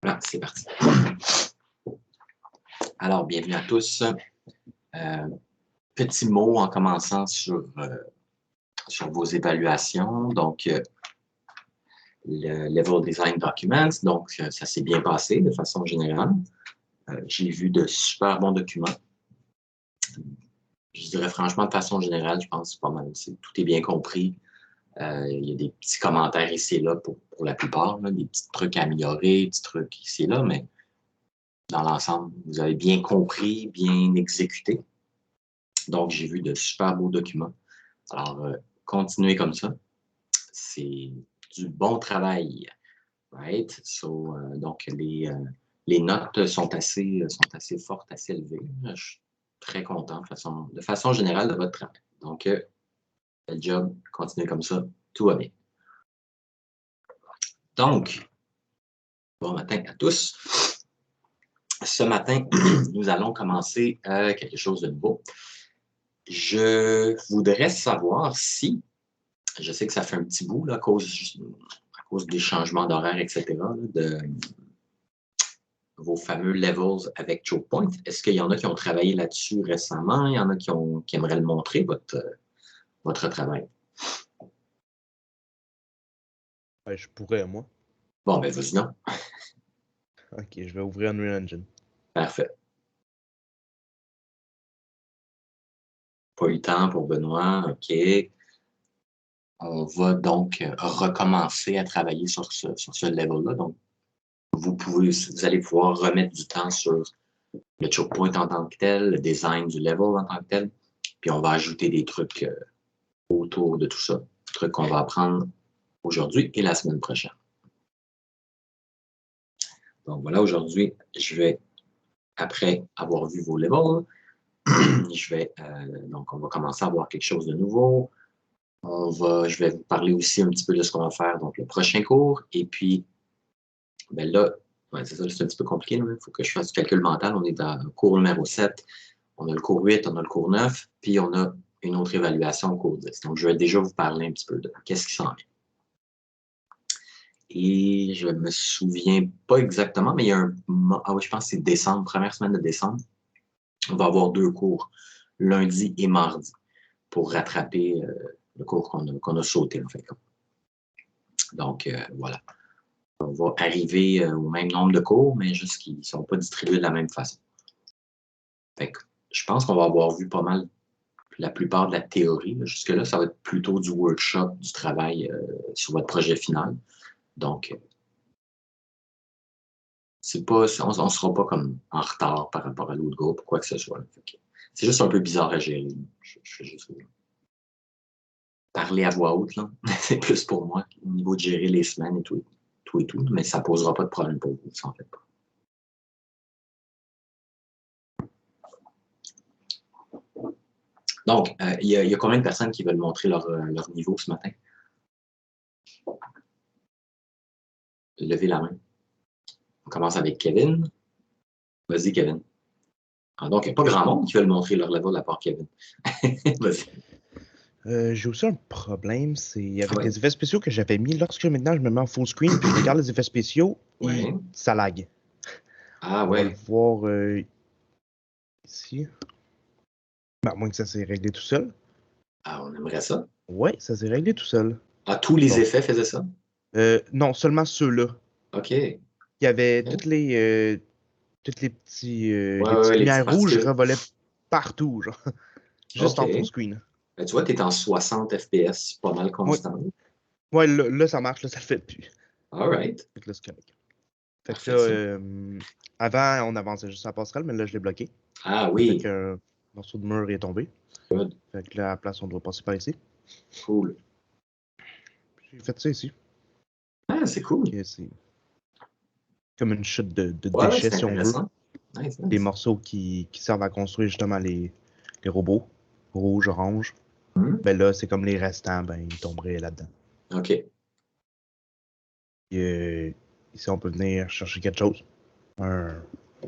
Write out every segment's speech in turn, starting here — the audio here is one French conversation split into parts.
Voilà, c'est parti. Alors, bienvenue à tous. Petit mot en commençant sur vos évaluations. Donc, le Level Design Documents, donc ça s'est bien passé de façon générale. J'ai vu de super bons documents. Je dirais franchement, de façon générale, je pense pas mal. Tout est bien compris. Il y a des petits commentaires ici et là pour la plupart, là, des petits trucs à améliorer, des petits trucs ici et là, mais dans l'ensemble, vous avez bien compris, bien exécuté. Donc, j'ai vu de super beaux documents. Alors, continuez comme ça. C'est du bon travail. Right? So, donc, les notes sont assez fortes, assez élevées. Je suis très content de façon générale de votre travail. Donc, bel job. Continuez comme ça. Tout va bien. Donc, bon matin à tous. Ce matin, nous allons commencer quelque chose de nouveau. Je voudrais savoir si, je sais que ça fait un petit bout là, à cause des changements d'horaire, etc., là, de vos fameux levels avec ChokePoint. Est-ce qu'il y en a qui ont travaillé là-dessus récemment? Il y en a qui aimeraient le montrer, votre travail? Ouais, je pourrais, moi. Bon, ben vas-y non. Ok, je vais ouvrir Unreal Engine. Parfait. Pas eu le temps pour Benoît. OK. On va donc recommencer à travailler sur ce level-là. Donc, vous allez pouvoir remettre du temps sur le choke point en tant que tel, le design du level en tant que tel, puis on va ajouter des trucs autour de tout ça, des trucs qu'on va apprendre aujourd'hui et la semaine prochaine. Donc voilà, aujourd'hui, je vais, après avoir vu vos levels, donc on va commencer à voir quelque chose de nouveau. Je vais vous parler aussi un petit peu de ce qu'on va faire, donc le prochain cours, et puis, ben là, ouais, c'est ça, c'est un petit peu compliqué, il faut que je fasse du calcul mental. On est dans le cours numéro 7, on a le cours 8, on a le cours 9, puis on a une autre évaluation au cours 10. Donc, je vais déjà vous parler un petit peu de qu'est-ce qui s'en vient. Et je me souviens pas exactement, mais il y a ah oui, je pense que c'est décembre, première semaine de décembre. On va avoir 2 cours, lundi et mardi, pour rattraper le cours qu'on a sauté, en fait. Donc, voilà. On va arriver au même nombre de cours, mais juste qu'ils ne sont pas distribués de la même façon. Fait que je pense qu'on va avoir vu pas mal la plupart de la théorie. Jusque-là, ça va être plutôt du workshop, du travail sur votre projet final. Donc, on ne sera pas comme en retard par rapport à l'autre groupe ou quoi que ce soit. C'est juste un peu bizarre à gérer. Je fais juste parler à voix haute. C'est plus pour moi au niveau de gérer les semaines et tout, mais ça ne posera pas de problème pour vous, ça en fait pas. Donc, il y a combien de personnes qui veulent montrer leur niveau ce matin? Levez la main. On commence avec Kevin. Vas-y, Kevin. Ah, donc, il n'y a pas grand monde qui veut montrer leur level à part Kevin. Vas-y. J'ai aussi un problème, c'est avec Ouais. les effets spéciaux que j'avais mis. Lorsque maintenant je me mets en full screen puis je regarde les effets spéciaux, Ouais. ça lag. Ah, On va le ouais. voir ici. Ben, à moins que ça s'est réglé tout seul. Ah, on aimerait ça. Ouais, ça s'est réglé tout seul. Ah, tous les Donc, effets faisaient ça? non, seulement ceux-là. OK. Il y avait Okay. toutes les Ouais, petites les petites lumières rouges particules. revolaient partout, genre. Juste OK. en full screen. Ben, tu vois, tu es en 60 FPS, pas mal Ouais, constant. ouais là, ça marche, là, ça le fait plus. All right. Fait que là, c'est correct. Fait que Parfait, ça. là, avant, on avançait juste à la passerelle, mais là, je l'ai bloqué. Ah Fait oui. qu'un morceau de mur est tombé. Good. Fait que là, à la place, on doit passer par ici. Cool. J'ai fait ça ici. Ah, c'est cool. C'est comme une chute de Ouais, déchets, c'est si on veut. intéressant. Nice, Des nice. morceaux qui servent à construire justement les robots. Rouge, orange. Hmm. Ben là, c'est comme les restants, ben, ils tomberaient là-dedans. OK. Et, ici, on peut venir chercher quelque chose. Un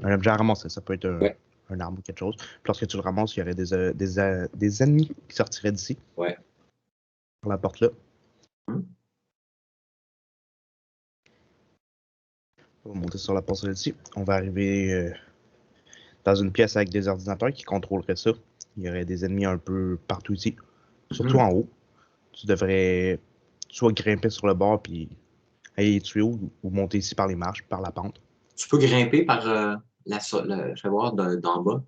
objet à ramasser. Ça peut être Ouais. un arbre ou quelque chose. Puis lorsque tu le ramasses, il y aurait des ennemis qui sortiraient d'ici. Ouais. Par la porte là. Hmm. On va monter sur la passerelle ici. On va arriver dans une pièce avec des ordinateurs qui contrôleraient ça. Il y aurait des ennemis un peu partout ici, surtout en haut. Tu devrais soit grimper sur le bord puis aller les tuer ou monter ici par les marches, par la pente. Tu peux grimper par fais voir d'en bas.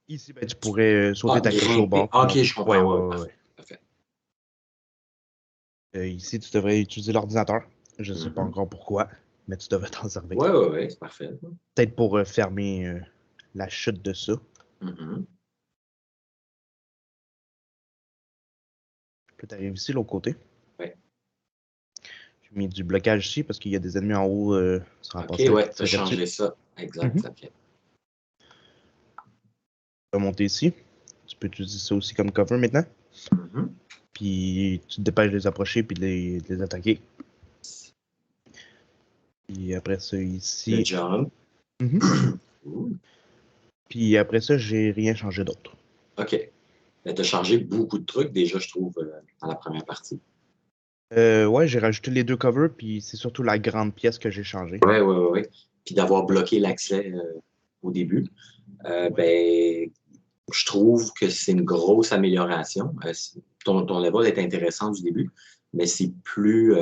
Ici, ben, tu pourrais sauter t'accrocher au Grimper. bord puis Ah, ok, monter. je Ouais, comprends. Ouais, ouais, ouais. parfait. Ouais. Parfait. Ici, tu devrais utiliser l'ordinateur. Je sais pas Mhm. encore pourquoi, mais tu devrais t'en servir. Ouais, c'est parfait. Peut-être pour fermer la chute de ça. Mhm. Puis tu arrives ici, l'autre côté. Ouais. J'ai mis du blocage ici parce qu'il y a des ennemis en haut sur la Ok, passerelle qui ouais, te tu as tireraient dessus. changé ça. Exact, Mhm. ça fait. Tu vas monter ici. Tu peux utiliser ça aussi comme cover maintenant. Mhm. Puis tu te dépêches de les approcher puis de les attaquer. Puis après ça, Le ici. jump. Mhm. Ouh. Puis après ça, j'ai rien changé d'autre. OK. Tu as changé beaucoup de trucs déjà, je trouve, dans la première partie. Ouais, j'ai rajouté les deux covers, puis c'est surtout la grande pièce que j'ai changée. Ouais. Puis d'avoir bloqué l'accès au début, Ouais. ben, je trouve que c'est une grosse amélioration. Ton level est intéressant du début, mais c'est plus,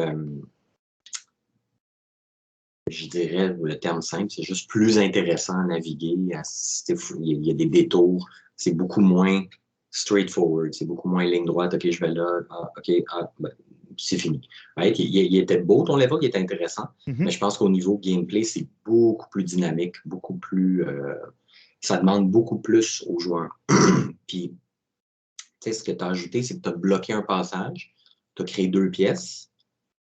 je dirais, le terme simple, c'est juste plus intéressant à naviguer. Il y a des détours. C'est beaucoup moins straightforward. C'est beaucoup moins ligne droite. OK, je vais là. Ah, OK, ben, c'est fini. Right? Il était beau, ton level, il était intéressant. Mais Mhm. je pense qu'au niveau gameplay, c'est beaucoup plus dynamique, beaucoup plus. Ça demande beaucoup plus aux joueurs. Puis, tu sais, ce que tu as ajouté, c'est que tu as bloqué un passage, tu as créé deux pièces,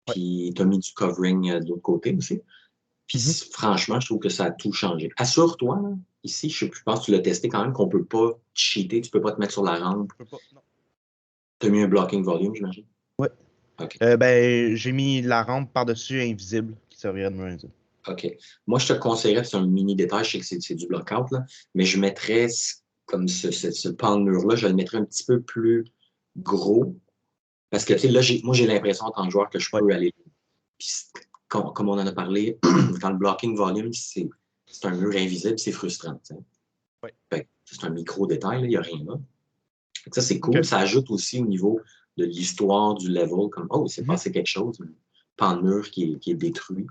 Ouais. puis tu as mis du covering de l'autre côté aussi. Puis Mhm. franchement, je trouve que ça a tout changé. Assure-toi, là, ici, je pense que tu l'as testé quand même, qu'on ne peut pas cheater, tu ne peux pas te mettre sur la rampe. Je peux pas. Non. Tu as mis un blocking volume, j'imagine? Ouais. OK. Ben, j'ai mis la rampe par-dessus invisible qui servirait de mur invisible. OK. Moi, je te conseillerais, c'est un mini détail, je sais que c'est du blockout, là, mais je mettrais comme ce pan de mur-là, je le mettrais un petit peu plus gros. Parce que, Ok. tu sais, là, moi, j'ai l'impression en tant que joueur que je Ouais. peux aller. Puis, comme on en a parlé, quand le blocking volume, c'est un mur invisible, c'est frustrant. Tu sais. Ouais. Fait que c'est un micro-détail, il n'y a rien là. Fait que ça, c'est Ok. cool. Ça ajoute aussi au niveau de l'histoire du level, comme oh, il s'est Mhm. passé quelque chose, un pan de mur qui est détruit.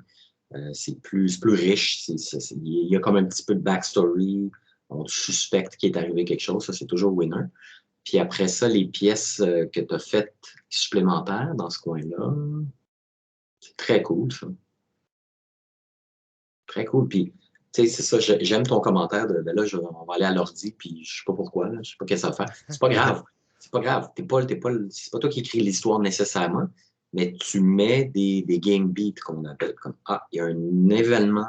C'est plus riche. Il y a comme un petit peu de backstory. On suspecte qu'il est arrivé quelque chose. Ça, c'est toujours winner. Puis après ça, les pièces que tu as faites supplémentaires dans ce coin-là, c'est très cool, ça. Très cool. Puis, tu sais, c'est ça, j'aime ton commentaire de ben là, on va aller à l'ordi, puis je sais pas pourquoi, là, je sais pas qu'est-ce que ça va faire. C'est pas grave. C'est pas grave. C'est pas toi qui écris l'histoire nécessairement, mais tu mets des game beats qu'on appelle comme ah, il y a un événement,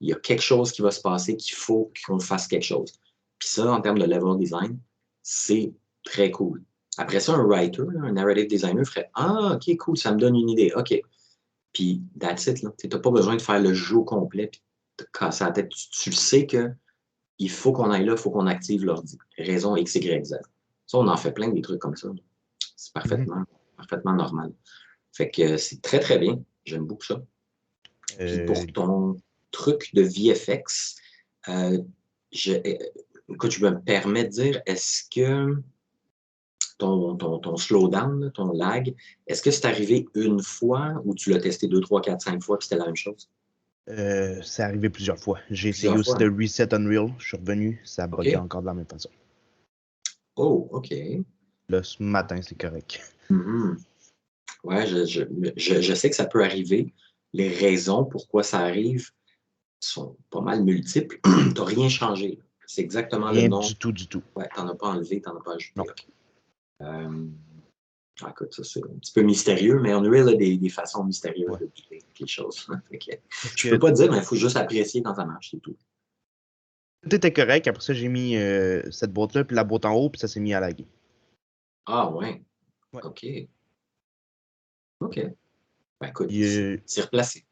il y a quelque chose qui va se passer qu'il faut qu'on fasse quelque chose. Puis ça, en termes de level design, c'est très cool. Après ça, un writer, là, un narrative designer ferait ah, ok, cool, ça me donne une idée. OK. Puis, that's it, là. Tu n'as pas besoin de faire le jeu au complet, puis te casser la tête. Tu le sais que il faut qu'on aille là, il faut qu'on active l'ordi. Raison X, Y, Z. Ça, on en fait plein des trucs comme ça. C'est Mhm. parfaitement normal. Fait que c'est très, très bien. J'aime beaucoup ça. Puis Euh, pour ton truc de VFX, euh, écoute, je me permets de dire, est-ce que ton slowdown, là, ton lag, est-ce que c'est arrivé une fois ou tu l'as testé deux, trois, quatre, cinq fois puis c'était la même chose? c'est arrivé plusieurs fois. J'ai essayé Plusieurs aussi fois, de hein? reset Unreal. Je suis revenu, ça buguait OK. encore de la même façon. Oh, OK. Là, ce matin, c'est correct. Mhm. Ouais, je sais que ça peut arriver. Les raisons pourquoi ça arrive sont pas mal multiples. Tu n'as rien changé. C'est exactement le Rien nom. du tout, du tout. Ouais, tu n'en as pas enlevé, tu n'en as pas Non. ajouté. OK. Euh, écoute, ça, c'est un petit peu mystérieux, mais Unreal a des façons mystérieuses Ouais. de bouger les choses. Fait que, Parce je peux que pas te dire, mais il faut juste apprécier quand ça marche, c'est tout. tout était correct. Après ça, j'ai mis cette boîte-là, puis la boîte en haut, puis ça s'est mis à laguer. Ah, ouais. Ouais. OK. OK. Ben, écoute, Puis, c'est replacé.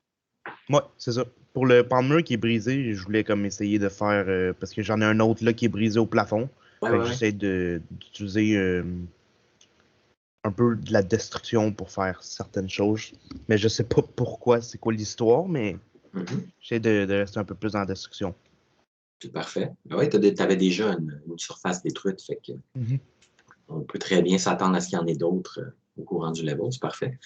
ouais, c'est ça. Pour le pan de mur qui est brisé, je voulais comme essayer de faire. Parce que j'en ai un autre là qui est brisé au plafond. Ouais, Fait ouais, que ouais. j'essaie d'utiliser un peu de la destruction pour faire certaines choses. Mais je sais pas pourquoi, c'est quoi l'histoire, mais J'essaie de rester un peu plus dans la destruction. C'est parfait. Oui, tu avais déjà une surface détruite, fait que on peut très bien s'attendre à ce qu'il y en ait d'autres au courant du level, c'est parfait.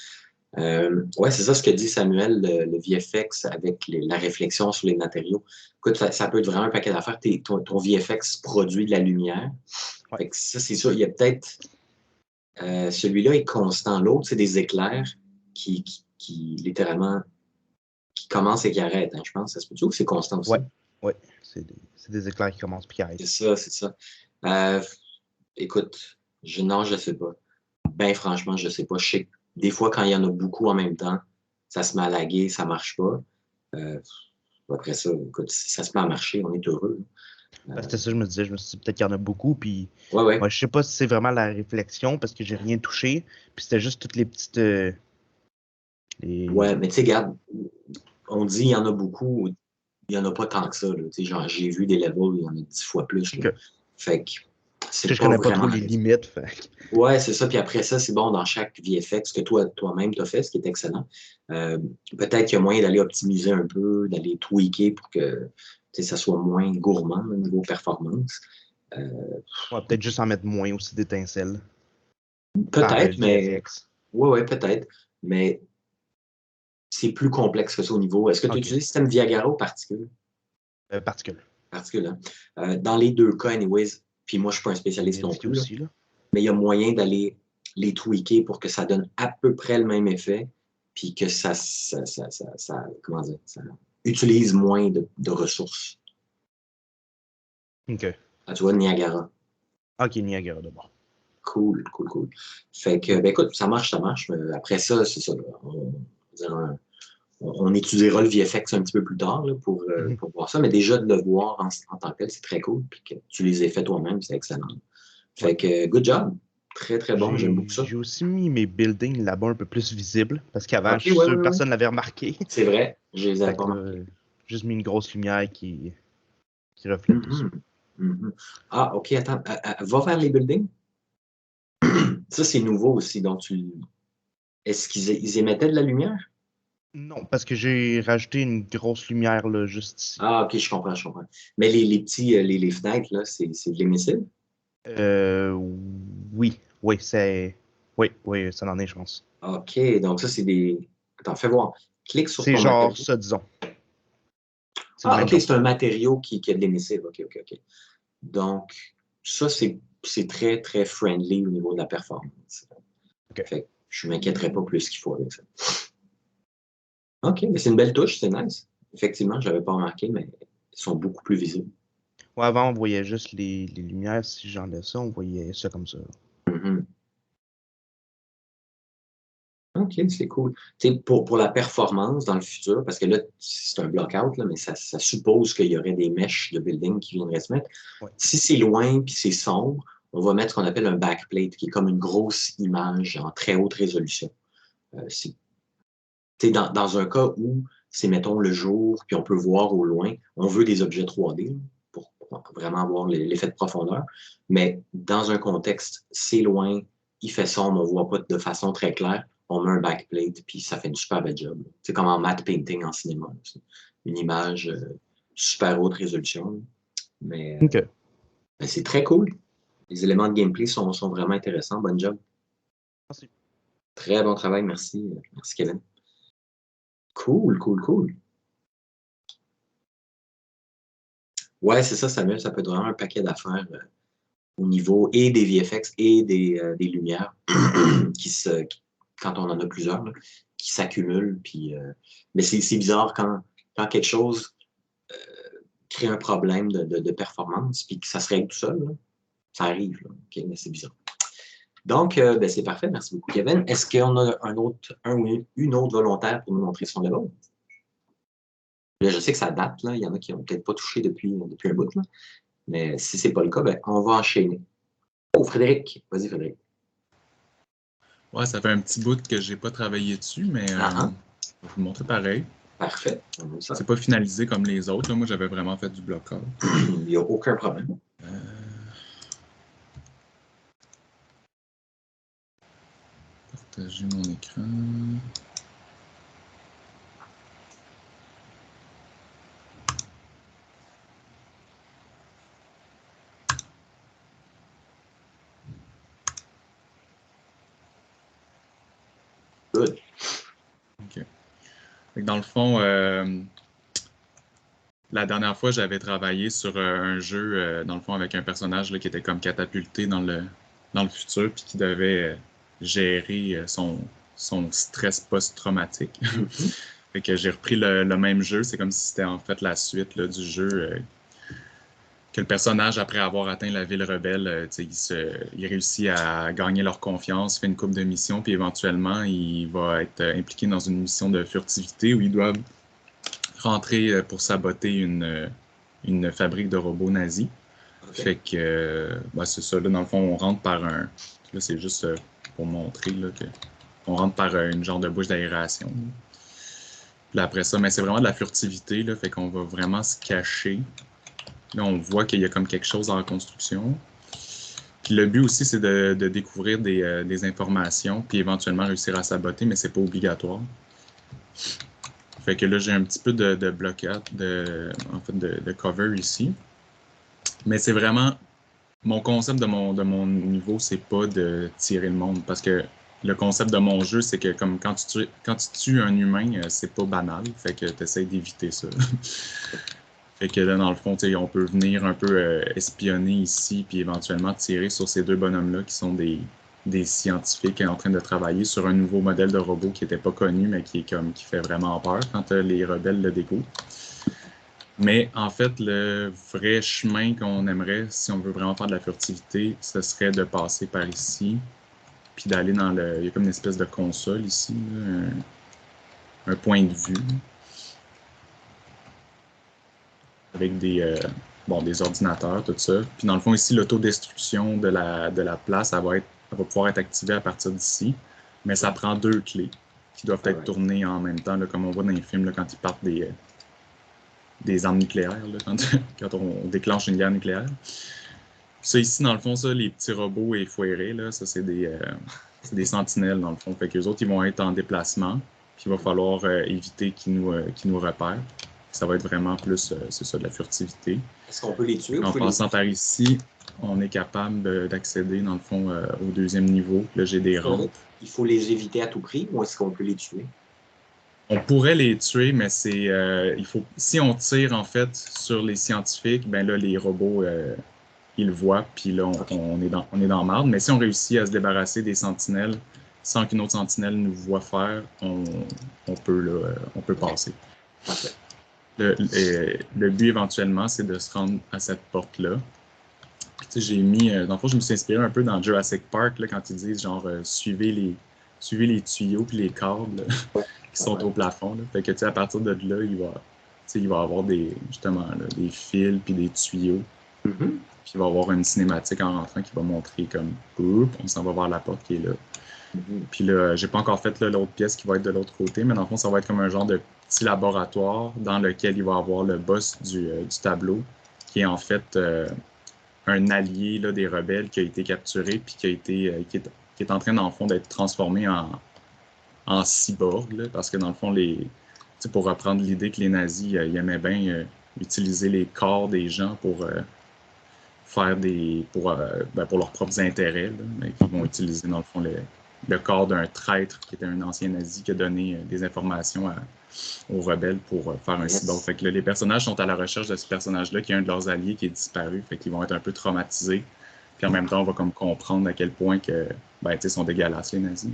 Ouais, c'est ça ce que dit Samuel, le VFX avec la réflexion sur les matériaux. Écoute, ça peut être vraiment un paquet d'affaires. Ton VFX produit de la lumière. Ouais. Fait que ça, c'est sûr. Il y a peut-être. Celui-là est constant. L'autre, c'est des éclairs qui littéralement, qui commencent et qui arrêtent, hein, je pense. Ça se peut-tu ou c'est constant aussi? Ouais, ouais. C'est des éclairs qui commencent puis qui arrêtent. C'est ça, c'est ça. Euh, Écoute, non, je sais pas. Ben franchement, je sais pas. Je sais que des fois, quand il y en a beaucoup en même temps, ça se met à laguer, ça marche pas. Euh, Après ça, écoute, si ça se met à marcher, on est heureux. C'était ça, je me disais peut-être qu'il y en a beaucoup, puis Ouais, ouais. moi, je sais pas si c'est vraiment la réflexion, parce que j'ai rien touché, puis c'était juste toutes les petites... Ouais, les... mais tu sais, regarde, on dit il y en a beaucoup, il y en a pas tant que ça. Là. Tu sais, genre, j'ai vu des levels, il y en a 10 fois plus. Là. Que, Fait que c'est je pas connais pas trop vraiment les raison. limites, fait. Ouais, c'est ça. Puis après ça, c'est bon dans chaque VFX que toi-même t'as fait, ce qui est excellent. Euh, Peut-être qu'il y a moyen d'aller optimiser un peu, d'aller tweaker pour que ça soit moins gourmand au niveau performance. Euh, Ouais, peut-être juste en mettre moins aussi d'étincelles dans le Peut-être, mais VFX. ouais, ouais, peut-être. Mais c'est plus complexe que ça au niveau. Est-ce que tu Ok. utilises le système Viagara ou particules? Particules. Particules, hein? Dans les deux cas, anyways, puis moi, je suis pas un Je vais spécialiste non vérifier plus, là, aussi, là. mais il y a moyen d'aller les tweaker pour que ça donne à peu près le même effet, puis que comment dire, ça utilise moins de ressources. Ok. Ah, tu vois, Niagara. Ok, Niagara d'abord. Cool, cool, cool. Fait que, ben écoute, ça marche. Mais après ça, c'est ça. Là. On étudiera le VFX un petit peu plus tard là, Mhm. pour voir ça, mais déjà de le voir en tant que tel, c'est très cool. Puis que tu les aies fait toi-même, c'est excellent. Ouais. Fait que, good job. Très, très bon. J'aime beaucoup ça. J'ai aussi mis mes buildings là-bas un peu plus visibles, parce qu'avant, OK, je ouais, suis sûr ouais, que ouais. personne l'avait remarqué. C'est vrai. Je les avais Fait pas que là, remarqués. juste mis une grosse lumière qui reflète tout ça. Mhm, mhm. Ah, OK, attends. Va vers les buildings. Ça, c'est nouveau aussi. Donc, est-ce ils émettaient de la lumière? Non, parce que j'ai rajouté une grosse lumière là, juste ici. Ah, OK, je comprends, je comprends. Mais les petits, les fenêtres, là, c'est de l'émissible? Euh, oui, oui, oui, ça en est, je pense. OK, donc ça, c'est des. Attends, fais voir. Clique sur C'est ton genre matériau. ça, disons. C'est le Ah, même OK, genre. c'est un matériau qui a de l'émissible. OK, OK, OK. Donc, ça, c'est très, très friendly au niveau de la performance. OK. Fait que je ne m'inquiéterais pas plus qu'il faut avec ça. OK, mais c'est une belle touche, c'est nice. Effectivement, je n'avais pas remarqué, mais ils sont beaucoup plus visibles. Ouais, avant, on voyait juste les lumières. Si j'enlève ça, on voyait ça comme ça. Mhm. OK, c'est cool. Tu sais, pour la performance dans le futur, parce que là, c'est un block-out, là, mais ça suppose qu'il y aurait des mèches de building qui viendraient se mettre. Ouais. Si c'est loin puis c'est sombre, on va mettre ce qu'on appelle un backplate, qui est comme une grosse image en très haute résolution. C'est dans un cas où c'est, mettons, le jour, puis on peut voir au loin, on veut des objets 3D pour vraiment avoir l'effet de profondeur. Mais dans un contexte, c'est loin, il fait sombre, on ne voit pas de façon très claire, on met un backplate, puis ça fait une super belle job. C'est comme en matte painting en cinéma. Une image super haute résolution. Mais, OK. mais c'est très cool. Les éléments de gameplay sont vraiment intéressants. Bonne job. Merci. Très bon travail, merci. Merci, Kevin. Cool, cool, cool. Ouais, c'est ça, Samuel, ça peut être vraiment un paquet d'affaires au niveau et des VFX et des lumières quand on en a plusieurs, là, qui s'accumulent. Mais c'est bizarre quand quelque chose crée un problème de performance puis que ça se règle tout seul. Là. Ça arrive, là. OK, mais c'est bizarre. Donc, ben, c'est parfait. Merci beaucoup, Kevin. Est-ce qu'on a un ou une autre volontaire pour nous montrer son level? Là, je sais que ça date, là. Il y en a qui n'ont peut-être pas touché depuis un bout, là. Mais si ce n'est pas le cas, ben, on va enchaîner. Oh, Frédéric. Vas-y, Frédéric. Ouais, ça fait un petit bout que j'ai pas travaillé dessus, mais Ah, ah. je vais vous le montrer pareil. Parfait. On aime ça. C'est pas finalisé comme les autres. Là. Moi, j'avais vraiment fait du bloc-out. Il n'y a aucun problème. Partager mon écran. Good. OK. Fait que dans le fond, la dernière fois, j'avais travaillé sur un jeu, dans le fond, avec un personnage là, qui était comme catapulté dans le futur, puis qui devait gérer son stress post-traumatique. Fait que j'ai repris le même jeu. C'est comme si c'était en fait la suite là, du jeu. Que le personnage, après avoir atteint la ville rebelle, il réussit à gagner leur confiance, fait une couple de missions, puis éventuellement, il va être impliqué dans une mission de furtivité où ils doivent rentrer pour saboter une fabrique de robots nazis. Okay. Fait que, c'est ça. Là, dans le fond, on rentre par un... Là, c'est juste pour montrer là, que on rentre par une genre de bouche d'aération. Puis après ça, mais c'est vraiment de la furtivité, là, fait qu'on va vraiment se cacher. Là, on voit qu'il y a comme quelque chose en construction. Puis le but aussi, c'est de découvrir des informations, puis éventuellement réussir à saboter, mais c'est pas obligatoire. Fait que là, j'ai un petit peu de blocade, en fait, de cover ici. Mais c'est vraiment... Mon concept de mon niveau, c'est pas de tirer le monde, parce que le concept de mon jeu, c'est que comme quand tu tues un humain, c'est pas banal, fait que tu essaies d'éviter ça. Fait que là, dans le fond, on peut venir un peu espionner ici, puis éventuellement tirer sur ces deux bonhommes-là qui sont des scientifiques en train de travailler sur un nouveau modèle de robot qui n'était pas connu, mais qui fait vraiment peur quand les rebelles le découvrent. Mais en fait, le vrai chemin qu'on aimerait, si on veut vraiment faire de la furtivité, ce serait de passer par ici, puis d'aller dans le... Il y a comme une espèce de console ici, là, un point de vue, avec des ordinateurs, tout ça. Puis dans le fond, ici, l'autodestruction de la place, elle va pouvoir être activée à partir d'ici, mais ça prend 2 clés qui doivent être tournées en même temps, là, comme on voit dans les films là, quand ils partent des armes nucléaires, là, quand on déclenche une guerre nucléaire. Ça ici, dans le fond, ça, les petits robots et foirés, là, ça c'est des sentinelles, dans le fond. Fait qu'eux autres, ils vont être en déplacement, puis il va falloir éviter qu'ils nous repèrent. Ça va être vraiment plus, c'est ça, de la furtivité. Est-ce qu'on peut les tuer? En passant par ici, on est capable d'accéder, dans le fond, au 2e niveau. Là, j'ai des rampes. Il faut les éviter à tout prix, ou est-ce qu'on peut les tuer? On pourrait les tuer, mais si on tire, en fait, sur les scientifiques, ben là, les robots, ils le voient, puis là, on est dans marde. Mais si on réussit à se débarrasser des sentinelles sans qu'une autre sentinelle nous voie faire, on peut passer. Parfait. Le but, éventuellement, c'est de se rendre à cette porte-là. Puis, tu sais, j'ai mis... dans le fond, je me suis inspiré un peu dans Jurassic Park, là, quand ils disent, genre, suivez les tuyaux puis les câbles qui sont au plafond. Là. Fait que, tu sais, à partir de là, il va y avoir des fils puis des tuyaux. Puis, il va y avoir une cinématique en rentrant qui va montrer comme, on s'en va vers la porte qui est là. Puis là, j'ai pas encore fait l'autre pièce qui va être de l'autre côté, mais dans le fond, ça va être comme un genre de petit laboratoire dans lequel il va y avoir le boss du tableau, qui est en fait un allié là, des rebelles qui a été capturé, puis qui est en train, dans le fond, d'être transformé en cyborg, là, parce que dans le fond, pour reprendre l'idée que les nazis ils aimaient bien utiliser les corps des gens pour faire pour leurs propres intérêts, là, mais qui vont utiliser, dans le fond, le corps d'un traître qui était un ancien nazi qui a donné des informations aux rebelles pour faire un cyborg. Fait que là, les personnages sont à la recherche de ce personnage-là, qui est un de leurs alliés qui est disparu. Fait qu'ils vont être un peu traumatisés. Puis en même temps, on va comme comprendre à quel point que, sont dégueulasses, les nazis.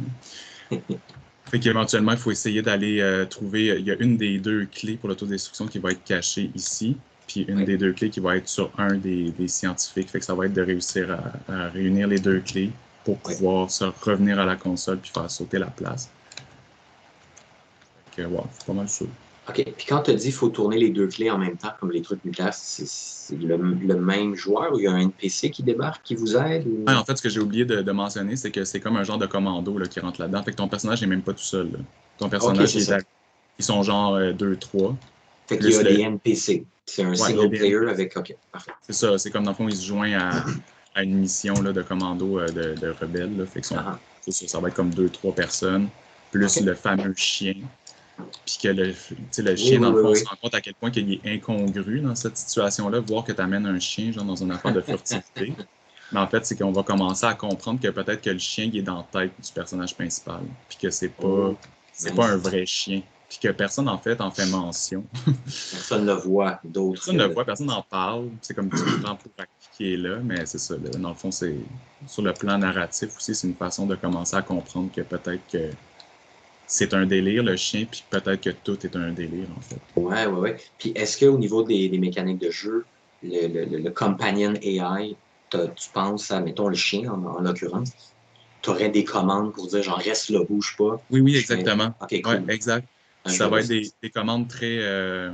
Fait qu'éventuellement, il faut essayer d'aller trouver... Il y a une des 2 clés pour l'autodestruction qui va être cachée ici, puis une des 2 clés qui va être sur un des scientifiques. Fait que ça va être de réussir à réunir les 2 clés pour pouvoir se revenir à la console puis faire sauter la place. Fait que, c'est pas mal ça. OK. Puis quand tu as dit qu'il faut tourner les 2 clés en même temps, comme les trucs nucléaires, c'est le même joueur ou il y a un NPC qui débarque, qui vous aide? Ou... Ouais, en fait, ce que j'ai oublié de mentionner, c'est que c'est comme un genre de commando là, qui rentre là-dedans. Fait que ton personnage n'est même pas tout seul. Là. Ton personnage, ils sont genre 2-3. Fait qu'il y a des NPC. C'est un single player avec... OK, parfait. C'est ça. C'est comme dans le fond, ils se joignent à une mission là, de commando de rebelles. Là. Fait que ça va être comme 2-3 personnes, plus le fameux chien. Puis que le chien, dans le fond, on se rend compte à quel point il est incongru dans cette situation-là, voir que tu amènes un chien genre dans une affaire de furtivité. Mais en fait, c'est qu'on va commencer à comprendre que peut-être que le chien il est dans la tête du personnage principal, puis que c'est Oh, pas un nice. vrai chien, puis que personne en fait en fait mention. Personne ne le voit, d'autres Personne ne le que... voit, personne n'en parle. C'est comme tu le prends pour acquis qu'il est là, mais c'est ça. Là, dans le fond, c'est sur le plan narratif aussi, c'est une façon de commencer à comprendre que peut-être que c'est un délire, le chien, puis peut-être que tout est un délire, en fait. Ouais, ouais, ouais. Puis est-ce qu'au niveau des mécaniques de jeu, le companion AI, tu penses à, mettons, le chien en l'occurrence, tu aurais des commandes pour dire genre reste là, bouge pas. Oui, oui, Je fais. exactement. OK, Ouais, cool. exact. Ah, Puis je ça va verrai être ça. des commandes très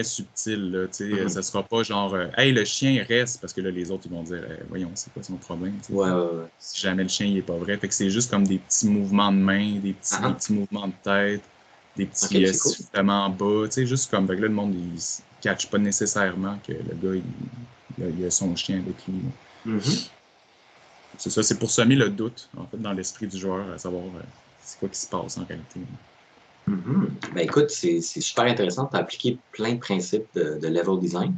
subtiles, là, tu sais. Mhm. Ça sera pas genre Hey, le chien reste, parce que là, les autres, ils vont dire Voyons, c'est quoi son problème, tu sais. Ouais, ouais, ouais. Si jamais le chien, il est pas vrai. Fait que c'est juste comme des petits mouvements de main, Ah, des ah. petits mouvements de tête, des OK, petits c'est cool. sifflements en bas, tu sais, juste comme, fait que là, le monde, il ne catch pas nécessairement que le gars, il a son chien avec lui. Mhm. C'est ça, c'est pour semer le doute, en fait, dans l'esprit du joueur, à savoir c'est quoi qui se passe en réalité. Mhm. Ben écoute, c'est super intéressant. Tu as appliqué plein de principes de level design.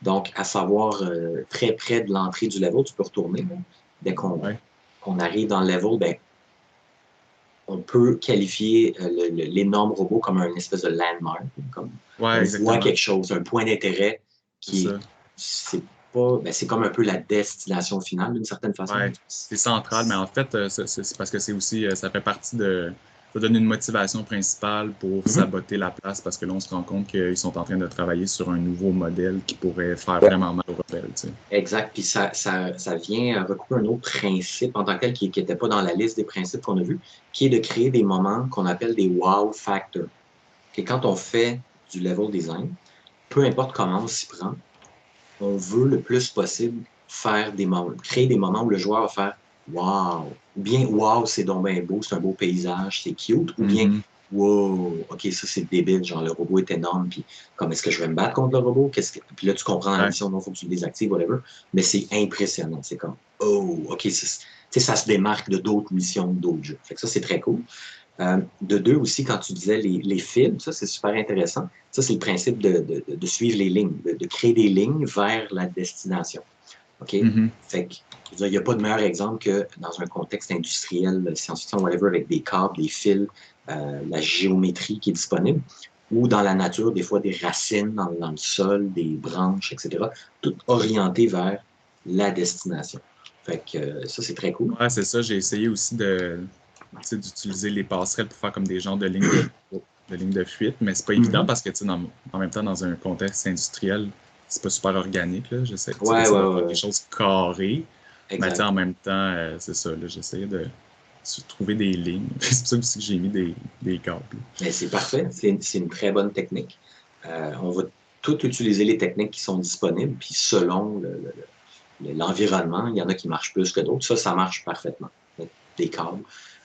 Donc, à savoir, très près de l'entrée du level, tu peux retourner. Là. Dès Ouais, qu'on arrive dans le level, ben, on peut qualifier l'énorme robot comme un espèce de landmark. Comme ouais, on voit exactement. quelque chose, un point d'intérêt C'est qui est, ça. c'est pas, ben, c'est comme un peu la destination finale d'une certaine façon. Ouais, c'est central, mais en fait, c'est parce que c'est aussi, ça fait partie de. Ça donne une motivation principale pour Mhm. saboter la place parce que là, on se rend compte qu'ils sont en train de travailler sur un nouveau modèle qui pourrait faire vraiment mal aux rebelles, tu sais. Exact. Puis ça vient recouper un autre principe en tant que tel qui n'était pas dans la liste des principes qu'on a vus, qui est de créer des moments qu'on appelle des wow factors. Que quand on fait du level design, peu importe comment on s'y prend, on veut le plus possible faire des moments, créer des moments où le joueur va faire wow, ou bien wow, c'est donc bien beau, c'est un beau paysage, c'est cute, ou bien Mhm. wow, ok, ça c'est débile, genre le robot est énorme, puis comme est-ce que je vais me battre contre le robot? Puis là, tu comprends la Ouais. mission, non, il faut que tu le désactives, whatever. Mais c'est impressionnant, c'est comme oh, ok, ça se démarque de d'autres missions, d'autres jeux. Fait que ça, c'est très cool. De deux aussi, quand tu disais les films, ça c'est super intéressant. Ça, c'est le principe de suivre les lignes, de créer des lignes vers la destination. OK? Mhm. Fait que, je veux dire, il n'y a pas de meilleur exemple que dans un contexte industriel, science-fiction, whatever, avec des câbles, des fils, la géométrie qui est disponible, ou dans la nature, des fois des racines dans le sol, des branches, etc., tout orienté vers la destination. Fait que ça, c'est très cool. Ouais, c'est ça. J'ai essayé aussi d'utiliser les passerelles pour faire comme des genres de lignes de fuite, mais c'est pas évident Mhm. parce que, en même temps, dans un contexte industriel, c'est pas super organique, là. J'essaie, Ouais, d'essayer ouais, de ouais, faire des ouais. choses carrées, mais Exact. en même temps, c'est ça, là, j'essayais de trouver des lignes. C'est pour ça aussi que j'ai mis des câbles. Mais c'est parfait, c'est une très bonne technique. On va tout utiliser les techniques qui sont disponibles, puis selon l'environnement, il y en a qui marchent plus que d'autres. Ça marche parfaitement. Des câbles,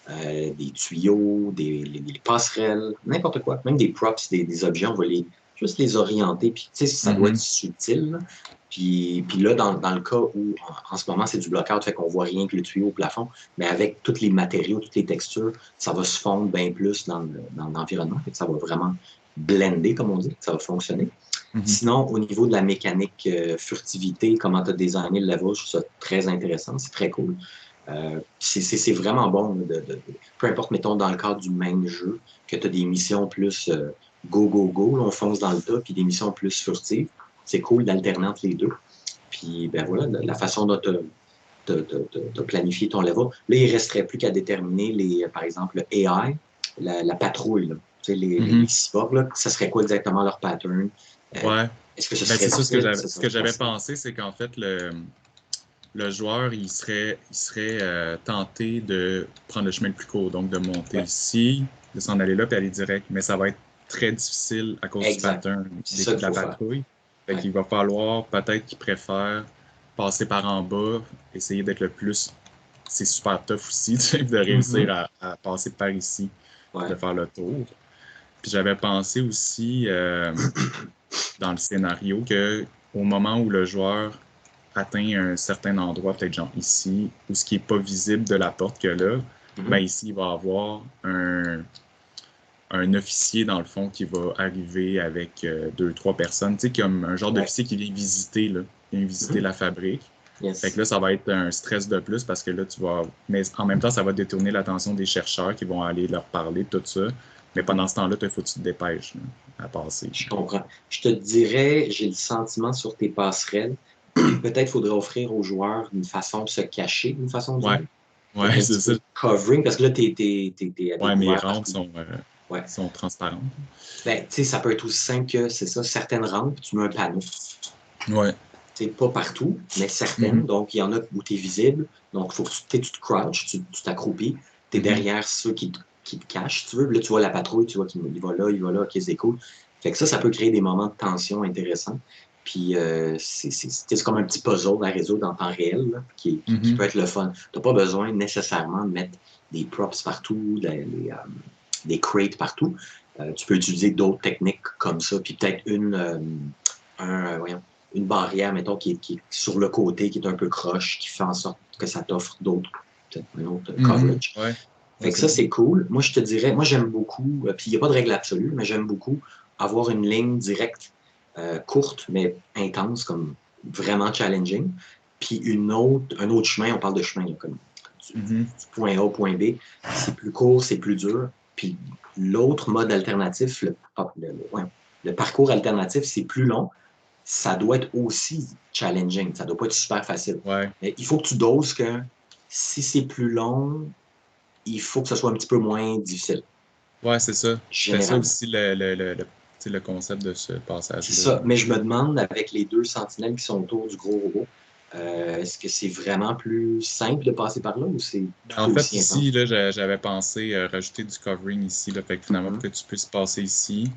des tuyaux, des passerelles, n'importe quoi. Même des props, des objets, on va juste les orienter. Puis, tu sais, ça doit être Mhm. subtil. Là. Puis là, dans le cas où, en ce moment, c'est du blockout, fait qu'on voit rien que le tuyau au plafond, mais avec tous les matériaux, toutes les textures, ça va se fondre bien plus dans l'environnement. Fait que ça va vraiment blender, comme on dit, ça va fonctionner. Mhm. Sinon, au niveau de la mécanique furtivité, comment tu as designé le level, je trouve ça très intéressant, c'est très cool. C'est vraiment bon, peu importe, mettons, dans le cadre du même jeu, que tu as des missions plus go, go, go, là, on fonce dans le tas, puis des missions plus furtives. C'est cool d'alterner entre les deux. Puis, ben voilà, la façon dont tu as planifié ton level. Là, il ne resterait plus qu'à déterminer, par exemple, le AI, la patrouille, là. Tu sais, les Mhm. cyborgs, là, ça serait quoi exactement leur pattern? Euh, Ouais. Est-ce que ce Ben, serait c'est ça rapide? Ce ce serait que j'avais facile? pensé, c'est qu'en fait, le joueur, il serait tenté de prendre le chemin le plus court, donc de monter Ouais, ici, de s'en aller là, puis aller direct. Mais ça va être très difficile à cause du exact. pattern C'est ça de qu'il la faut faire. patrouille. Fait Ouais. qu'il va falloir peut-être qu'il préfère passer par en bas, essayer d'être le plus. C'est super tough aussi de réussir Mhm. à passer par ici, de Ouais. faire le tour. Puis j'avais pensé aussi dans le scénario que au moment où le joueur atteint un certain endroit, peut-être genre ici, où ce qui n'est pas visible de la porte que là, ben Mhm. ici, il va y avoir un officier, dans le fond, qui va arriver avec deux, trois personnes, tu sais, comme un genre Ouais. d'officier qui vient visiter, là, qui vient visiter Mhm. la fabrique. Yes. Fait que là, ça va être un stress de plus parce que là, tu vas. Mais en même temps, ça va détourner l'attention des chercheurs qui vont aller leur parler de tout ça. Mais pendant ce temps-là, il faut que tu te dépêches là, à passer. Je comprends. Je te dirais, j'ai le sentiment sur tes passerelles, peut-être faudrait offrir aux joueurs une façon de se cacher, d'une façon ou d'une Ouais, autre. ouais, Un c'est petit ça. peu de covering, parce que là, t'es à Ouais, mes découvert rampes partout. Ouais. sont transparentes. Ben, tu sais, ça peut être aussi simple que, c'est ça, certaines rampes, tu mets un panneau. Ouais. C'est pas partout, mais certaines. Mhm. Donc, il y en a où tu es visible. Donc, il faut que tu te crouches, tu t'accroupis. Tu es Mhm. derrière ceux qui te cachent, si tu veux. Là, tu vois la patrouille, tu vois qu'il il va là, ok, c'est cool. Fait que ça peut créer des moments de tension intéressants. Puis, c'est comme un petit puzzle à résoudre en temps réel, là, qui Mhm. peut être le fun. Tu n'as pas besoin nécessairement de mettre des props partout, des crates partout. Tu peux utiliser d'autres techniques comme ça, puis peut-être voyons, une barrière, mettons, qui est sur le côté, qui est un peu croche, qui fait en sorte que ça t'offre peut-être un autre Mhm. coverage. Ouais. Fait Ouais, que c'est ça, bon. c'est cool. Moi, je te dirais, moi, j'aime beaucoup, puis il n'y a pas de règle absolue, mais j'aime beaucoup avoir une ligne directe, courte, mais intense, comme vraiment challenging. Puis un autre chemin, on parle de chemin, là, comme Mhm. du point A au point B, c'est plus court, c'est plus dur. Puis l'autre mode alternatif, le parcours alternatif, c'est plus long, ça doit être aussi challenging. Ça doit pas être super facile. Ouais. Mais il faut que tu doses que si c'est plus long, il faut que ce soit un petit peu moins difficile, Ouais, c'est ça. C'était ça généralement. aussi tu sais, le concept de ce C'est passage-là. ça. Mais je me demande, avec les deux sentinelles qui sont autour du gros robot, est-ce que c'est vraiment plus simple de passer par là ou c'est Ben, en tout fait, aussi ici, intense? là, j'avais pensé rajouter du covering ici. Là, fait que finalement, pour Mhm. que tu puisses passer ici,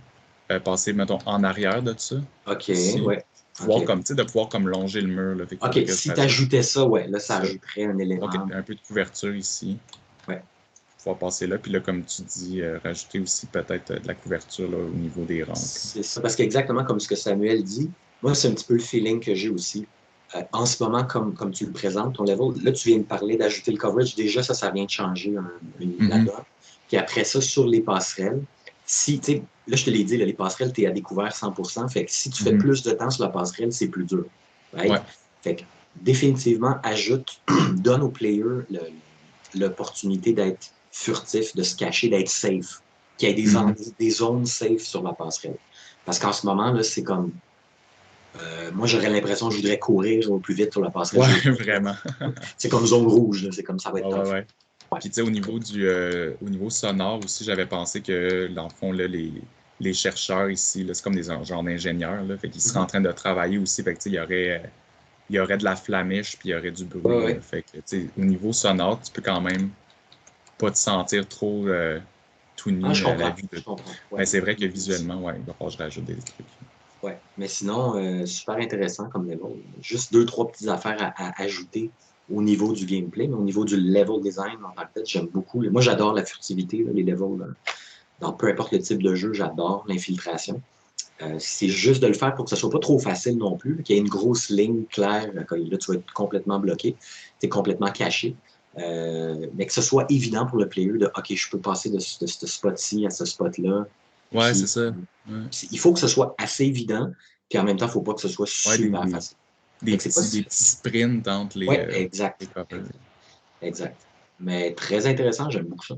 passer, mettons, en arrière de ça, OK, ici, ouais. OK. de pouvoir comme longer le mur. Là, fait qu'il faudrait OK, que je si tu rajoute ajoutais ça, ouais, là, ça ça. ajouterait un Pouvoir qu'il élément. y ait un peu de couverture ici, Ouais. pouvoir passer là. Puis là, comme tu dis, rajouter aussi peut-être de la couverture là, au niveau des rampes. C'est ça, parce qu'exactement comme ce que Samuel dit, moi, c'est un petit peu le feeling que j'ai aussi. En ce moment, comme tu le présentes, ton level, là, tu viens de parler d'ajouter le coverage. Déjà, ça vient de changer la Mhm. donne. Puis après ça, sur les passerelles, si, tu sais, là, je te l'ai dit, là, les passerelles, tu es à découvert 100%. Fait que si tu fais Mhm. plus de temps sur la passerelle, c'est plus dur. Ouais. Right? Fait que définitivement, donne au player l'opportunité d'être furtif, de se cacher, d'être safe, qu'il y ait Mhm. des zones safe sur la passerelle. Parce qu'en ce moment, là, c'est comme. Moi, j'aurais l'impression que je voudrais courir au plus vite sur la passerelle. Ouais, vraiment. C'est comme zone rouge, là. C'est comme ça va être Ouais, ouais, tough. ouais. Ouais. Puis, tu sais, au niveau sonore aussi, j'avais pensé que, dans le fond, là, les chercheurs ici, là, c'est comme des genres d'ingénieurs, là, fait qu'ils seraient en Mhm. train de travailler aussi. Fait que, tu sais, il y aurait de la flamèche, puis il y aurait du Ouais, bruit, là. ouais. Fait que, tu sais, au niveau sonore, tu peux quand même pas te sentir trop tout Ah, je nu à la comprends. vue de. Je comprends. Ouais. Mais c'est vrai que visuellement, ouais, il va falloir que je rajoute des trucs. Ouais. Mais sinon, super intéressant comme level. Juste deux, trois petites affaires à ajouter au niveau du gameplay, mais au niveau du level design en tant que tel, j'aime beaucoup. Moi, j'adore la furtivité, là, les levels. Dans peu importe le type de jeu, j'adore l'infiltration. C'est juste de le faire pour que ce soit pas trop facile non plus, qu'il y ait une grosse ligne claire, là, tu vas être complètement bloqué, tu es complètement caché, mais que ce soit évident pour le player de OK, je peux passer de ce spot-ci à ce spot-là. Ouais, c'est Puis ça. Ouais, il faut que ce soit assez évident, puis en même temps, il ne faut pas que ce soit ouais super facile. Fait que c'est pas des si. petits sprints entre Ouais, les exact, covers. exact, exact. Mais très intéressant, j'aime beaucoup ça.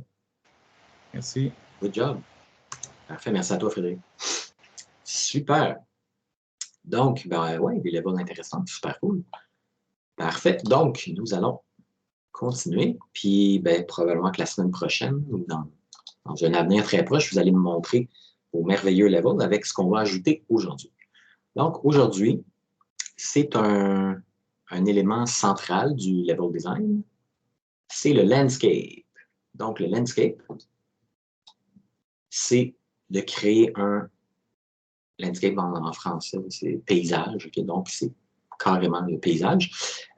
Merci. Good job. Parfait, merci à toi, Frédéric. Super. Donc, ben ouais, des levels intéressants, super cool. Parfait. Donc, nous allons continuer. Puis, ben, probablement que la semaine prochaine, ou dans un avenir très proche, vous allez me montrer vos merveilleux levels avec ce qu'on va ajouter aujourd'hui. Donc, aujourd'hui, c'est un élément central du level design. C'est le landscape. Donc, le landscape, c'est de créer un landscape en français, c'est paysage. Okay? Donc, c'est carrément le paysage.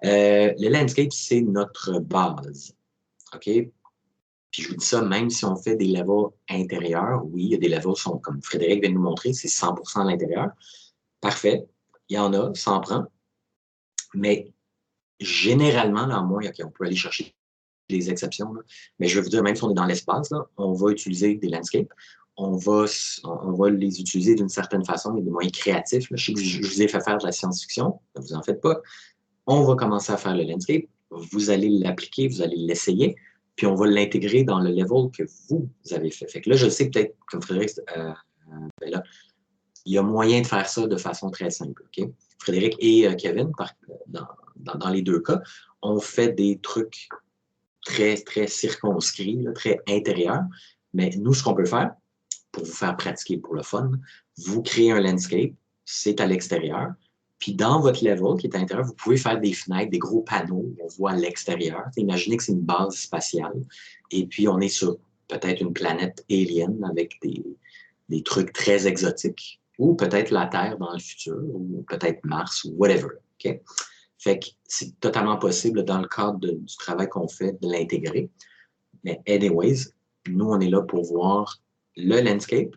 Le landscape, c'est notre base. OK? Puis je vous dis ça, même si on fait des levels intérieurs, oui, il y a des levels qui sont, comme Frédéric vient de nous montrer, c'est 100% à l'intérieur. Parfait. Il y en a, ça en prend. Mais généralement, là, en moins, OK, on peut aller chercher des exceptions, là. Mais je vais vous dire, même si on est dans l'espace, là, on va utiliser des landscapes. On va les utiliser d'une certaine façon, et des moyens créatifs. Là. Je sais que je vous ai fait faire de la science-fiction, ne vous en faites pas. On va commencer à faire le landscape. Vous allez l'appliquer, vous allez l'essayer, puis on va l'intégrer dans le level que vous avez fait. Fait que là, je sais peut-être, comme Frédéric, ben là, il y a moyen de faire ça de façon très simple. Okay? Frédéric et Kevin, dans les deux cas, ont fait des trucs très, très circonscrits, là, très intérieurs. Mais nous, ce qu'on peut faire, pour vous faire pratiquer pour le fun, vous créez un landscape, c'est à l'extérieur. Puis dans votre level qui est à l'intérieur, vous pouvez faire des fenêtres, des gros panneaux, on voit à l'extérieur. Imaginez que c'est une base spatiale. Et puis on est sur peut-être une planète alien avec des trucs très exotiques. Ou peut-être la Terre dans le futur, ou peut-être Mars, ou whatever. Okay? Fait que c'est totalement possible dans le cadre du travail qu'on fait de l'intégrer. Mais anyways, nous, on est là pour voir le landscape,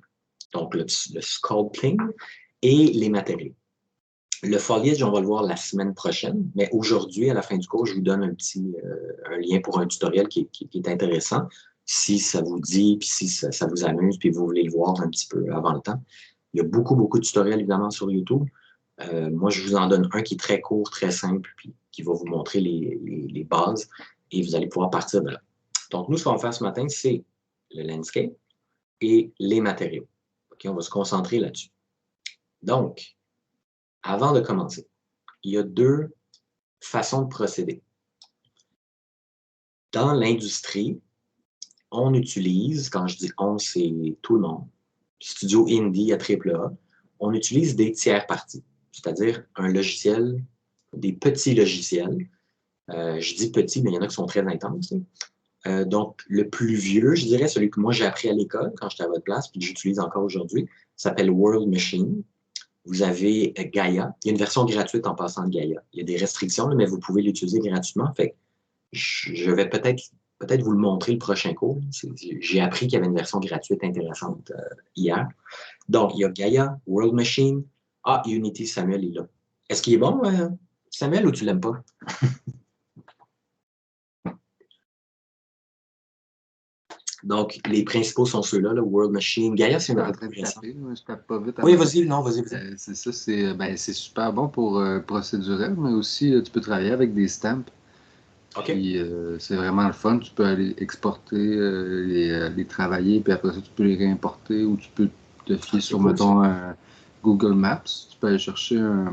donc le sculpting, et les matériaux. Le foliage, on va le voir la semaine prochaine, mais aujourd'hui, à la fin du cours, je vous donne un lien pour un tutoriel qui est intéressant, si ça vous dit, puis si ça vous amuse, puis vous voulez le voir un petit peu avant le temps. Il y a beaucoup, beaucoup de tutoriels, évidemment, sur YouTube. Moi, je vous en donne un qui est très court, très simple, puis qui va vous montrer les bases, et vous allez pouvoir partir de là. Donc, nous, ce qu'on va faire ce matin, c'est le landscape et les matériaux. Okay, on va se concentrer là-dessus. Donc, avant de commencer, il y a deux façons de procéder. Dans l'industrie, on utilise, quand je dis on, c'est tout le monde, Studio Indie à AAA, on utilise des tiers parties, c'est-à-dire un logiciel, des petits logiciels. Je dis petits, mais il y en a qui sont très intenses. Donc, le plus vieux, je dirais, celui que moi j'ai appris à l'école quand j'étais à votre place, puis que j'utilise encore aujourd'hui, s'appelle World Machine. Vous avez Gaia. Il y a une version gratuite en passant de Gaia. Il y a des restrictions, mais vous pouvez l'utiliser gratuitement. Fait je vais peut-être vous le montrer le prochain cours. J'ai appris qu'il y avait une version gratuite intéressante hier. Donc, il y a Gaia, World Machine. Ah, Unity, Samuel est là. Est-ce qu'il est bon, Samuel, ou tu l'aimes pas? Donc, les principaux sont ceux-là, le World Machine. Gaia, c'est un peu récent. Je tape pas vite. Oui, vas-y, non, vas-y. C'est ça, c'est super bon pour procédurel, mais aussi tu peux travailler avec des stamps. OK. Puis c'est vraiment le fun. Tu peux aller exporter, les travailler, puis après ça, tu peux les réimporter ou tu peux te fier sur, cool, mettons, Google Maps. Tu peux aller chercher une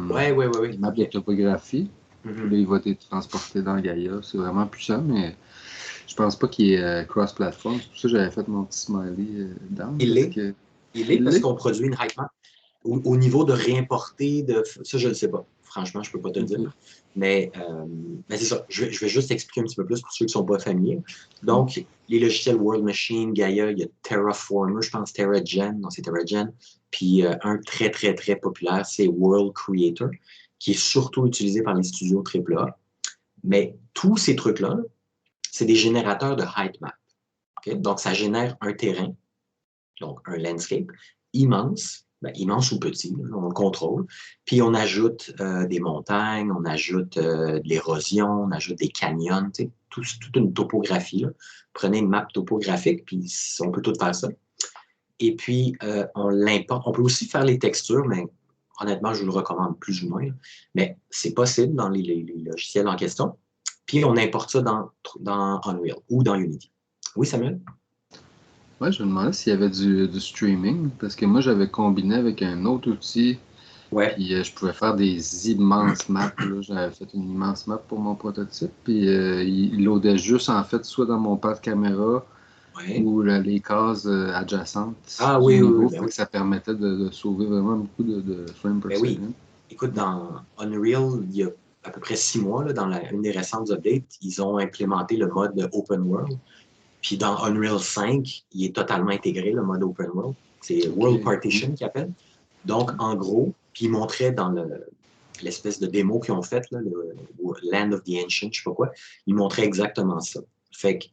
map de topographie. Puis là, il va être transporté dans Gaia. C'est vraiment puissant, mais je pense pas qu'il y ait cross-platform. C'est pour ça que j'avais fait mon petit smiley down. Il est parce qu'on produit une hype map. Au niveau de réimporter, ça, je ne sais pas. Franchement, je ne peux pas te le dire. Mais c'est ça. Je vais juste expliquer un petit peu plus pour ceux qui ne sont pas familiers. Donc, les logiciels World Machine, Gaia, il y a Terraformer, je pense TerraGen. Non, c'est TerraGen. Puis un très, très, très populaire, c'est World Creator, qui est surtout utilisé par les studios AAA. Mais tous ces trucs-là, c'est des générateurs de height-map. Okay? Donc, ça génère un terrain, donc un landscape immense, immense ou petit, là, on le contrôle. Puis on ajoute des montagnes, on ajoute de l'érosion, on ajoute des canyons, toute une topographie. Là. Prenez une map topographique, puis on peut tout faire ça. Et puis, on l'importe. On peut aussi faire les textures, mais honnêtement, je vous le recommande plus ou moins. Là. Mais c'est possible dans les logiciels en question. Puis on importe ça dans Unreal ou dans Unity. Oui, Samuel? Ouais, je me demandais s'il y avait du streaming, parce que moi, j'avais combiné avec un autre outil, puis je pouvais faire des immenses maps. J'avais fait une immense map pour mon prototype, puis il loadait juste, en fait, soit dans mon pad caméra ou les cases adjacentes du niveau, fait que ça permettait de sauver vraiment beaucoup de frames per second. Oui. Écoute, dans Unreal, il y a à peu près 6 mois, là, dans une des récentes updates, ils ont implémenté le mode Open World. Puis dans Unreal 5, il est totalement intégré, le mode Open World. C'est World Partition qu'ils appellent. Donc, en gros, puis ils montraient dans l'espèce de démo qu'ils ont faite, le Land of the Ancient, je ne sais pas quoi, ils montraient exactement ça. Fait que,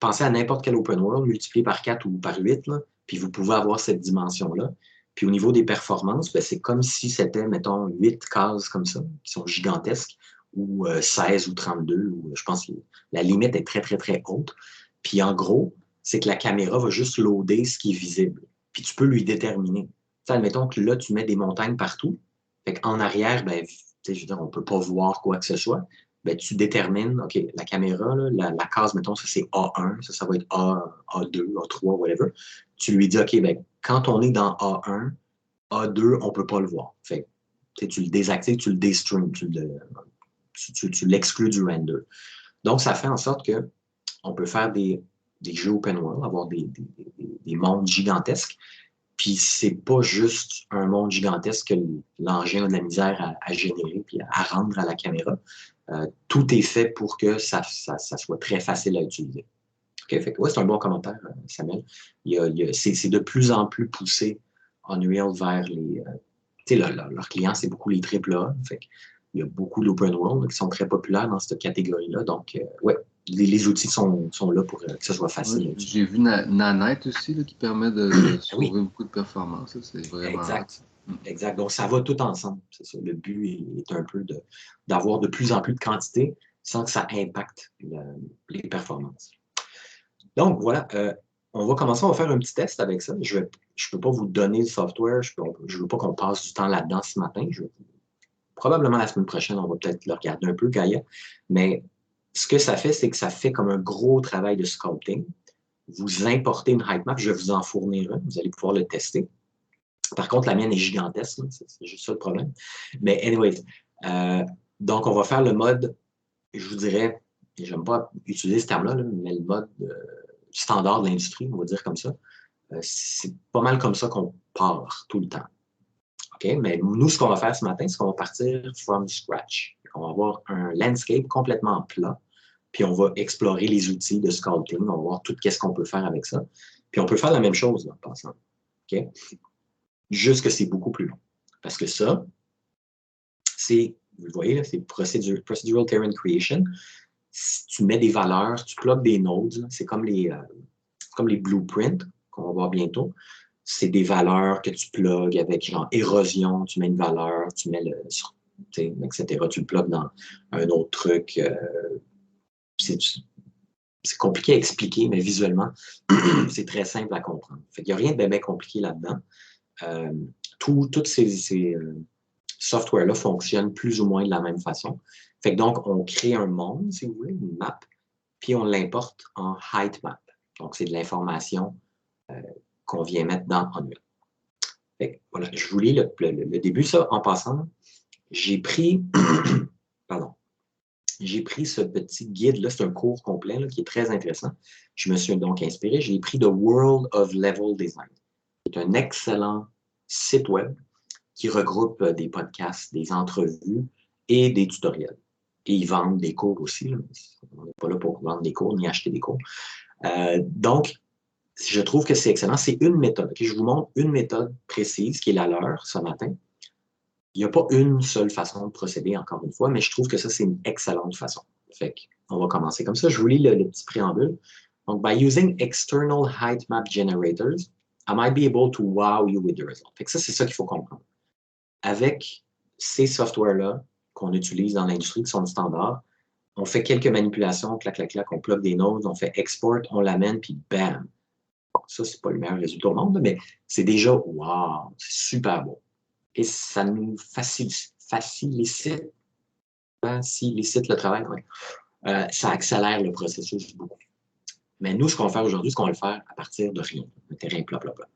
pensez à n'importe quel Open World, multiplié par 4 ou par 8, là, puis vous pouvez avoir cette dimension-là. Puis au niveau des performances, c'est comme si c'était, mettons, 8 cases comme ça, qui sont gigantesques, ou 16 ou 32, ou je pense que la limite est très, très, très haute. Puis en gros, c'est que la caméra va juste loader ce qui est visible. Puis tu peux lui déterminer. T'sais, admettons que là, tu mets des montagnes partout. Fait qu'en arrière, je veux dire, on ne peut pas voir quoi que ce soit, ben, tu détermines, OK, la caméra, là, la case, mettons, ça c'est A1, ça va être A2, A3, whatever. Tu lui dis, OK, ben, quand on est dans A1, A2, on ne peut pas le voir. Fait tu le désactives, tu le destream, tu l'exclus du render. Donc, ça fait en sorte qu'on peut faire des jeux open world, avoir des mondes gigantesques. Puis c'est pas juste un monde gigantesque que l'engin a de la misère à générer puis à rendre à la caméra. Tout est fait pour que ça soit très facile à utiliser. Okay? Fait que, ouais, c'est un bon commentaire, Samuel. C'est de plus en plus poussé Unreal vers les... leurs clients, c'est beaucoup les AAA. Fait que, il y a beaucoup d'open world qui sont très populaires dans cette catégorie-là. Donc, ouais, les outils sont là pour que ce soit facile. Ouais, j'ai vu Nanite aussi là, qui permet de sauver beaucoup de performance. C'est vraiment exact. Exact. Donc, ça va tout ensemble. C'est ça. Le but est un peu d'avoir de plus en plus de quantité sans que ça impacte les performances. Donc, voilà. On va commencer, on va faire un petit test avec ça. Je ne peux pas vous donner le software. Je ne veux pas qu'on passe du temps là-dedans ce matin. Probablement la semaine prochaine, on va peut-être le regarder un peu, Gaia. Mais ce que ça fait, c'est que ça fait comme un gros travail de sculpting. Vous importez une height map, je vais vous en fournir un. Vous allez pouvoir le tester. Par contre, la mienne est gigantesque, c'est juste ça le problème. Mais anyways, donc on va faire le mode, je vous dirais, j'aime pas utiliser ce terme-là, mais le mode standard de l'industrie, on va dire comme ça. C'est pas mal comme ça qu'on part tout le temps. OK? Mais nous, ce qu'on va faire ce matin, c'est qu'on va partir from scratch. On va avoir un landscape complètement plat, puis on va explorer les outils de sculpting, on va voir tout ce qu'on peut faire avec ça. Puis on peut faire la même chose, là, en passant. OK? Juste que c'est beaucoup plus long. Parce que ça, c'est, vous le voyez, c'est Procedural Terrain Creation. Si tu mets des valeurs, tu plugs des nodes, c'est comme les blueprints qu'on va voir bientôt. C'est des valeurs que tu plugs avec genre érosion, tu mets une valeur, tu mets etc. Tu le plugs dans un autre truc. C'est compliqué à expliquer, mais visuellement, c'est très simple à comprendre. Il n'y a rien de bien compliqué là-dedans. Tous ces softwares-là fonctionnent plus ou moins de la même façon. Fait que donc, on crée un monde, si vous voulez, une map, puis on l'importe en height map. Donc, c'est de l'information qu'on vient mettre dans Unreal. Fait que, voilà, je vous lis le début. Ça, en passant, j'ai pris ce petit guide-là, c'est un cours complet là, qui est très intéressant. Je me suis donc inspiré. J'ai pris The World of Level Design. C'est un excellent site web qui regroupe des podcasts, des entrevues et des tutoriels. Et ils vendent des cours aussi. Là. On n'est pas là pour vendre des cours ni acheter des cours. Donc, je trouve que c'est excellent. C'est une méthode. Okay? Je vous montre une méthode précise qui est la leur ce matin. Il n'y a pas une seule façon de procéder, encore une fois, mais je trouve que ça, c'est une excellente façon. Fait qu'on va commencer comme ça. Je vous lis le petit préambule. Donc, by using external height map generators, I might be able to wow you with the result. Fait que ça, c'est ça qu'il faut comprendre. Avec ces softwares-là qu'on utilise dans l'industrie, qui sont standards, on fait quelques manipulations, clac, clac, clac, on plug des nodes, on fait export, on l'amène, puis bam! Bon, ça, c'est pas le meilleur résultat au monde, mais c'est déjà, wow, c'est super beau. Et ça nous facilite le travail. Ouais. Ça accélère le processus beaucoup. Mais nous, ce qu'on va faire aujourd'hui, c'est qu'on va le faire à partir de rien. Un terrain plat, plat, plat.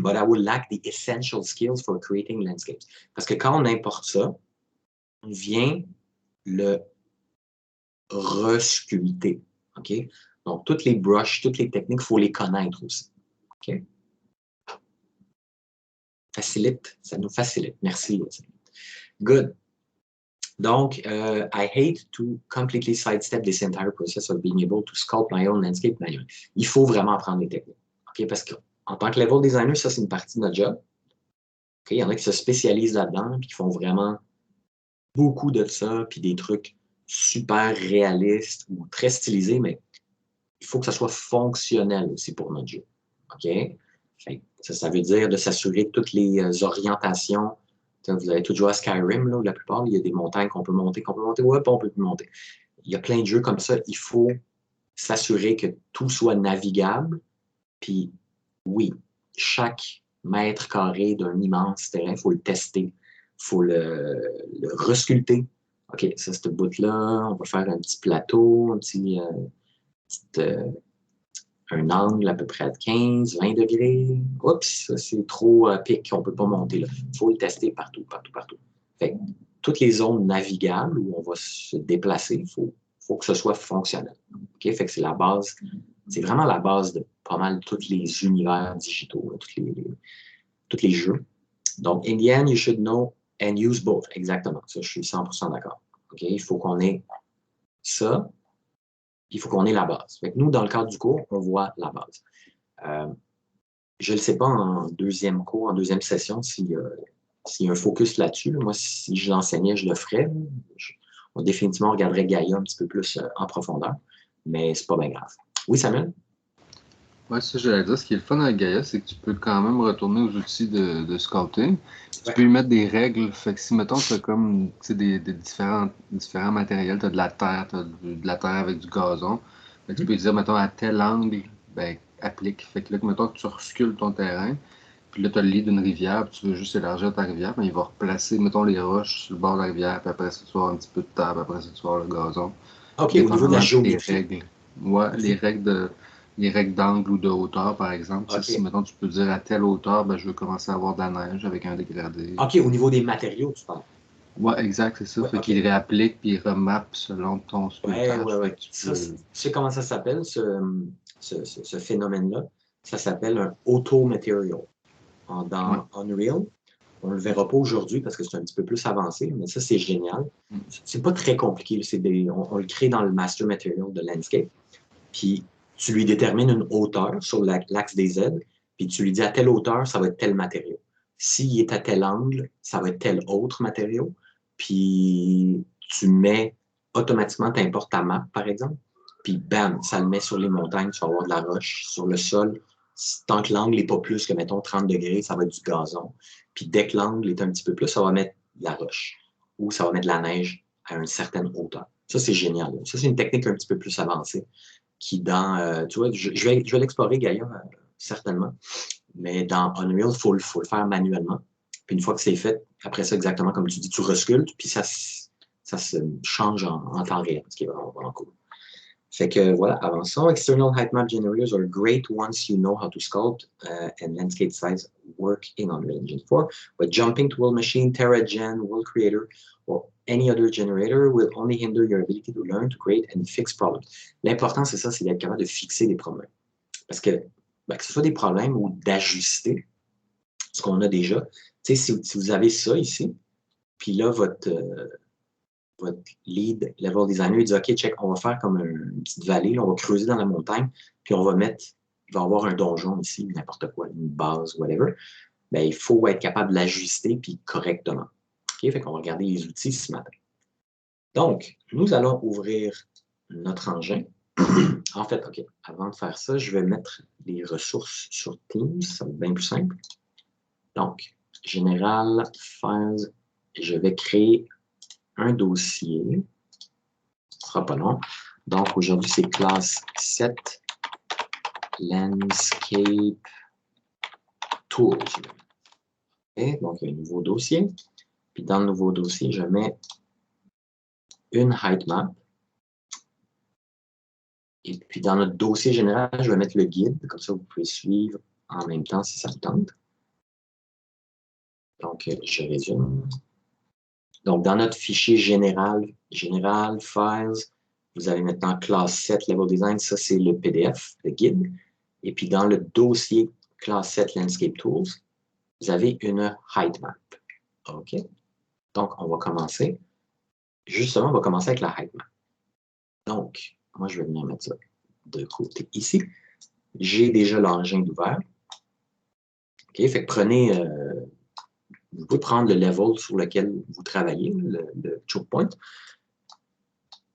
But I will lack the essential skills for creating landscapes. Parce que quand on importe ça, on vient le resculpter. OK? Donc, toutes les brushes, toutes les techniques, il faut les connaître aussi. OK? Facilite, ça nous facilite. Merci. Good. Donc, I hate to completely sidestep this entire process of being able to sculpt my own landscape manually. Il faut vraiment apprendre les techniques. Okay? Parce qu'en tant que level designer, ça, c'est une partie de notre job. Okay? Il y en a qui se spécialisent là-dedans puis qui font vraiment beaucoup de ça, puis des trucs super réalistes ou très stylisés, mais il faut que ça soit fonctionnel aussi pour notre jeu. OK? Ça veut dire de s'assurer que toutes les orientations. Vous avez tous joué à Skyrim, là, où la plupart, il y a des montagnes qu'on peut monter, ouais, on peut plus monter. Il y a plein de jeux comme ça. Il faut s'assurer que tout soit navigable. Puis, oui, chaque mètre carré d'un immense terrain, il faut le tester faut le resculpter. OK, ça, ce bout-là, on va faire un petit plateau, un angle à peu près à 15, 20 degrés. Oups, ça, c'est trop pic, on ne peut pas monter là. Il faut le tester partout, partout, partout. Fait que, toutes les zones navigables où on va se déplacer, il faut que ce soit fonctionnel. OK? Fait que c'est la base, c'est vraiment la base de pas mal tous les univers digitaux, là, tous les jeux. Donc, in the end, you should know and use both. Exactement. Ça, je suis 100% d'accord. OK? Il faut qu'on ait ça, il faut qu'on ait la base. Fait que nous, dans le cadre du cours, on voit la base. Je ne sais pas en deuxième cours, en deuxième session, s'il y a un focus là-dessus. Moi, si je l'enseignais, je le ferais. On définitivement regarderait Gaïa un petit peu plus en profondeur, mais c'est pas bien grave. Oui, Samuel? Oui, ça, j'allais dire. Ce qui est le fun avec Gaïa, c'est que tu peux quand même retourner aux outils de scouting. Tu peux y mettre des règles. Fait que si, mettons, tu as comme des différents matériels, tu as de la terre, tu as de la terre avec du gazon, ben, tu peux dire, mettons, à tel angle, ben, applique. Fait que là, mettons que tu rescules ton terrain, puis là, tu as le lit d'une rivière, puis tu veux juste élargir ta rivière, ben, il va replacer, mettons, les roches sur le bord de la rivière, puis après ça, tu vas avoir un petit peu de terre, puis après ça, tu vas avoir le gazon. OK, au niveau de la géométrie. Règles. Ouais, les règles d'angle ou de hauteur, par exemple. Okay. Si, mettons, tu peux dire à telle hauteur, ben, je veux commencer à avoir de la neige avec un dégradé. OK, au niveau des matériaux, tu parles. Ouais, exact, c'est ça. Ouais, fait qu'il réapplique puis il remappe selon ton sculptage. Ouais. Tu sais comment ça s'appelle, ce phénomène-là? Ça s'appelle un auto-material. Dans Unreal, on ne le verra pas aujourd'hui parce que c'est un petit peu plus avancé, mais ça, c'est génial. C'est pas très compliqué. On le crée dans le master material de Landscape. Puis, tu lui détermines une hauteur sur l'axe des Z, puis tu lui dis à telle hauteur, ça va être tel matériau. S'il est à tel angle, ça va être tel autre matériau. Puis, tu mets automatiquement, tu importes ta map, par exemple, puis bam, ça le met sur les montagnes, tu vas avoir de la roche. Sur le sol, tant que l'angle n'est pas plus que, mettons, 30 degrés, ça va être du gazon. Puis dès que l'angle est un petit peu plus, ça va mettre de la roche ou ça va mettre de la neige à une certaine hauteur. Ça, c'est génial. Ça, c'est une technique un petit peu plus avancée qui, tu vois, je vais l'explorer, Gaïa, certainement. Mais dans Unreal, il faut le faire manuellement. Puis une fois que c'est fait, après ça, exactement comme tu dis, tu resculptes, puis ça se change en temps réel, ce qui est vraiment, vraiment cool. Fait que voilà, avançons. External height map generators are great once you know how to sculpt and landscape size work in Unreal Engine 4. But jumping to World Machine, TerraGen, World Creator, or any other generator will only hinder your ability to learn, to create and fix problems. L'important, c'est ça, c'est d'être capable de fixer des problèmes. Parce que ce soit des problèmes ou d'ajuster ce qu'on a déjà. Tu sais, si vous avez ça ici, puis là, votre lead level designer, il dit OK, check, on va faire comme une petite vallée, là, on va creuser dans la montagne, puis il va y avoir un donjon ici, n'importe quoi, une base, whatever. Bien, il faut être capable de l'ajuster puis correctement. OK, fait qu'on va regarder les outils ce matin. Donc, nous allons ouvrir notre engin. En fait, OK, avant de faire ça, je vais mettre les ressources sur Teams, ça va être bien plus simple. Donc, Général, Files, je vais créer un dossier. Ce sera pas long. Donc, aujourd'hui, c'est classe 7 Landscape Tools. Okay, donc, il y a un nouveau dossier. Puis, dans le nouveau dossier, je mets une height map. Et puis, dans notre dossier général, je vais mettre le guide. Comme ça, vous pouvez suivre en même temps si ça vous tente. Donc, je résume. Donc, dans notre fichier général, Files, vous avez maintenant classe 7 Level Design. Ça, c'est le PDF, le guide. Et puis, dans le dossier classe 7 Landscape Tools, vous avez une height map. OK? Donc, on va commencer. Justement, on va commencer avec la height map. Donc, moi, je vais venir mettre ça de côté ici. J'ai déjà l'engin d'ouvert. OK? Fait que prenez... vous pouvez prendre le level sur lequel vous travaillez, le choke point.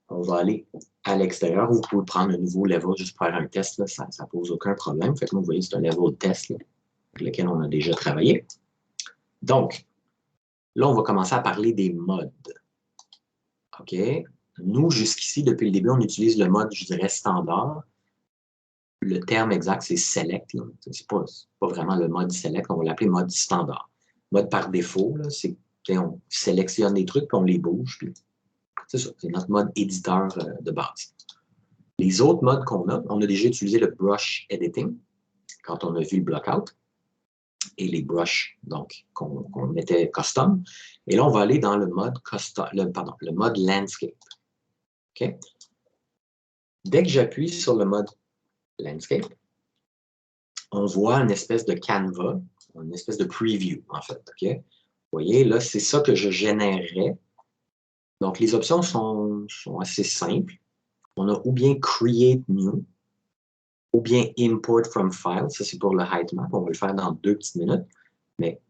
On va aller à l'extérieur. Vous pouvez prendre un nouveau level juste pour faire un test. Là. Ça ne pose aucun problème. Fait que vous voyez, c'est un level test là, avec lequel on a déjà travaillé. Donc, là, on va commencer à parler des modes. OK? Nous, jusqu'ici, depuis le début, on utilise le mode, je dirais, standard. Le terme exact, c'est select. Ce n'est pas vraiment le mode select. On va l'appeler mode standard. Mode par défaut, c'est On sélectionne des trucs, puis on les bouge. Puis c'est ça, c'est notre mode éditeur de base. Les autres modes qu'on a, on a déjà utilisé le brush editing quand on a vu le blockout et les brushes donc qu'on mettait custom. Et là, on va aller dans le mode custom, le mode landscape. OK? Dès que j'appuie sur le mode landscape, on voit une espèce de canevas, une espèce de preview, en fait. OK? Vous voyez, là, c'est ça que je générerais. Donc, les options sont assez simples. On a ou bien Create New, ou bien Import from File. Ça, c'est pour le height map. On va le faire dans 2 petites minutes. Mais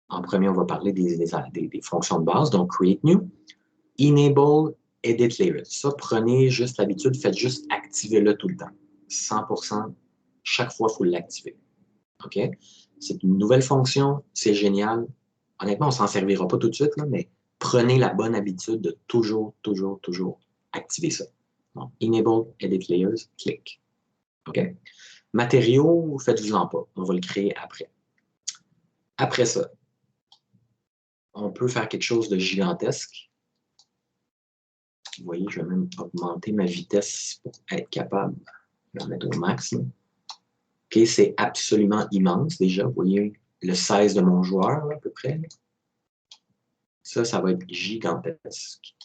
en premier, on va parler des fonctions de base. Donc, Create New. Enable Edit Layers. Ça, prenez juste l'habitude, faites juste activer-le tout le temps. 100%, chaque fois, il faut l'activer. OK? C'est une nouvelle fonction, c'est génial. Honnêtement, on ne s'en servira pas tout de suite, là, mais prenez la bonne habitude de toujours activer ça. Donc, Enable Edit Layers, clic. OK? Matériaux, faites-vous-en pas. On va le créer après. Après ça, on peut faire quelque chose de gigantesque. Vous voyez, je vais même augmenter ma vitesse pour être capable de la mettre au max. OK, c'est absolument immense déjà. Vous voyez le 16 de mon joueur, là, à peu près. Ça va être gigantesque.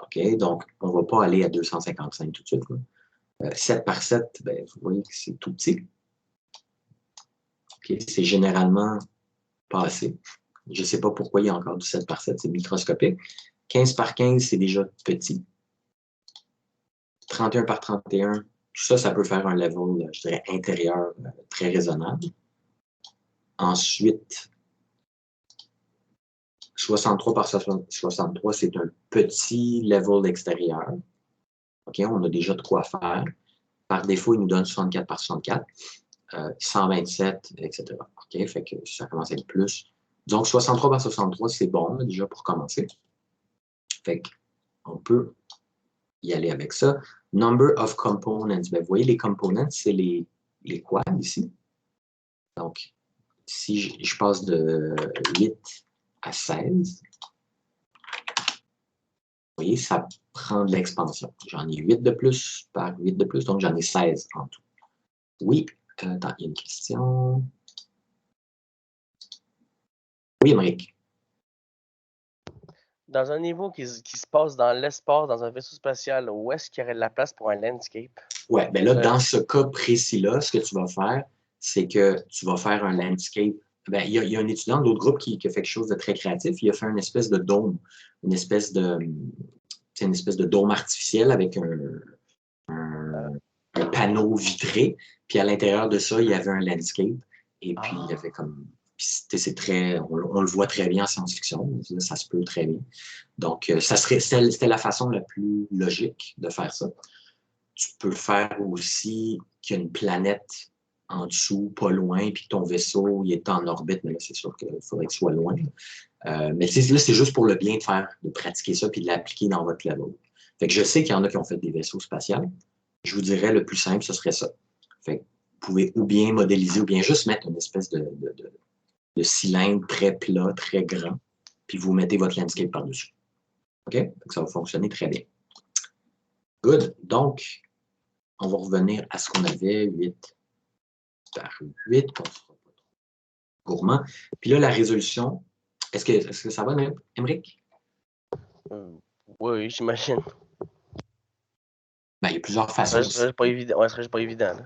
OK, donc on ne va pas aller à 255 tout de suite. 7 par 7, ben, vous voyez que c'est tout petit. Okay, c'est généralement pas assez. Je ne sais pas pourquoi il y a encore du 7 par 7, c'est microscopique. 15 par 15, c'est déjà petit. 31 par 31, tout ça, ça peut faire un level, je dirais, intérieur très raisonnable. Ensuite, 63 par 63, c'est un petit level extérieur. OK, on a déjà de quoi faire. Par défaut, il nous donne 64 par 64, 127, etc. OK, fait que ça commence à être plus. Donc, 63 par 63, c'est bon, là, déjà, pour commencer. Fait qu'on peut y aller avec ça. Number of components. Ben, vous voyez, les components, c'est les quads ici. Donc, si je passe de 8 à 16, vous voyez, ça prend de l'expansion. J'en ai 8 de plus par 8 de plus, donc j'en ai 16 en tout. Oui, attends, il y a une question. Oui, Émeric. Dans un niveau qui se passe dans l'espace, dans un vaisseau spatial, où est-ce qu'il y aurait de la place pour un landscape? Oui, bien là, dans ce cas précis-là, ce que tu vas faire, c'est que tu vas faire un landscape. Ben, il y a un étudiant de l'autre groupe qui a fait quelque chose de très créatif. Il a fait une espèce de dôme, une espèce de dôme artificiel avec un panneau vitré. Puis à l'intérieur de ça, il y avait un landscape. Et puis, il y avait comme. C'est très. On le voit très bien en science-fiction. Ça se peut très bien. Donc, c'était la façon la plus logique de faire ça. Tu peux faire aussi qu'il y a une planète en dessous, pas loin, puis ton vaisseau, il est en orbite, mais là, c'est sûr qu'il faudrait qu'il soit loin. Mais là, c'est juste pour le bien de pratiquer ça puis de l'appliquer dans votre level. Fait que je sais qu'il y en a qui ont fait des vaisseaux spatials. Je vous dirais, le plus simple, ce serait ça. Fait que vous pouvez ou bien modéliser ou bien juste mettre une espèce de cylindre très plat, très grand, puis vous mettez votre landscape par-dessus. OK? Donc, ça va fonctionner très bien. Good. Donc, on va revenir à ce qu'on avait, 8 par 8, on ne sera pas trop gourmand. Puis là, la résolution, est-ce que ça va, Émeric? Oui, j'imagine. Ben, il y a plusieurs façons. Ce serait pas évident. Ouais, ce serait pas évident.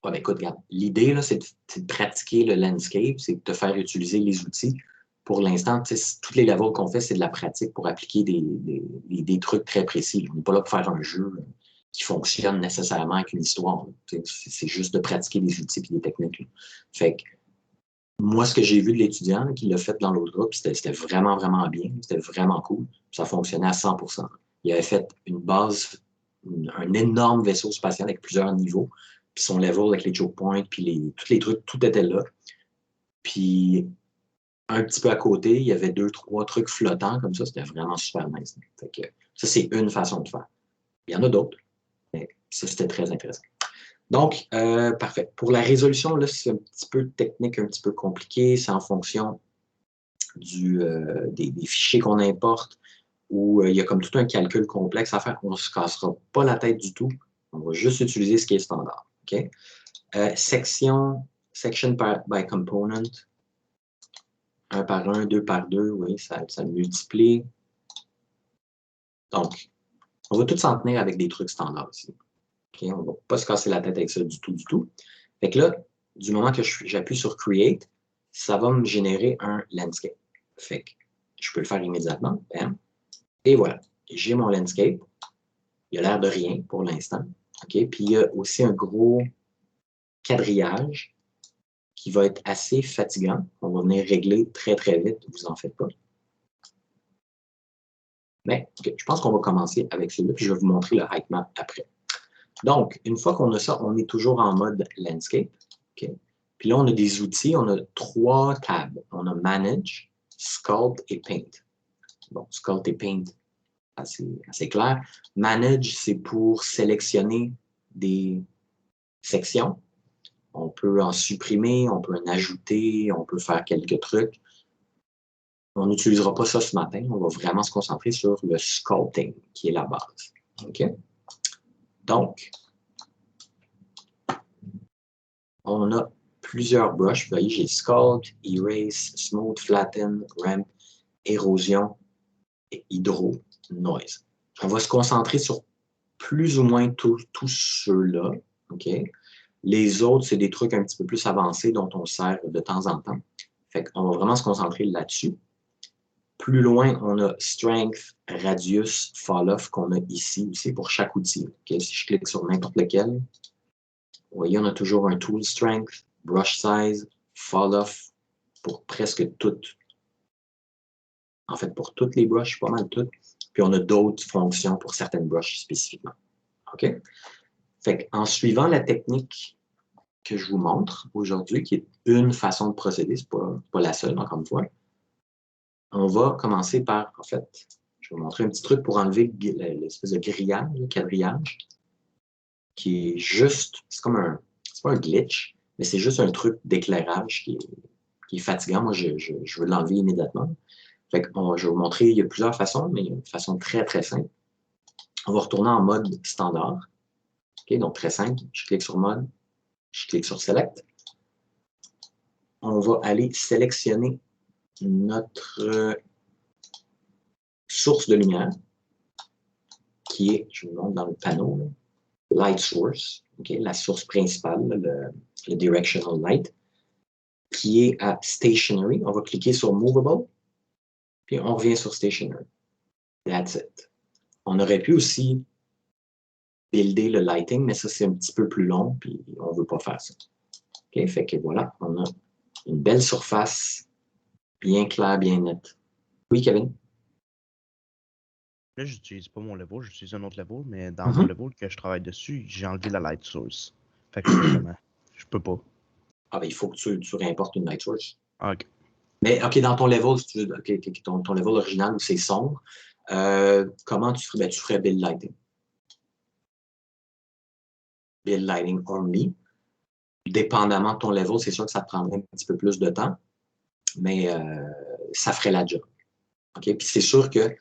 Ouais, ben, écoute, regarde, l'idée, là, c'est de pratiquer le landscape, c'est de te faire utiliser les outils. Pour l'instant, toutes les levels qu'on fait, c'est de la pratique pour appliquer des trucs très précis. On n'est pas là pour faire un jeu qui fonctionne nécessairement avec une histoire. C'est juste de pratiquer des outils et des techniques. Là. Fait que moi, ce que j'ai vu de l'étudiant qui l'a fait dans l'autre groupe, c'était vraiment, vraiment bien. C'était vraiment cool. Ça fonctionnait à 100%. Il avait fait une base, un énorme vaisseau spatial avec plusieurs niveaux. Puis son level avec les choke points, puis tous les trucs, tout était là. Puis un petit peu à côté, il y avait 2-3 trucs flottants comme ça. C'était vraiment super nice. Fait que, ça, c'est une façon de faire. Il y en a d'autres, mais ça, c'était très intéressant. Donc, parfait. Pour la résolution, là, c'est un petit peu technique, un petit peu compliqué. C'est en fonction des fichiers qu'on importe, où il y a comme tout un calcul complexe à faire. On ne se cassera pas la tête du tout. On va juste utiliser ce qui est standard. Okay? Section by component. 1 par 1, 2 par 2, oui, ça multiplie. Donc, on va tout s'en tenir avec des trucs standards ici. Okay? On ne va pas se casser la tête avec ça du tout, du tout. Fait que là, du moment que j'appuie sur Create, ça va me générer un landscape. Fait que je peux le faire immédiatement. Bam. Et voilà, j'ai mon landscape. Il a l'air de rien pour l'instant. Okay? Puis il y a aussi un gros quadrillage qui va être assez fatigant. On va venir régler très, très vite, vous en faites pas. Mais okay, je pense qu'on va commencer avec celui-là, puis je vais vous montrer le height map après. Donc, une fois qu'on a ça, on est toujours en mode landscape. Okay? Puis là, on a des outils, on a 3 tabs. On a Manage, Sculpt et Paint. Bon, Sculpt et Paint, assez clair. Manage, c'est pour sélectionner des sections. On peut en supprimer, on peut en ajouter, on peut faire quelques trucs. On n'utilisera pas ça ce matin. On va vraiment se concentrer sur le sculpting, qui est la base. OK? Donc, on a plusieurs brushes. Vous voyez, j'ai Sculpt, Erase, Smooth, Flatten, Ramp, Érosion et Hydro, Noise. On va se concentrer sur plus ou moins tous ceux-là. OK? Les autres, c'est des trucs un petit peu plus avancés dont on sert de temps en temps. Fait qu'on va vraiment se concentrer là-dessus. Plus loin, on a Strength, Radius, Fall-Off qu'on a ici aussi pour chaque outil. Okay? Si je clique sur n'importe lequel, vous voyez, on a toujours un Tool Strength, Brush Size, Fall-Off pour presque toutes. En fait, pour toutes les brushes, pas mal toutes. Puis on a d'autres fonctions pour certaines brushes spécifiquement. OK? Fait qu'en suivant la technique que je vous montre aujourd'hui, qui est une façon de procéder, c'est pas la seule, encore une fois, on va commencer par, en fait, je vais vous montrer un petit truc pour enlever l'espèce de grillage, le quadrillage, qui est juste, c'est pas un glitch, mais c'est juste un truc d'éclairage qui est fatigant. Moi, je veux l'enlever immédiatement. Fait que je vais vous montrer, il y a plusieurs façons, mais il y a une façon très, très simple. On va retourner en mode standard. Okay, donc, très simple. Je clique sur mode, je clique sur select. On va aller sélectionner notre source de lumière, qui est, je vous montre dans le panneau, light source, okay, la source principale, le directional light, qui est à stationary. On va cliquer sur movable, puis on revient sur stationary. That's it. On aurait pu aussi builder le lighting, mais ça, c'est un petit peu plus long, puis on ne veut pas faire ça. OK, fait que voilà, on a une belle surface, bien claire, bien nette. Oui, Kevin? Là, j'utilise pas mon level, j'utilise un autre level, mais dans mon level que je travaille dessus, j'ai enlevé la light source. Fait que je peux pas. Ah ben, il faut que tu réimportes une light source. Ah, OK. Mais OK, dans ton level, si tu veux, okay, ton level original où c'est sombre, comment tu ferais? Ben, tu ferais build lighting. Build lighting only. Dépendamment de ton level, c'est sûr que ça te prendrait un petit peu plus de temps, mais ça ferait la job. OK? Puis c'est sûr que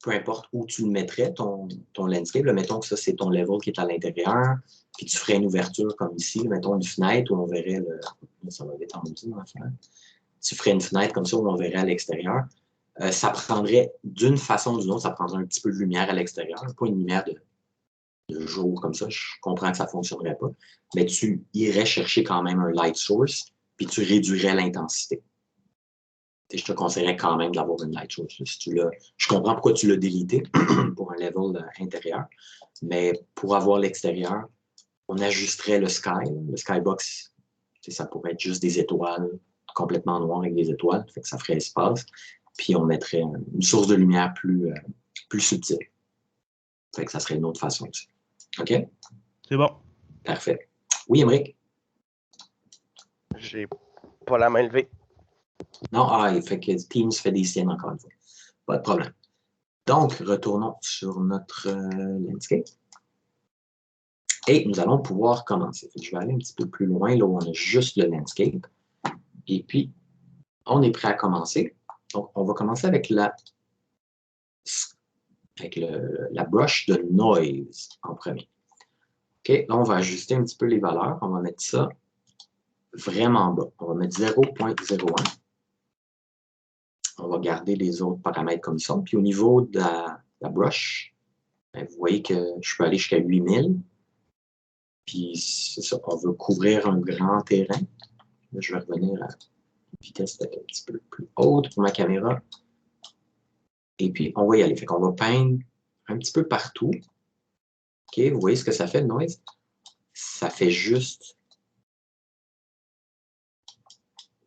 peu importe où tu le mettrais, ton landscape, là, mettons que ça, c'est ton level qui est à l'intérieur, puis tu ferais une ouverture comme ici, mettons une fenêtre où on verrait ça va être en outil dans la fenêtre. Tu ferais une fenêtre comme ça où on verrait à l'extérieur. Ça prendrait, d'une façon ou d'une autre, ça prendrait un petit peu de lumière à l'extérieur, pas une lumière de jour comme ça, je comprends que ça ne fonctionnerait pas, mais tu irais chercher quand même un light source, puis tu réduirais l'intensité. Je te conseillerais quand même d'avoir une light source. Si je comprends pourquoi tu l'as délité pour un level intérieur, mais pour avoir l'extérieur, on ajusterait le skybox. Ça pourrait être juste des étoiles complètement noires avec des étoiles, fait que ça ferait espace, puis on mettrait une source de lumière plus subtile. Fait que ça serait une autre façon aussi. OK? C'est bon. Parfait. Oui, Émeric? J'ai pas la main levée. Non, il fait que Teams fait des siennes encore une fois. Pas de problème. Donc, retournons sur notre landscape. Et nous allons pouvoir commencer. Je vais aller un petit peu plus loin, là où on a juste le landscape. Et puis, on est prêt à commencer. Donc, on va commencer avec la brush de noise en premier. OK, là, on va ajuster un petit peu les valeurs. On va mettre ça vraiment bas. On va mettre 0.01. On va garder les autres paramètres comme ça. Puis au niveau de la brush, ben, vous voyez que je peux aller jusqu'à 8000. Puis c'est ça, on veut couvrir un grand terrain. Là, je vais revenir à une vitesse un petit peu plus haute pour ma caméra. Et puis, on va y aller. Fait qu'on va peindre un petit peu partout. OK, vous voyez ce que ça fait, le noise? Ça fait juste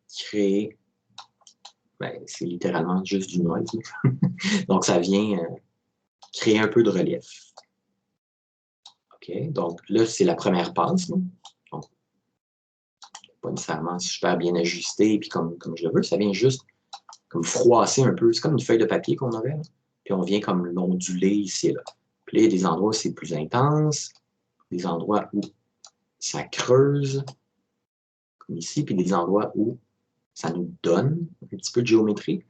créer... Ben, c'est littéralement juste du noise. Donc, ça vient créer un peu de relief. OK, donc là, c'est la première passe. Donc, pas nécessairement super bien ajusté, puis comme je le veux, ça vient juste comme froisser un peu. C'est comme une feuille de papier qu'on aurait. Là. Puis on vient comme l'onduler ici et là. Puis là, il y a des endroits où c'est plus intense, des endroits où ça creuse, comme ici, puis des endroits où ça nous donne un petit peu de géométrie.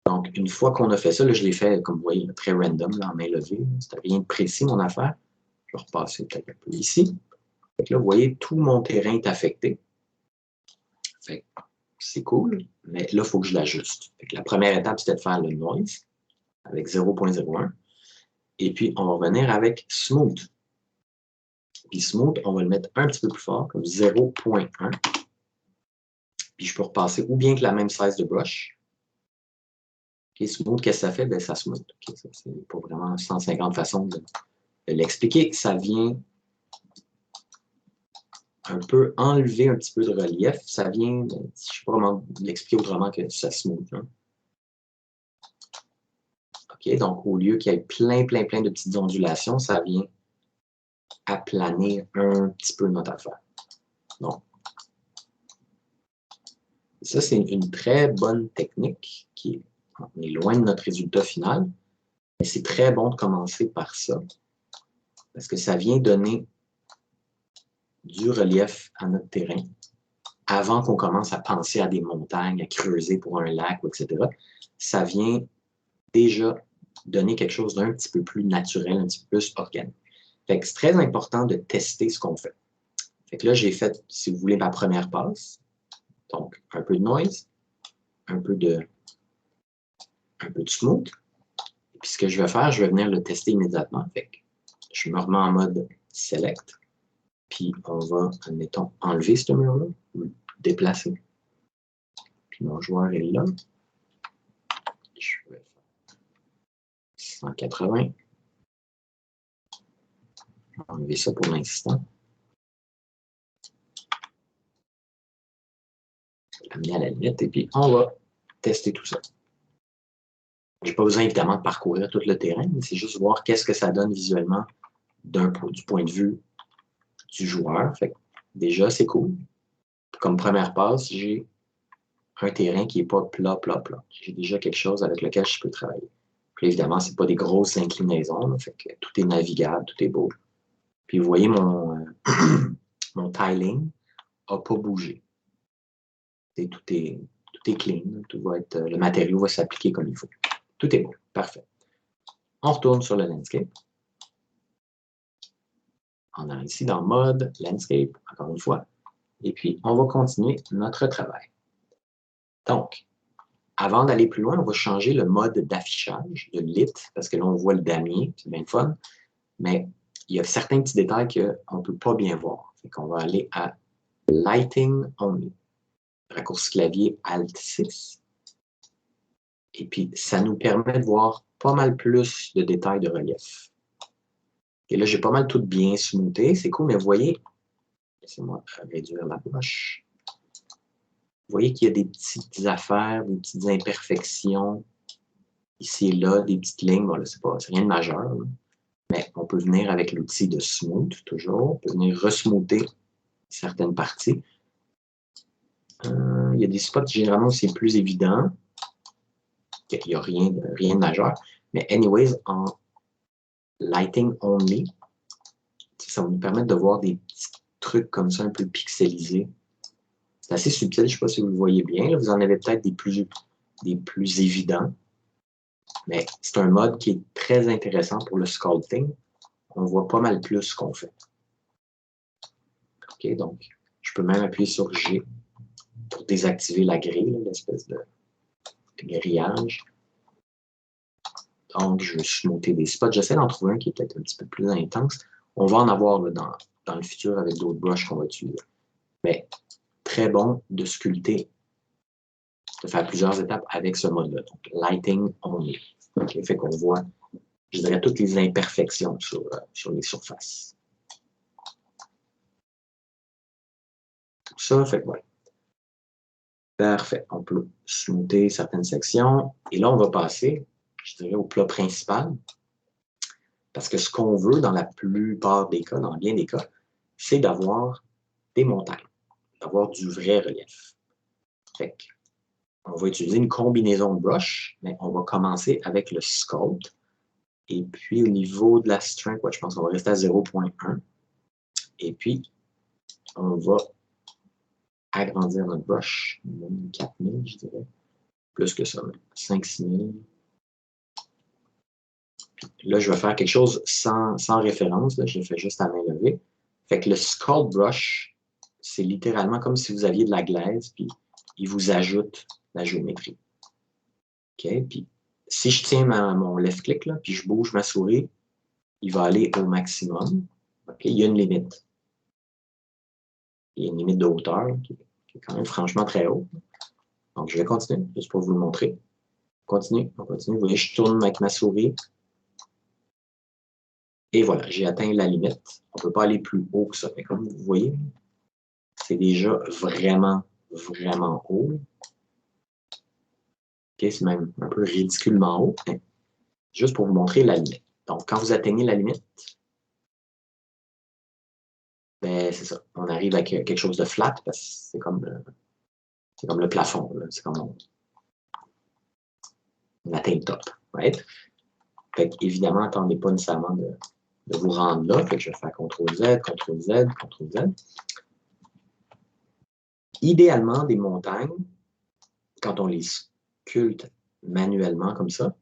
Donc, une fois qu'on a fait ça, là, je l'ai fait, comme vous voyez, très random, là, en main levée. C'était rien de précis, mon affaire. Je vais repasser peut-être un peu ici. Donc là, vous voyez, tout mon terrain est affecté. C'est cool, mais là, il faut que je l'ajuste. La première étape, c'était de faire le noise avec 0.01. Et puis, on va revenir avec smooth. Puis smooth, on va le mettre un petit peu plus fort, comme 0.1. Puis je peux repasser ou bien que la même size de brush. Okay, smooth, qu'est-ce que ça fait? Ben, ça smooth. Okay, ça, c'est pas vraiment 150 façons de l'expliquer. Ça vient un peu enlever un petit peu de relief. Ça vient, je ne sais pas comment l'expliquer autrement que ça smooth. Hein. OK, donc au lieu qu'il y ait plein de petites ondulations, ça vient aplanir un petit peu notre affaire. Donc, ça, c'est une très bonne technique qui est loin de notre résultat final, mais c'est très bon de commencer par ça, parce que ça vient donner du relief à notre terrain avant qu'on commence à penser à des montagnes, à creuser pour un lac, etc. Ça vient déjà donner quelque chose d'un petit peu plus naturel, un petit peu plus organique. Fait que c'est très important de tester ce qu'on fait. Fait que là, j'ai fait, si vous voulez, ma première passe. Donc, un peu de noise, un peu de smooth. Et puis, ce que je vais faire, je vais venir le tester immédiatement. Fait que je me remets en mode select. Puis, on va, admettons, enlever ce mur-là, ou le déplacer. Puis, mon joueur est là. Je vais faire 180. Je vais enlever ça pour l'instant. L'amener à la limite. Et puis, on va tester tout ça. Je n'ai pas besoin, évidemment, de parcourir tout le terrain, mais c'est juste voir qu'est-ce que ça donne visuellement du point de vue du joueur. Fait que, déjà, c'est cool. Comme première passe, j'ai un terrain qui n'est pas plat. J'ai déjà quelque chose avec lequel je peux travailler. Puis évidemment, ce n'est pas des grosses inclinaisons, là, fait que tout est navigable, tout est beau. Puis vous voyez, mon tiling n'a pas bougé. Tout est clean, tout va être, le matériau va s'appliquer comme il faut. Tout est beau, parfait. On retourne sur le landscape. On est ici dans mode landscape, encore une fois. Et puis, on va continuer notre travail. Donc, avant d'aller plus loin, on va changer le mode d'affichage de lit, parce que là, on voit le damier, c'est bien fun, mais il y a certains petits détails qu'on ne peut pas bien voir. Fait qu'on va aller à Lighting Only. Raccourci clavier Alt 6. Et puis, ça nous permet de voir pas mal plus de détails de relief. Et là, j'ai pas mal tout bien smoothé. C'est cool, mais vous voyez, laissez-moi réduire la broche. Vous voyez qu'il y a des petites affaires, des petites imperfections ici et là, des petites lignes. Bon, là, c'est rien de majeur. Là. Mais on peut venir avec l'outil de smooth, toujours. On peut venir resmoother certaines parties. Il y a des spots, généralement, où c'est plus évident. Il n'y a rien de majeur. Mais anyways, en lighting only, ça va nous permettre de voir des petits trucs comme ça, un peu pixelisés. C'est assez subtil, je ne sais pas si vous le voyez bien. Là, vous en avez peut-être des plus évidents. Mais c'est un mode qui est très intéressant pour le sculpting. On voit pas mal plus ce qu'on fait. OK, donc, je peux même appuyer sur G pour désactiver la grille, l'espèce de grillage. Donc, je vais smoother des spots. J'essaie d'en trouver un qui est peut-être un petit peu plus intense. On va en avoir là, dans le futur avec d'autres brushes qu'on va utiliser. Mais très bon de sculpter, de faire plusieurs étapes avec ce mode-là. Donc, lighting only. Okay, fait qu'on voit, je dirais, toutes les imperfections sur les surfaces. Tout ça, fait que voilà. Parfait. On peut smoother certaines sections. Et là, on va passer, je dirais, au plat principal. Parce que ce qu'on veut dans la plupart des cas, dans bien des cas, c'est d'avoir des montagnes, d'avoir du vrai relief. Fait que, on va utiliser une combinaison de brush, mais on va commencer avec le sculpt. Et puis, au niveau de la strength, je pense qu'on va rester à 0.1. Et puis, on va agrandir notre brush, 4000, je dirais. Plus que ça, 5-6000. Là, je vais faire quelque chose sans référence. Là, je le fais juste à main levée. Fait que le sculpt brush, c'est littéralement comme si vous aviez de la glaise, puis il vous ajoute la géométrie. OK? Puis, si je tiens mon left click, là, puis je bouge ma souris, il va aller au maximum. OK? Il y a une limite. Il y a une limite de hauteur qui est quand même franchement très haute. Donc, je vais continuer, juste pour vous le montrer. On continue. Vous voyez, je tourne avec ma souris. Et voilà, j'ai atteint la limite. On ne peut pas aller plus haut que ça. Mais comme vous voyez, c'est déjà vraiment, vraiment haut. Okay, c'est même un peu ridiculement haut. Mais juste pour vous montrer la limite. Donc, quand vous atteignez la limite, ben, c'est ça. On arrive avec quelque chose de flat parce que c'est comme le plafond. C'est comme on atteint le top. Right? Fait qu'évidemment, attendez pas nécessairement de vous rendre là. Fait que je vais faire CTRL-Z, CTRL-Z, CTRL-Z. Idéalement, des montagnes, quand on les sculpte manuellement comme ça,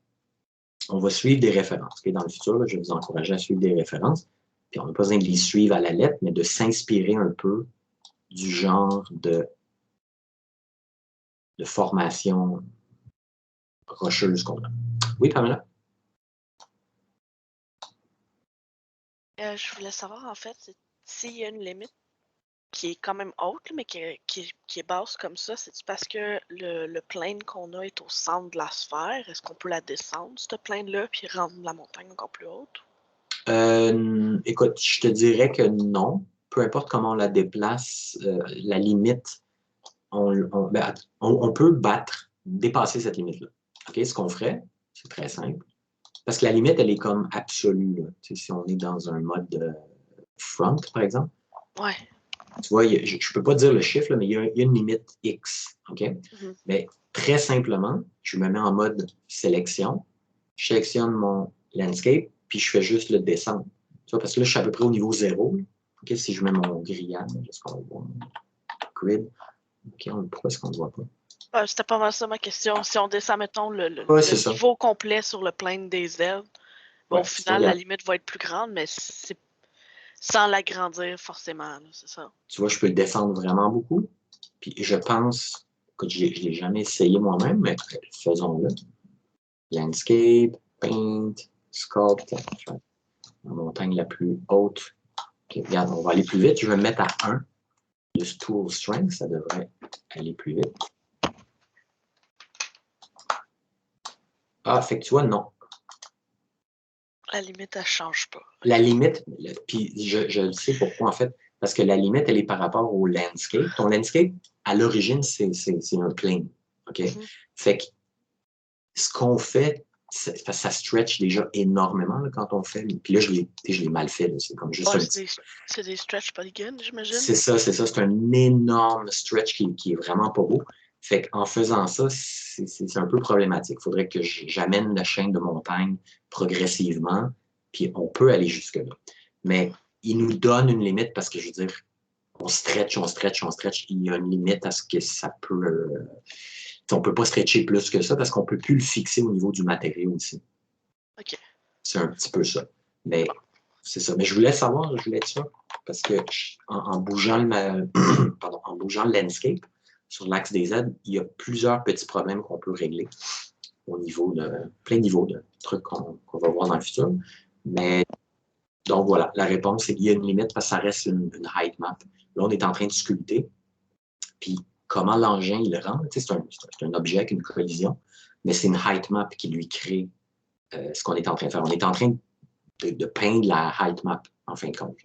on va suivre des références. Okay? Dans le futur, là, je vais vous encourager à suivre des références. Puis on n'a pas besoin de les suivre à la lettre, mais de s'inspirer un peu du genre de formation rocheuse qu'on a. Oui, Pamela? Je voulais savoir, en fait, s'il y a une limite qui est quand même haute, mais qui est basse comme ça, c'est parce que le plane qu'on a est au centre de la sphère. Est-ce qu'on peut la descendre, cette plane-là, puis rendre la montagne encore plus haute? Écoute, je te dirais que non. Peu importe comment on la déplace, la limite, on peut dépasser cette limite-là. Okay? Ce qu'on ferait, c'est très simple. Parce que la limite, elle est comme absolue. Là. Si on est dans un mode front, par exemple. Ouais. Tu vois, je ne peux pas dire le chiffre, là, mais il y a une limite X. OK? Mm-hmm. Mais très simplement, je me mets en mode sélection, je sélectionne mon landscape, puis je fais juste le descendre. Tu vois, parce que là, je suis à peu près au niveau 0. OK? Si je mets mon grillage, est-ce qu'on le voit? Grid. OK, pourquoi est-ce qu'on ne le voit pas? C'était pas mal ça ma question. Si on descend, mettons, le niveau complet sur le plane des ailes, bon, au final, la limite va être plus grande, mais c'est sans l'agrandir forcément, c'est ça. Tu vois, je peux le descendre vraiment beaucoup. Puis je pense, écoute, je ne l'ai jamais essayé moi-même, mais faisons-le. Landscape, Paint, Sculpt. La montagne la plus haute. Okay, regarde, on va aller plus vite. Je vais me mettre à 1. Le Tool Strength, ça devrait aller plus vite. Ah, fait que tu vois, non. La limite, elle ne change pas. La limite, puis je sais pourquoi, en fait, parce que la limite, elle est par rapport au landscape. Ton landscape, à l'origine, c'est un plane. OK? Mm-hmm. Fait que ce qu'on fait, ça stretch déjà énormément là, quand on fait. Puis là, je l'ai mal fait. C'est comme juste c'est des stretch polygons, j'imagine? C'est ça. C'est un énorme stretch qui est vraiment pas beau. Fait qu'en faisant ça, c'est un peu problématique. Il faudrait que j'amène la chaîne de montagne progressivement, puis on peut aller jusque-là. Mais il nous donne une limite parce que, je veux dire, on stretch. Il y a une limite à ce que ça peut... on ne peut pas stretcher plus que ça parce qu'on ne peut plus le fixer au niveau du matériau aussi. OK. C'est un petit peu ça. Mais c'est ça. Mais je voulais être sûr, parce que en bougeant en bougeant le landscape sur l'axe des Z, il y a plusieurs petits problèmes qu'on peut régler au niveau de plein de niveaux de trucs qu'on va voir dans le futur. Mais donc voilà, la réponse c'est qu'il y a une limite parce que ça reste une height map. Là, on est en train de sculpter. Puis comment l'engin il rend, c'est un objet avec une collision, mais c'est une height map qui lui crée ce qu'on est en train de faire. On est en train de peindre la height map, en fin de compte.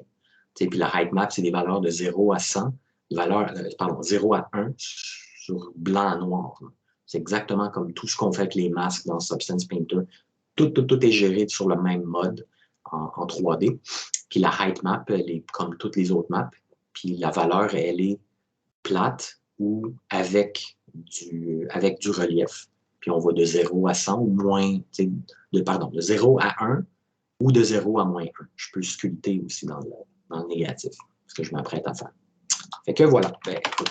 Puis la height map, c'est des valeurs de 0 à 100, 0 à 1 sur blanc à noir. C'est exactement comme tout ce qu'on fait avec les masques dans Substance Painter. Tout est géré sur le même mode en 3D. Puis la height map, elle est comme toutes les autres maps. Puis la valeur, elle est plate ou avec du relief. Puis on va de 0 à 100 ou moins, de 0 à 1 ou de 0 à moins 1. Je peux sculpter aussi dans le négatif, ce que je m'apprête à faire. Fait que voilà,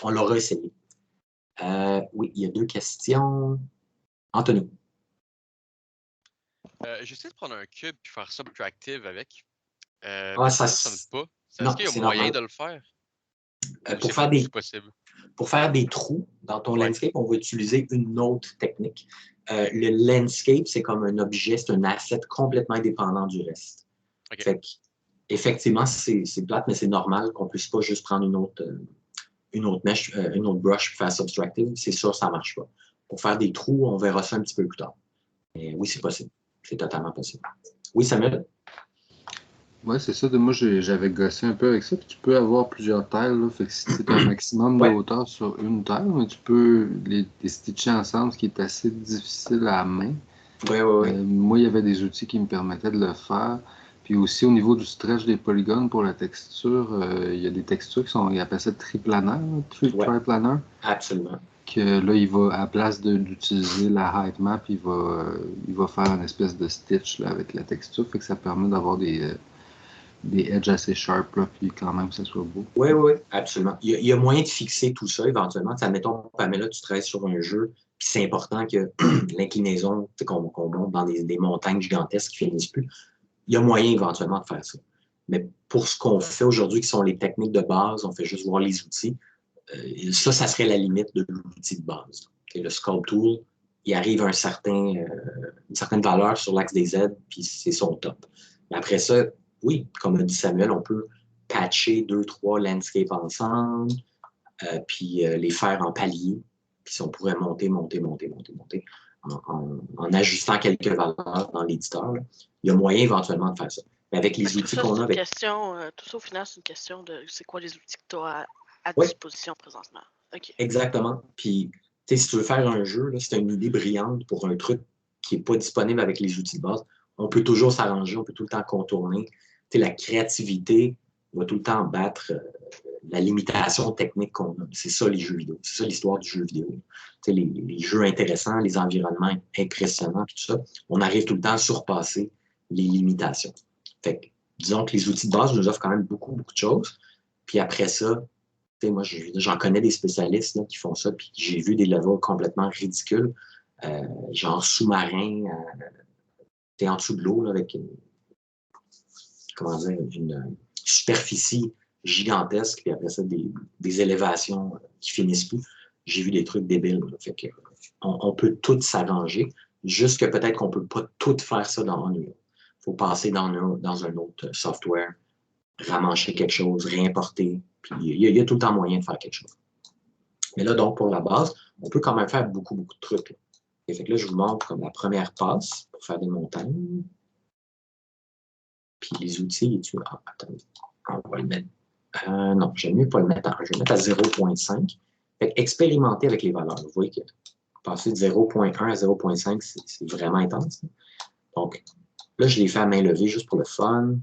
on l'aura essayé. Oui, il y a 2 questions. Anthony. J'essaie de prendre un cube et faire Subtractive avec. Ça ne fonctionne pas. Est-ce qu'il y a moyen de le faire? Pour faire des trous dans ton landscape, on va utiliser une autre technique. Le landscape, c'est comme un objet, c'est un asset complètement indépendant du reste. Okay. Fait que, effectivement, c'est plate, mais c'est normal qu'on ne puisse pas juste prendre une autre brush pour faire Subtractive. C'est sûr, ça ne marche pas. Pour faire des trous, on verra ça un petit peu plus tard. Mais oui, c'est possible. C'est totalement possible. Oui, Samuel? Oui, c'est ça. Moi, j'avais gossé un peu avec ça. Puis tu peux avoir plusieurs tiles. Là, fait que si tu as un maximum de hauteur sur une tile, mais tu peux les stitcher ensemble, ce qui est assez difficile à la main. Oui. Moi, il y avait des outils qui me permettaient de le faire. Puis aussi, au niveau du stretch des polygones pour la texture, il y a des textures qui sont, ils appellent ça triplanaire, triplanar. Absolument. Que là, il va, à la place d'utiliser la height map, il va faire une espèce de stitch là, avec la texture. Fait que ça permet d'avoir des edges assez sharp, là, puis quand même que ça soit beau. Oui, absolument. Il y a moyen de fixer tout ça éventuellement. Admettons, Pamela, tu travailles sur un jeu, puis c'est important que l'inclinaison, qu'on monte dans des montagnes gigantesques qui finissent plus. Il y a moyen éventuellement de faire ça. Mais pour ce qu'on fait aujourd'hui, qui sont les techniques de base, on fait juste voir les outils. Ça serait la limite de l'outil de base. Le Sculpt Tool, il arrive à une certaine valeur sur l'axe des Z, puis c'est son top. Mais après ça, oui, comme a dit Samuel, on peut patcher 2-3 landscapes ensemble, puis les faire en paliers, puis si on pourrait monter en ajustant quelques valeurs dans l'éditeur. Il y a moyen éventuellement de faire ça. Mais avec les outils qu'on a... Tout ça, au final, c'est une question de c'est quoi les outils que tu as à disposition présentement. Okay. Exactement. Puis, si tu veux faire un jeu, là, si tu as une idée brillante pour un truc qui n'est pas disponible avec les outils de base, on peut toujours s'arranger, on peut tout le temps contourner. La créativité va tout le temps battre la limitation technique qu'on a. C'est ça les jeux vidéo. C'est ça l'histoire du jeu vidéo. Les jeux intéressants, les environnements impressionnants, tout ça, on arrive tout le temps à surpasser les limitations. Fait que, disons que les outils de base nous offrent quand même beaucoup de choses. Puis après ça, moi, j'en connais des spécialistes là, qui font ça, puis j'ai vu des levels complètement ridicules, genre sous-marin, en dessous de l'eau, avec une superficie gigantesque, puis après ça, des élévations qui finissent plus. J'ai vu des trucs débiles. Là, fait que, on peut tout s'arranger, juste que peut-être qu'on ne peut pas tout faire ça dans Unreal. Il faut passer dans un autre software, ramancher quelque chose, réimporter. Puis il y a tout le temps moyen de faire quelque chose. Mais là, donc, pour la base, on peut quand même faire beaucoup de trucs. Là. Et fait que là, je vous montre comme la première passe pour faire des montagnes. Puis les outils, attendez, on va le mettre. Non, j'aime mieux pas le mettre je vais le mettre à 0.5. Fait expérimenter avec les valeurs. Vous voyez que passer de 0.1 à 0.5, c'est vraiment intense. Donc, là, je l'ai fait à main levée juste pour le fun.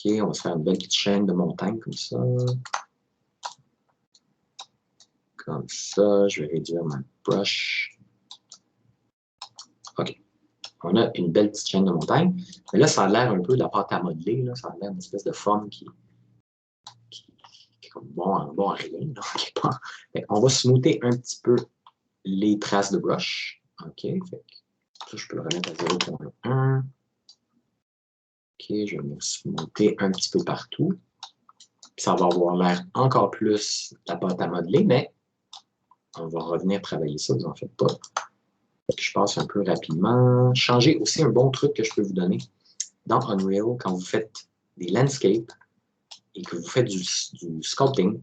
OK, on va se faire une belle petite chaîne de montagnes comme ça. Comme ça, je vais réduire ma brush. OK. On a une belle petite chaîne de montagnes. Mais là, ça a l'air un peu de la pâte à modeler. Là. Ça a l'air d'une espèce de forme qui comme bon à rien. Donc, on va smoother un petit peu les traces de brush. OK, fait que ça, je peux le remettre à 0.1. OK, je vais me smoother un petit peu partout. Puis ça va avoir l'air encore plus la pâte à modeler, mais on va revenir travailler ça, vous en faites pas. Je passe un peu rapidement. Changer aussi un bon truc que je peux vous donner. Dans Unreal, quand vous faites des landscapes et que vous faites du sculpting,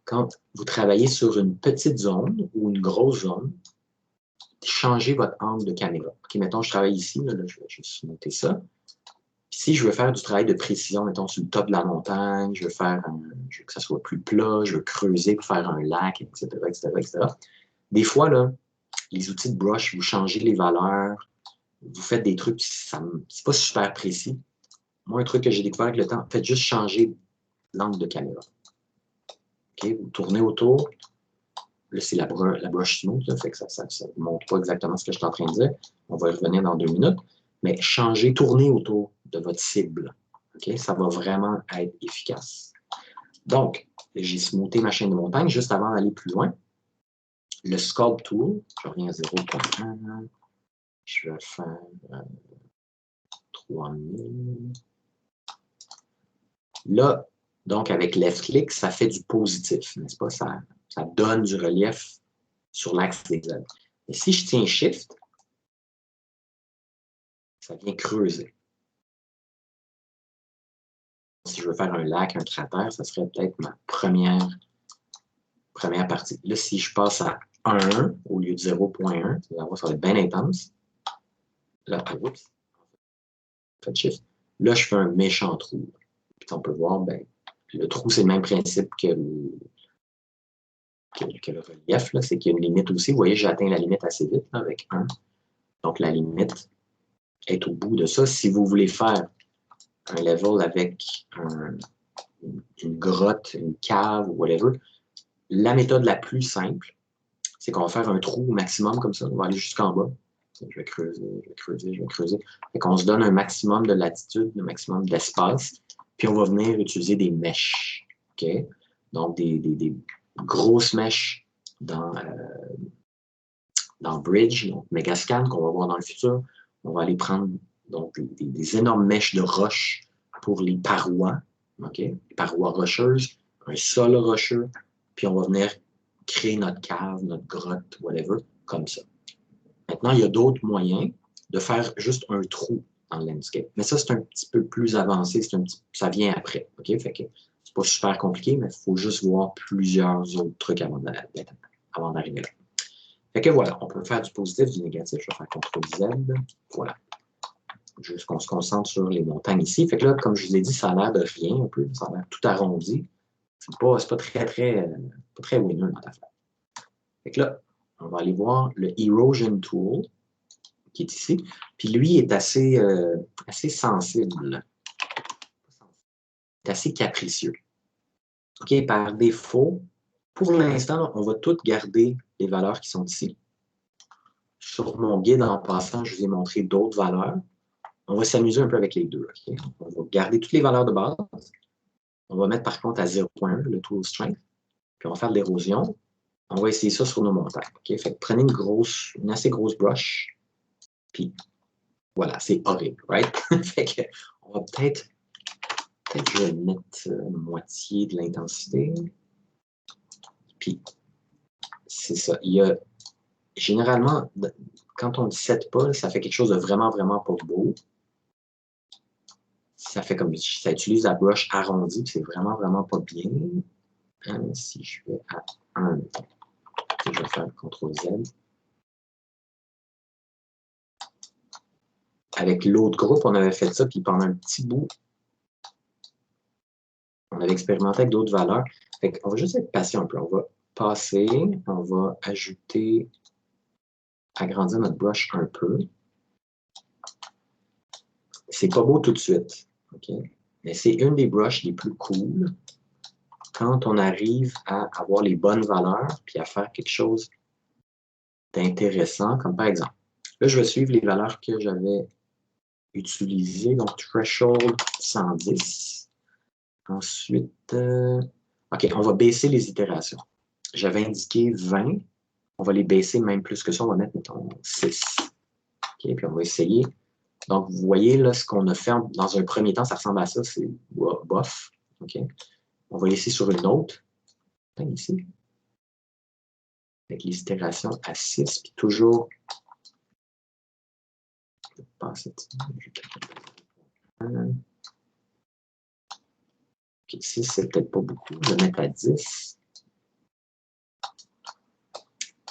quand vous travaillez sur une petite zone ou une grosse zone, changez votre angle de caméra. OK, mettons, je travaille ici, là, je vais juste noter ça. Puis si je veux faire du travail de précision, mettons, sur le top de la montagne, je veux que ça soit plus plat, je veux creuser pour faire un lac, etc., etc., etc. Des fois, là, les outils de brush, vous changez les valeurs, vous faites des trucs, c'est pas super précis. Moi, un truc que j'ai découvert avec le temps, faites juste changer l'angle de caméra. OK, vous tournez autour. Là, c'est la brush smooth, là, fait que ça ne montre pas exactement ce que je suis en train de dire. On va y revenir dans 2 minutes. Mais changez, tournez autour de votre cible. OK, ça va vraiment être efficace. Donc, j'ai smoothé ma chaîne de montagne juste avant d'aller plus loin. Le Sculpt Tool, je reviens à 0.1. Je vais faire 3000. Là, donc, avec left-click, ça fait du positif, n'est-ce pas? Ça donne du relief sur l'axe des ailes. Et si je tiens Shift, ça vient creuser. Si je veux faire un lac, un cratère, ça serait peut-être ma première partie. Là, si je passe à 1 au lieu de 0.1, ça va être bien intense. Là, oups, faites Shift. Là, je fais un méchant trou. Puis on peut voir, ben, le trou, c'est le même principe que le relief, c'est qu'il y a une limite aussi. Vous voyez, j'ai atteint la limite assez vite là, avec 1. Donc, la limite est au bout de ça. Si vous voulez faire un level avec une grotte, une cave ou whatever, la méthode la plus simple, c'est qu'on va faire un trou au maximum comme ça. On va aller jusqu'en bas. Je vais creuser, je vais creuser, je vais creuser. Fait qu'on se donne un maximum de latitude, un maximum d'espace, puis on va venir utiliser des mèches. Okay? Donc, des grosses mèches dans Bridge, donc Megascan, qu'on va voir dans le futur. On va aller prendre donc, des énormes mèches de roches pour les parois, okay? Les parois rocheuses, un sol rocheux, puis on va venir créer notre cave, notre grotte, whatever, comme ça. Maintenant, il y a d'autres moyens de faire juste un trou dans le landscape. Mais ça, c'est un petit peu plus avancé, ça vient après. Okay? Fait que c'est pas super compliqué, mais il faut juste voir plusieurs autres trucs avant d'arriver là. Fait que voilà, on peut faire du positif, du négatif. Je vais faire CTRL-Z. Voilà. Juste qu'on se concentre sur les montagnes ici. Fait que là, comme je vous ai dit, ça a l'air de rien un peu. Ça a l'air tout arrondi. C'est pas très winner dans l'affaire. Fait que là, on va aller voir le Erosion Tool qui est ici. Puis lui est assez sensible. Il est assez capricieux. OK, par défaut, pour l'instant, on va tout garder les valeurs qui sont ici. Sur mon guide, en passant, je vous ai montré d'autres valeurs. On va s'amuser un peu avec les deux. Okay? On va garder toutes les valeurs de base. On va mettre par contre à 0.1 le Tool Strength. Puis on va faire de l'érosion. On va essayer ça sur nos montagnes. Okay? Fait que prenez une assez grosse brush. Puis voilà, c'est horrible, right? Fait que on va peut-être je vais mettre moitié de l'intensité. Puis c'est ça. Il y a généralement, quand on ne set pas, ça fait quelque chose de vraiment, vraiment pas beau. Ça fait comme ça utilise la brush arrondie, c'est vraiment, vraiment pas bien. Si je vais à 1, je vais faire CTRL-Z. Avec l'autre groupe, on avait fait ça, puis pendant un petit bout, on avait expérimenté avec d'autres valeurs. Fait qu'on va juste être patient un peu. On va passer, on va ajouter, agrandir notre brush un peu. C'est pas beau tout de suite, OK? Mais c'est une des brushes les plus cool quand on arrive à avoir les bonnes valeurs puis à faire quelque chose d'intéressant, comme par exemple, là, je vais suivre les valeurs que j'avais utilisées, donc threshold 110. Ensuite, OK, on va baisser les itérations. J'avais indiqué 20. On va les baisser même plus que ça. On va mettre, mettons, 6. OK, puis on va essayer. Donc, vous voyez, là, ce qu'on a fait dans un premier temps, ça ressemble à ça. C'est bof. OK. On va laisser sur une autre. Ici. Avec les itérations à 6. Puis toujours... OK, 6, c'est peut-être pas beaucoup. Je vais mettre à 10.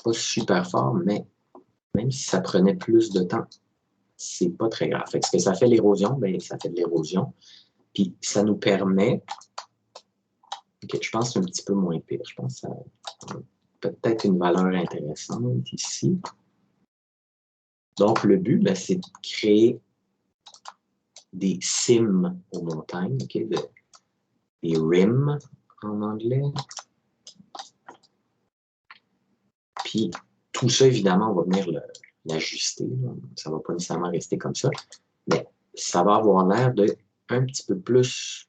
Pas super fort, mais même si ça prenait plus de temps, c'est pas très grave. Fait que ce que ça fait l'érosion, bien, ça fait de l'érosion. Puis ça nous permet... OK, je pense que c'est un petit peu moins pire. Je pense que ça a peut-être une valeur intéressante ici. Donc, le but, ben, c'est de créer des cimes aux montagnes, okay, des rims en anglais. Puis, tout ça, évidemment, on va venir l'ajuster. Ça ne va pas nécessairement rester comme ça, mais ça va avoir l'air d'un petit peu plus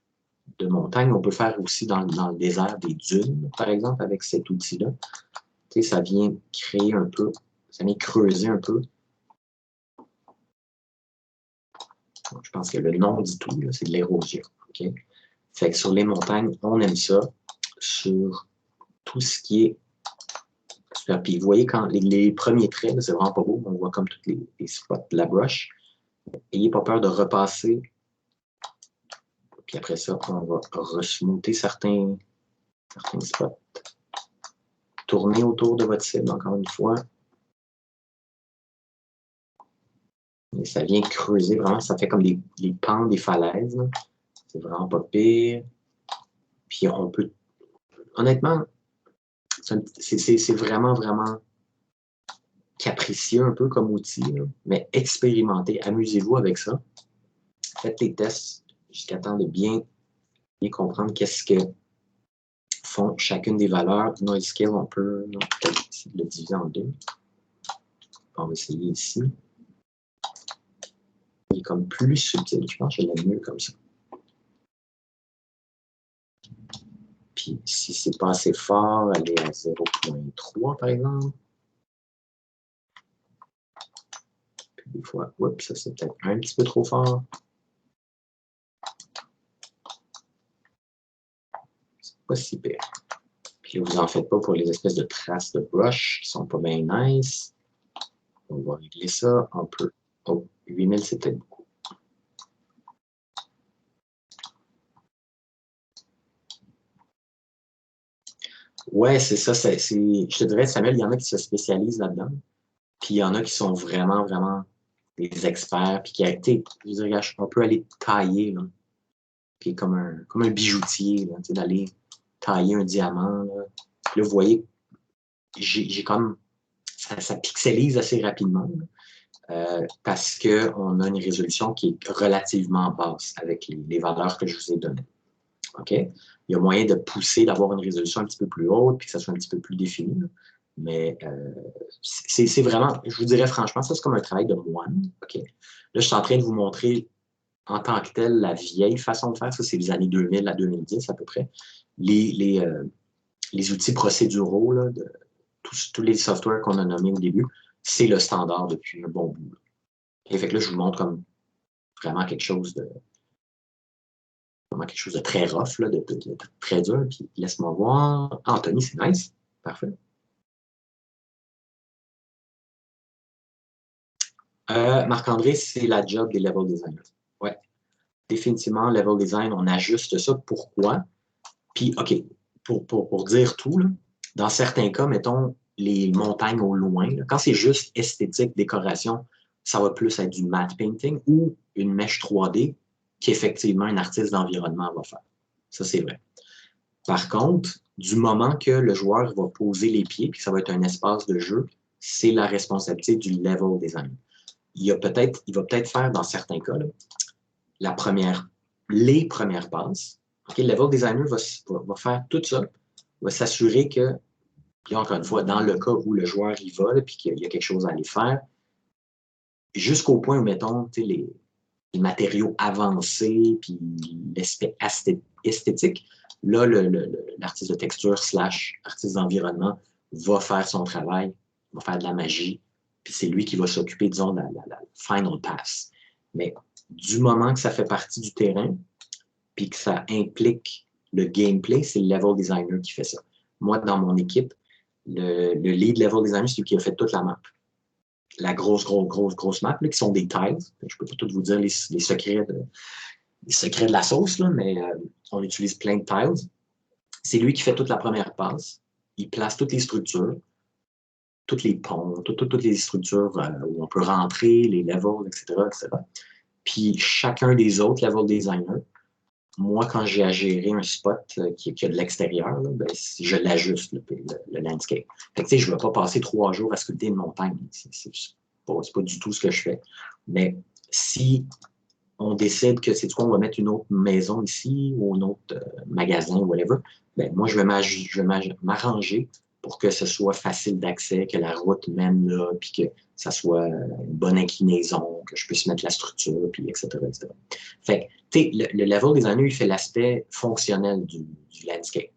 de montagne. On peut faire aussi dans le désert des dunes, par exemple, avec cet outil-là. Tu sais, ça vient créer un peu, ça vient creuser un peu. Je pense que le nom dit tout, c'est de l'érosion. Okay? Fait que sur les montagnes, on aime ça. Sur tout ce qui est... Puis vous voyez, quand les premiers traits, c'est vraiment pas beau. On voit comme tous les spots de la brush. N'ayez pas peur de repasser. Puis après ça, on va resmoother certains spots. Tournez autour de votre cible, encore une fois. Et ça vient creuser vraiment, ça fait comme les pans des falaises. C'est vraiment pas pire. Puis on peut, honnêtement, c'est vraiment, vraiment capricieux un peu comme outil, là. Mais expérimentez, amusez-vous avec ça. Faites les tests jusqu'à temps de bien comprendre qu'est-ce que font chacune des valeurs. Noise scale, on peut peut-être le diviser en deux. On va essayer ici. Il est comme plus subtil. Je pense que je l'aime mieux comme ça. Puis si c'est pas assez fort, aller à 0.3 par exemple. Puis des fois, oups, ça c'est peut-être un petit peu trop fort. C'est pas si pire. Puis là, vous en faites pas pour les espèces de traces de brush qui sont pas bien nice. On va régler ça. On peut. Oh, 8000, c'est peut-être beaucoup. Ouais, c'est ça. Je te dirais, Samuel, il y en a qui se spécialisent là-dedans. Puis il y en a qui sont vraiment, vraiment des experts. Puis qui a été, je dirais, on peut aller tailler, là. Puis comme un bijoutier, d'aller tailler un diamant. Là. Puis là, vous voyez, j'ai comme. Ça pixelise assez rapidement. Parce qu'on a une résolution qui est relativement basse avec les valeurs que je vous ai données. OK? Il y a moyen de pousser, d'avoir une résolution un petit peu plus haute, puis que ça soit un petit peu plus défini. Là. Mais c'est vraiment, je vous dirais franchement, ça c'est comme un travail de moine. OK? Là, je suis en train de vous montrer en tant que tel la vieille façon de faire. Ça, c'est les années 2000 à 2010 à peu près. Les outils procéduraux, là, de tous les softwares qu'on a nommés au début, c'est le standard depuis un bon bout. Et fait que là, je vous montre comme vraiment quelque chose de très rough, là, de très dur. Puis laisse-moi voir. Ah, Anthony, c'est nice. Parfait. Marc-André, c'est la job des level designers. Ouais. Définitivement, level design, on ajuste ça. Pourquoi? Puis, OK, pour dire tout, là, dans certains cas, mettons, les montagnes au loin, là, quand c'est juste esthétique, décoration, ça va plus être du matte painting ou une mèche 3D qu'effectivement un artiste d'environnement va faire. Ça, c'est vrai. Par contre, du moment que le joueur va poser les pieds, puis ça va être un espace de jeu, c'est la responsabilité du level design. Il va peut-être faire, dans certains cas, là, les premières passes. Okay, le level designer va faire tout ça, va s'assurer que, puis encore une fois, dans le cas où le joueur y va, puis qu'il y a quelque chose à aller faire, jusqu'au point où, mettons, les matériaux avancés, puis l'aspect esthétique, là, l'artiste de texture / artiste d'environnement va faire son travail, va faire de la magie, puis c'est lui qui va s'occuper, disons, de la final pass. Mais du moment que ça fait partie du terrain, puis que ça implique le gameplay, c'est le level designer qui fait ça. Moi, dans mon équipe, le lead level designer, c'est lui qui a fait toute la map. La grosse map, là, qui sont des tiles. Je peux pas tout vous dire les secrets de la sauce, là, mais on utilise plein de tiles. C'est lui qui fait toute la première passe. Il place toutes les structures, toutes les ponts, toutes les structures où on peut rentrer, les levels, etc. Puis chacun des autres level designers, moi, quand j'ai à gérer un spot qui a de l'extérieur, ben, je l'ajuste, le landscape. Fait que, je ne vais pas passer 3 jours à sculpter une montagne. C'est pas du tout ce que je fais. Mais si on décide que c'est quoi, on va mettre une autre maison ici ou un autre magasin, whatever, ben, moi, je vais m'arranger pour que ce soit facile d'accès, que la route mène là, puis que ça soit une bonne inclinaison, que je puisse mettre la structure, puis etc. Fait que, le level designer, il fait l'aspect fonctionnel du landscape.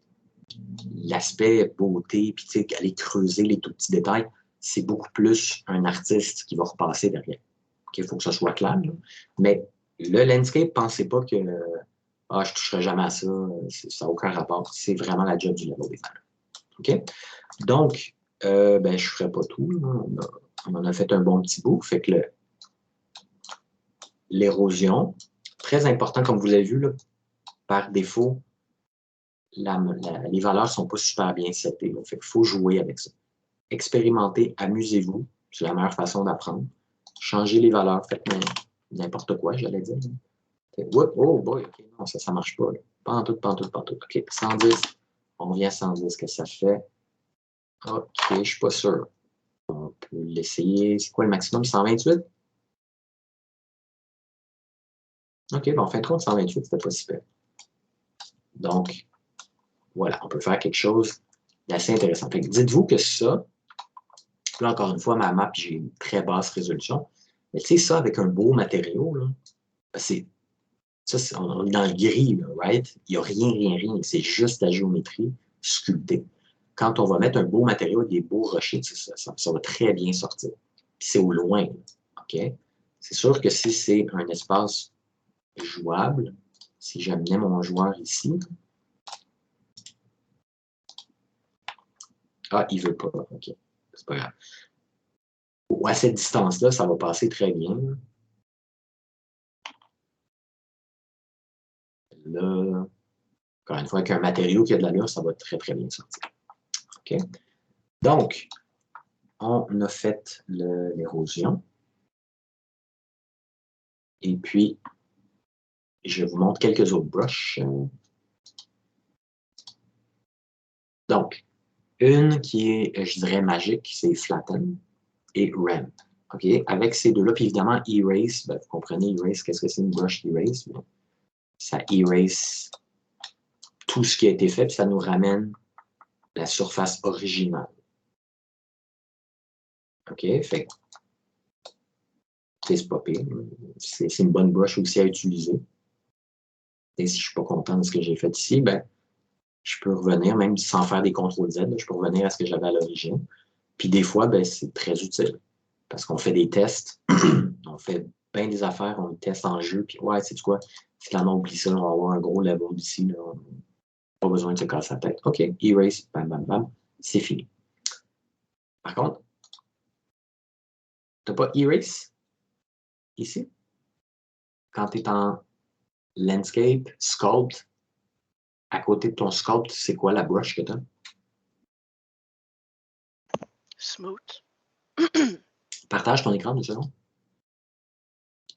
L'aspect beauté, puis aller creuser les tout petits détails, c'est beaucoup plus un artiste qui va repasser derrière. Il faut que ça soit clair. Là. Mais le landscape, pensez pas que je ne toucherai jamais à ça, ça n'a aucun rapport. C'est vraiment la job du level designer. OK? Donc, je ne ferai pas tout. On en a fait un bon petit bout. Fait que l'érosion, très important, comme vous avez vu, là, par défaut, les valeurs ne sont pas super bien setées. Fait qu'il faut jouer avec ça. Expérimentez, amusez-vous. C'est la meilleure façon d'apprendre. Changez les valeurs, faites n'importe quoi, j'allais dire. Oh boy, OK, non, ça ne marche pas. Là. Pas en tout. OK, 110. On revient à 110. Qu'est-ce que ça fait? OK, je ne suis pas sûr. On peut l'essayer. C'est quoi le maximum? 128? OK, bon, en fin de compte, 128, c'était pas si pire. Donc, voilà, on peut faire quelque chose d'assez intéressant. Dites-vous que ça, là, encore une fois, ma map, j'ai une très basse résolution. Mais tu sais, ça, avec un beau matériau, là, on est dans le gris, là, right? Il n'y a rien. C'est juste la géométrie sculptée. Quand on va mettre un beau matériau avec des beaux rochers, ça va très bien sortir. Puis c'est au loin, OK? C'est sûr que si c'est un espace jouable, si j'amenais mon joueur ici, il ne veut pas, OK. C'est pas grave. Ou à cette distance-là, ça va passer très bien. Là, encore une fois, avec un matériau qui a de l'allure, ça va très bien sortir. OK? Donc, on a fait l'érosion. Et puis, je vous montre quelques autres brushes. Donc, une qui est, je dirais, magique, c'est Flatten et Ramp. OK? Avec ces deux-là, puis évidemment, Erase, vous comprenez, Erase, qu'est-ce que c'est une brush Erase? Ça erase tout ce qui a été fait, puis ça nous ramène la surface originale. OK? Fait c'est pas pire. C'est une bonne brush aussi à utiliser. Et si je ne suis pas content de ce que j'ai fait ici, je peux revenir, même sans faire des CTRL-Z, je peux revenir à ce que j'avais à l'origine. Puis des fois, c'est très utile. Parce qu'on fait des tests, on fait bien des affaires, on teste en jeu, puis c'est quoi? Finalement, on oublie ça, on va avoir un gros level ici. Pas besoin de se casser la tête. OK, erase, bam, c'est fini. Par contre, tu n'as pas erase ici? Quand tu es en landscape, sculpt, à côté de ton sculpt, c'est quoi la brush que tu as? Smooth. Partage ton écran 2 secondes.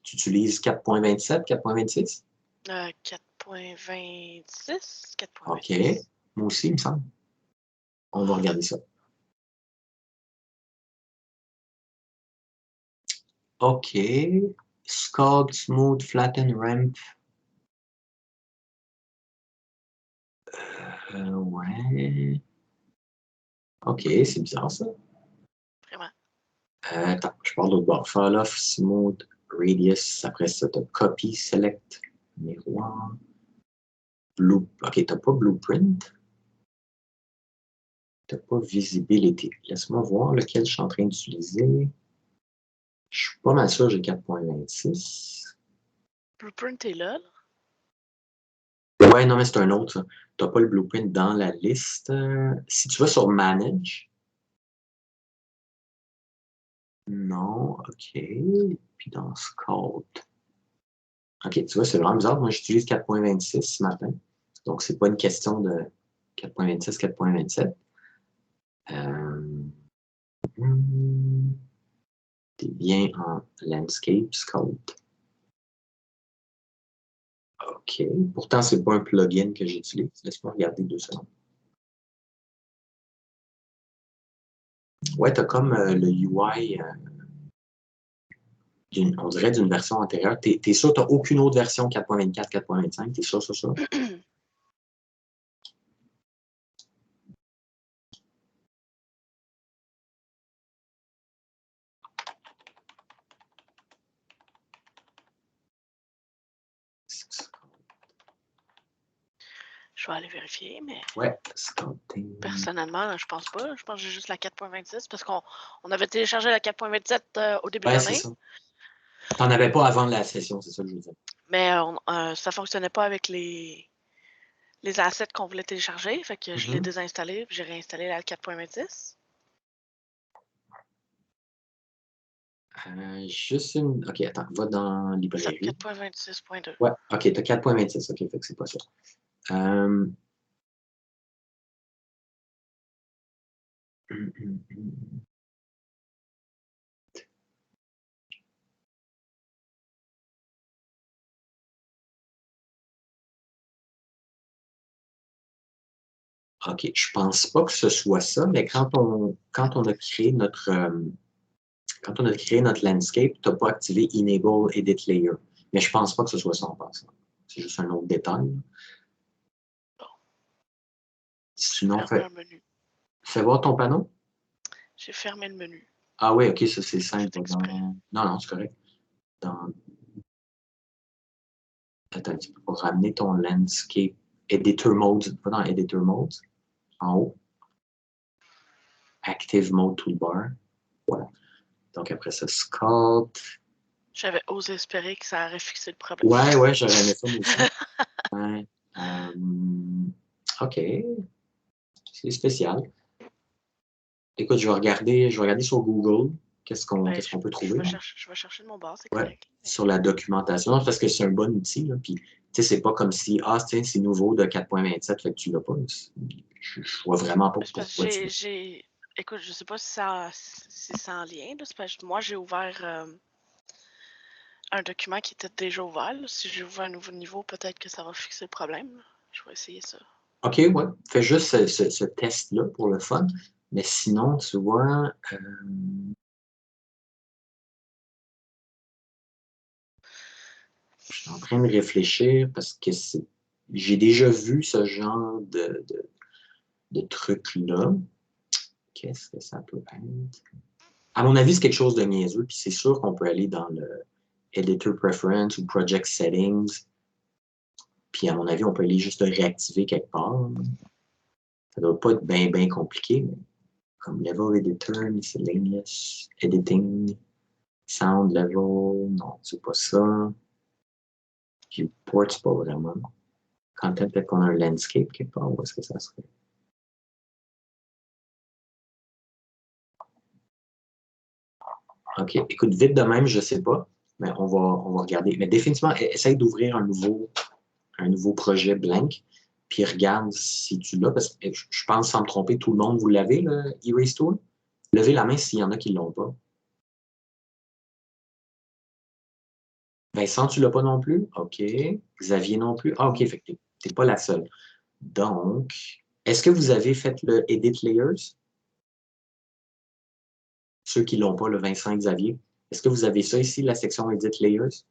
Tu utilises 4.27, 4.26? 4.26. OK. Moi aussi, il me semble. On va regarder ça. OK. Sculpt, Smooth, Flatten, Ramp. Ouais. OK, c'est bizarre ça. Vraiment. Attends, je parle d'autre bord. Fall off, Smooth, Radius, après ça, tu as Copy, Select, Miroir. OK, tu n'as pas Blueprint. Tu n'as pas Visibility. Laisse-moi voir lequel je suis en train d'utiliser. Je suis pas mal sûr, j'ai 4.26. Blueprint est là. Ouais, non, mais c'est un autre. Tu n'as pas le Blueprint dans la liste. Si tu vas sur Manage. Non, OK. Puis dans Scout. OK, tu vois, c'est vraiment bizarre. Moi, j'utilise 4.26 ce matin. Donc, c'est pas une question de 4.26, 4.27. T'es bien en Landscape Scout. OK. Pourtant, c'est pas un plugin que j'utilise. Laisse-moi regarder 2 secondes. Ouais, tu as comme le UI, on dirait d'une version antérieure. T'es sûr que tu n'as aucune autre version 4.24, 4.25? T'es sûr sur ça? Je vais aller vérifier, mais Ouais, scouting. personnellement, je pense pas. Je pense que j'ai juste la 4.26 parce qu'on avait téléchargé la 4.27 au début de Ouais, c'est l'année. ça. T'en avais pas avant la session, c'est ça que je veux dire. Mais ça fonctionnait pas avec les assets qu'on voulait télécharger. Fait que je l'ai désinstallé et j'ai réinstallé la 4.26. Juste une. OK, attends, va dans librairie. 4.26.2. Ouais, OK, tu as 4.26. OK, fait que c'est pas ça. OK, je pense pas que ce soit ça, mais quand on a créé notre landscape, tu n'as pas activé Enable Edit Layer. Mais je pense pas que ce soit ça en passant. C'est juste un autre détail. Bon. Sinon, fais voir ton panneau. J'ai fermé le menu. Ah oui, OK, ça c'est simple. Non, c'est correct. Attends un petit peu pour ramener ton landscape editor mode, pas dans editor mode, en haut. Active mode toolbar. Voilà. Donc après ça, sculpt. J'avais osé espérer que ça aurait fixé le problème. Ouais, j'aurais aimé ça aussi. Ouais. OK. C'est spécial. Écoute, je vais regarder sur Google qu'est-ce qu'on peut trouver. Je vais chercher de mon bord, c'est Ouais, correct. sur la documentation. Non, parce que c'est un bon outil. Là, puis, c'est pas comme si, tiens, c'est nouveau de 4.27, fait que tu l'as pas. Je vois vraiment pas pourquoi tu Écoute, je sais pas si c'est en lien. Là, parce que moi, j'ai ouvert un document qui était déjà ouvert. Là. Si j'ouvre un nouveau niveau, peut-être que ça va fixer le problème. Je vais essayer ça. OK, ouais. Fais juste ce test-là pour le fun. Mais sinon, tu vois, je suis en train de réfléchir parce que j'ai déjà vu ce genre de truc-là. Qu'est-ce que ça peut être? À mon avis, c'est quelque chose de niaiseux, puis c'est sûr qu'on peut aller dans le Editor Preference ou Project Settings. Puis à mon avis, on peut aller juste le réactiver quelque part. Ça ne doit pas être bien compliqué, mais comme Level Editor, Miscellaneous, Editing, Sound Level, non, c'est pas ça. Viewport, c'est pas vraiment. Content, peut-être qu'on a un landscape quelque part, où est-ce que ça serait? OK, écoute, vite de même, je ne sais pas, mais on va regarder. Mais définitivement, essaye d'ouvrir un nouveau projet blank, puis regarde si tu l'as, parce que je pense, sans me tromper, tout le monde, vous l'avez, le Erase Tool? Levez la main s'il y en a qui ne l'ont pas. Vincent, tu ne l'as pas non plus? OK. Xavier non plus? Ah, OK, fait que tu n'es pas la seule. Donc, est-ce que vous avez fait le Edit Layers? Ceux qui ne l'ont pas, le Vincent et Xavier. Est-ce que vous avez ça ici, la section Edit Layers?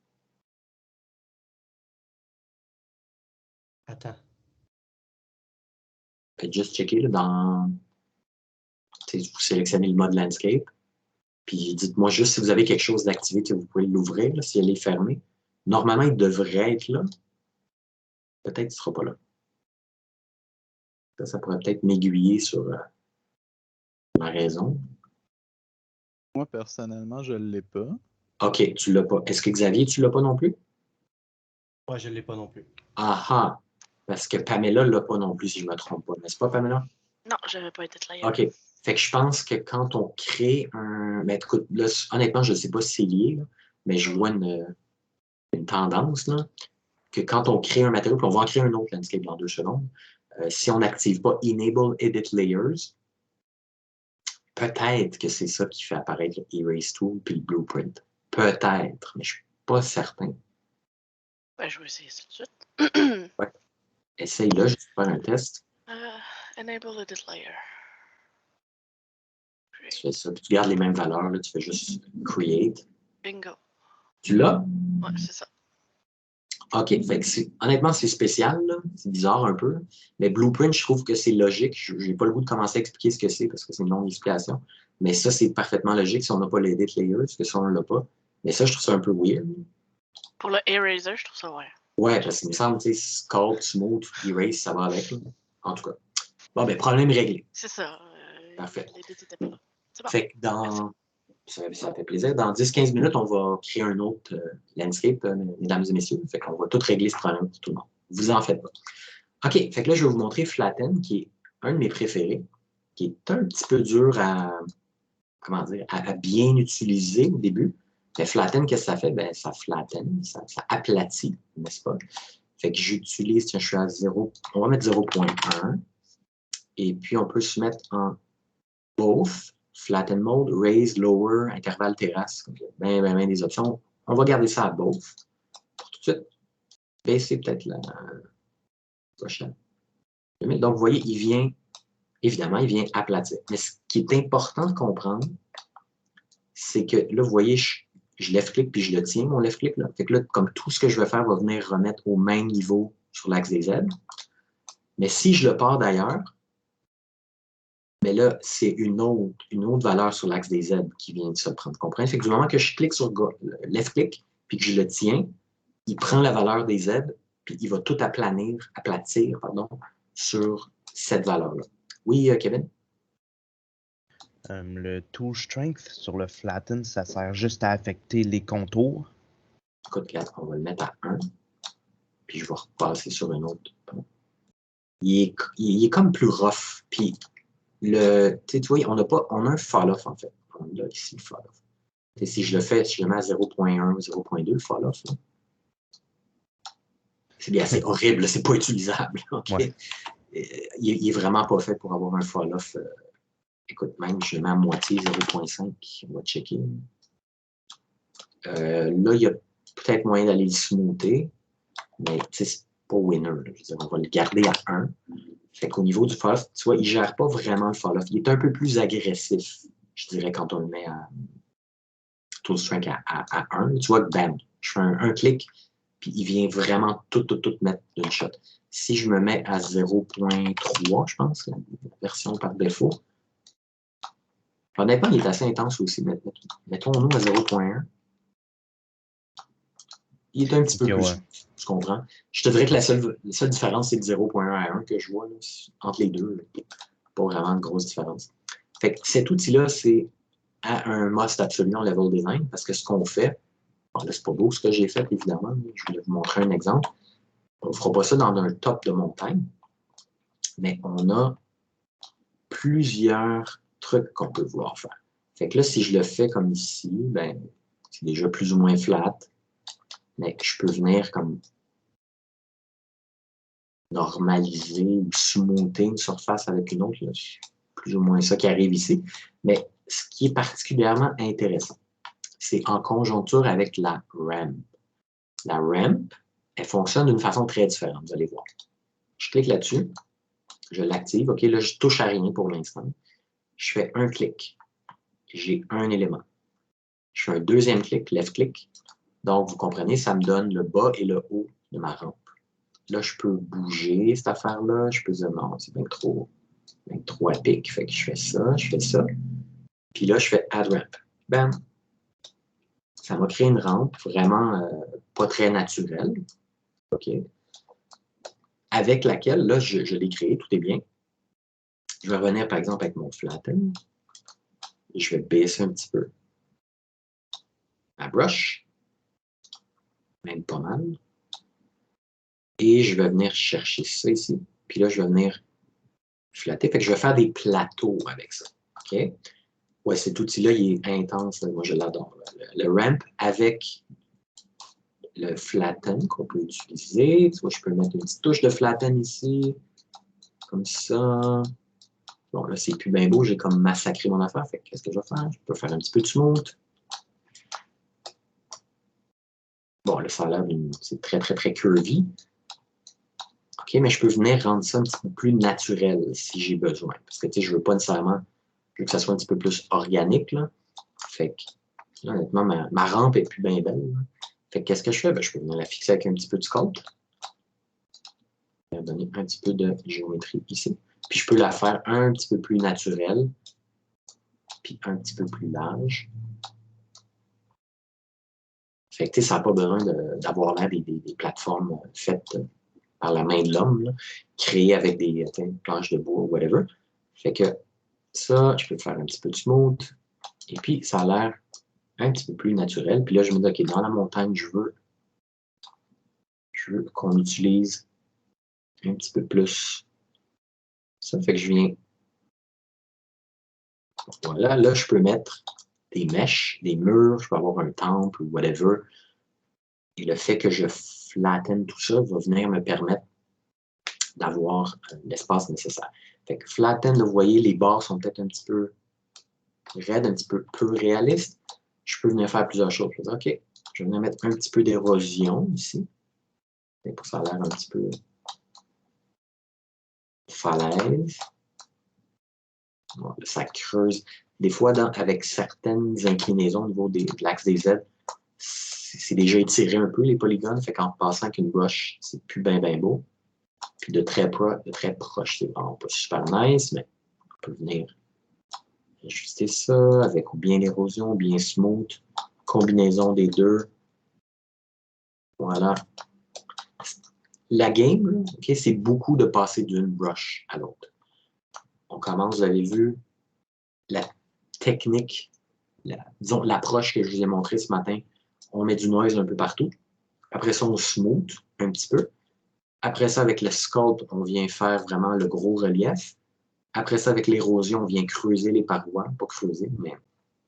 Attends. Faites juste checker là, vous sélectionnez le mode Landscape. Puis dites-moi juste si vous avez quelque chose d'activé que vous pouvez l'ouvrir, là, si elle est fermée. Normalement, il devrait être là. Peut-être qu'il ne sera pas là. Ça pourrait peut-être m'aiguiller sur la raison. Moi, personnellement, je ne l'ai pas. OK, tu l'as pas. Est-ce que Xavier, tu l'as pas non plus? Ouais, je ne l'ai pas non plus. Ah ah! Parce que Pamela ne l'a pas non plus, si je ne me trompe pas. N'est-ce pas, Pamela? Non, je n'avais pas été là. OK. Fait que je pense que quand on crée un... Mais écoute, là, honnêtement, je ne sais pas si c'est lié, là, mais je vois une tendance, là, que quand on crée un matériau, puis on va en créer un autre landscape dans 2 secondes, si on n'active pas Enable Edit Layers, peut-être que c'est ça qui fait apparaître le Erase Tool puis le Blueprint. Peut-être, mais je ne suis pas certain. Ben, je vais essayer ça tout de suite. Ouais. Essaye-le, je vais faire un test. Enable Edit Layer. Tu fais ça, puis tu gardes les mêmes valeurs, là, tu fais juste Create. Bingo. Tu l'as? Ouais, c'est ça. OK, fait que honnêtement, c'est spécial, là. C'est bizarre un peu. Mais Blueprint, je trouve que c'est logique. Je n'ai pas le goût de commencer à expliquer ce que c'est parce que c'est une longue explication. Mais ça, c'est parfaitement logique si on n'a pas l'edit layer, parce que ça, on ne l'a pas. Mais ça, je trouve ça un peu weird. Pour le Eraser, je trouve ça ouais. Ouais, parce qu'il me semble, tu sais, Sculpt, Smooth, Erase, ça va avec. Là. En tout cas. Bon, ben, problème réglé. C'est ça. Parfait. L'edit était pas là. C'est bon. Fait que dans... Ça fait plaisir. Dans 10-15 minutes, on va créer un autre landscape, mesdames et messieurs. Fait qu'on va tout régler ce problème pour tout le monde. Vous en faites pas. OK. Fait que là, je vais vous montrer Flatten, qui est un de mes préférés, qui est un petit peu dur à, comment dire, à bien utiliser au début. Mais Flatten, qu'est-ce que ça fait? Ben, ça flatten, ça aplatit, n'est-ce pas? Fait que j'utilise, tiens, je suis à 0, on va mettre 0.1. Et puis, on peut se mettre en both. Flatten mode, raise, lower, intervalle terrasse. Ben des options. On va garder ça à both. Pour tout de suite. Baisser peut-être la prochaine. Donc, vous voyez, il vient, évidemment, il vient aplatir. Mais ce qui est important de comprendre, c'est que là, vous voyez, je left-click puis je le tiens, mon left-click. Fait que là, comme tout ce que je vais faire va venir remettre au même niveau sur l'axe des Z. Mais si je le pars d'ailleurs, mais là, c'est une autre valeur sur l'axe des Z qui vient de se prendre. Comprenez? Fait que du moment que je clique sur left-click, puis que je le tiens, il prend la valeur des Z, puis il va tout aplatir, sur cette valeur-là. Oui, Kevin? Le tool strength sur le flatten, ça sert juste à affecter les contours. Écoute, on va le mettre à 1, puis je vais repasser sur un autre. Il est comme plus rough, puis tu vois, on a un fall-off, en fait. On a ici le fall-off. Si je le mets à 0.1 ou 0.2, le fall-off, c'est bien, c'est horrible, c'est pas utilisable. Okay? Ouais. Il est vraiment pas fait pour avoir un fall-off. Écoute, même, je le mets à moitié, 0.5. On va checker. Là, il y a peut-être moyen d'aller le smoother, mais c'est pas winner. Je veux dire, on va le garder à 1. Fait qu'au niveau du fall-off, tu vois, il ne gère pas vraiment le fall-off. Il est un peu plus agressif, je dirais, quand on le met à tool strength à 1. Tu vois, bam, je fais un clic, puis il vient vraiment tout mettre d'une shot. Si je me mets à 0.3, je pense, la version par défaut, honnêtement, il est assez intense aussi. Mettons-nous à 0.1. Il est un petit peu plus, tu comprends? Je te dirais que la seule différence, c'est de 0.1 à 1 que je vois là, entre les deux. Pas vraiment de grosse différence. Fait que cet outil-là, c'est à un must absolu en level design parce que ce qu'on fait, bon, là, c'est pas beau ce que j'ai fait, évidemment. Je vais vous montrer un exemple. On ne fera pas ça dans un top de montagne, mais on a plusieurs trucs qu'on peut vouloir faire. Fait que là, si je le fais comme ici, ben, c'est déjà plus ou moins flat. Mais je peux venir comme normaliser ou smoother une surface avec une autre. C'est plus ou moins ça qui arrive ici. Mais ce qui est particulièrement intéressant, c'est en conjoncture avec la ramp. La ramp, elle fonctionne d'une façon très différente, vous allez voir. Je clique là-dessus, je l'active. OK, là, je ne touche à rien pour l'instant. Je fais un clic. J'ai un élément. Je fais un deuxième clic, left click. Donc, vous comprenez, ça me donne le bas et le haut de ma rampe. Là, je peux bouger cette affaire-là. Je peux dire non, c'est bien trop à pic. Fait que je fais ça. Puis là, je fais add ramp. Ben, ça m'a créé une rampe vraiment pas très naturelle. OK. Avec laquelle, là, je l'ai créée, tout est bien. Je vais revenir, par exemple, avec mon flatten. Et je vais baisser un petit peu ma brush. Même pas mal. Et je vais venir chercher ça ici. Puis là, je vais venir flatter. Fait que je vais faire des plateaux avec ça. OK? Ouais, cet outil-là, il est intense. Là. Moi, je l'adore. Le ramp avec le flatten qu'on peut utiliser. Tu vois, je peux mettre une petite touche de flatten ici. Comme ça. Bon, là, c'est plus bien beau. J'ai comme massacré mon affaire. Fait que qu'est-ce que je vais faire? Je peux faire un petit peu de smooth. Bon, là, ça a l'air c'est très, très, très curvy. OK, mais je peux venir rendre ça un petit peu plus naturel si j'ai besoin. Parce que, tu sais, je veux pas nécessairement, je veux que ça soit un petit peu plus organique, là. Fait que, là, honnêtement, ma rampe est plus bien belle. Là. Fait que, qu'est-ce que je fais? Ben, je peux venir la fixer avec un petit peu de sculpt. Je vais donner un petit peu de géométrie ici. Puis, je peux la faire un petit peu plus naturelle. Puis, un petit peu plus large. Fait que, tu sais, ça n'a pas besoin d'avoir l'air des plateformes faites par la main de l'homme, créées avec des planches de bois ou whatever. Fait que ça, je peux faire un petit peu de smooth. Et puis, ça a l'air un petit peu plus naturel. Puis là, je me dis, OK, dans la montagne, je veux qu'on utilise un petit peu plus ça. Fait que je viens. Voilà, là, je peux mettre des mèches, des murs, je peux avoir un temple ou whatever. Et le fait que je flatten tout ça va venir me permettre d'avoir l'espace nécessaire. Fait que flatten, vous voyez, les bords sont peut-être un petit peu raides, un petit peu peu réalistes. Je peux venir faire plusieurs choses. Je vais dire, OK, je vais venir mettre un petit peu d'érosion ici. Et pour ça a l'air un petit peu falaise. Bon, ça creuse. Des fois, avec certaines inclinaisons au niveau de l'axe des Z, c'est déjà étiré un peu les polygones. Fait qu'en passant avec une brush, c'est plus bien beau. Puis de très proche, c'est vraiment pas super nice, mais on peut venir ajuster ça avec ou bien l'érosion, ou bien smooth. Combinaison des deux. Voilà. La game, okay, c'est beaucoup de passer d'une brush à l'autre. On commence, vous avez vu, la technique, disons l'approche que je vous ai montrée ce matin. On met du noise un peu partout. Après ça, on smooth un petit peu. Après ça, avec le sculpt, on vient faire vraiment le gros relief. Après ça, avec l'érosion, on vient creuser les parois. Pas creuser, mais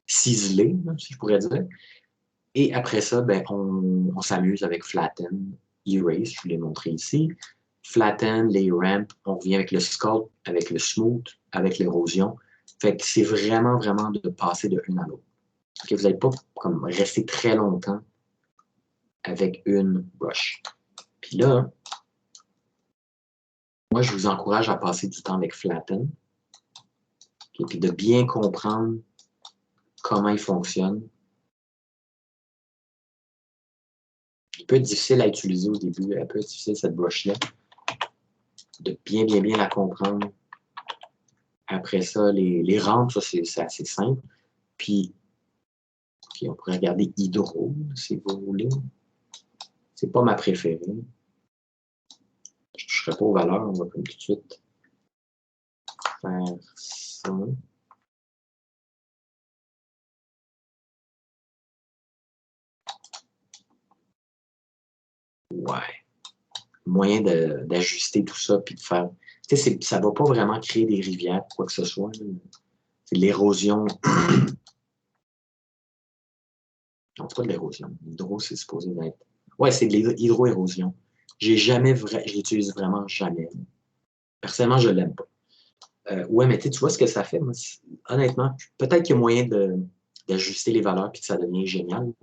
ciseler, si je pourrais dire. Et après ça, ben, on s'amuse avec flatten, erase, je vous l'ai montré ici. Flatten, les ramps, on revient avec le sculpt, avec le smooth, avec l'érosion. Fait que c'est vraiment, vraiment de passer de une à l'autre. Okay, vous n'allez pas comme rester très longtemps avec une brush. Puis là, moi, je vous encourage à passer du temps avec flatten. Okay, puis de bien comprendre comment il fonctionne. Il peut être difficile à utiliser au début, un peu difficile cette brush-là. De bien la comprendre. Après ça, les rampes, ça c'est assez simple. Puis, on pourrait regarder Hydro, si vous voulez. C'est pas ma préférée. Je ne toucherai pas aux valeurs, on va comme tout de suite faire ça. Ouais. Moyen d'ajuster tout ça, puis de faire... Tu sais, ça ne va pas vraiment créer des rivières, quoi que ce soit. C'est de l'érosion. Non, c'est pas de l'érosion. L'hydro, c'est supposé d'être... Ouais, c'est de l'hydro-érosion. Je l'utilise vraiment jamais. Personnellement, je l'aime pas. Ouais, mais tu vois ce que ça fait? Moi, honnêtement, peut-être qu'il y a moyen d'ajuster les valeurs puis que ça devient génial.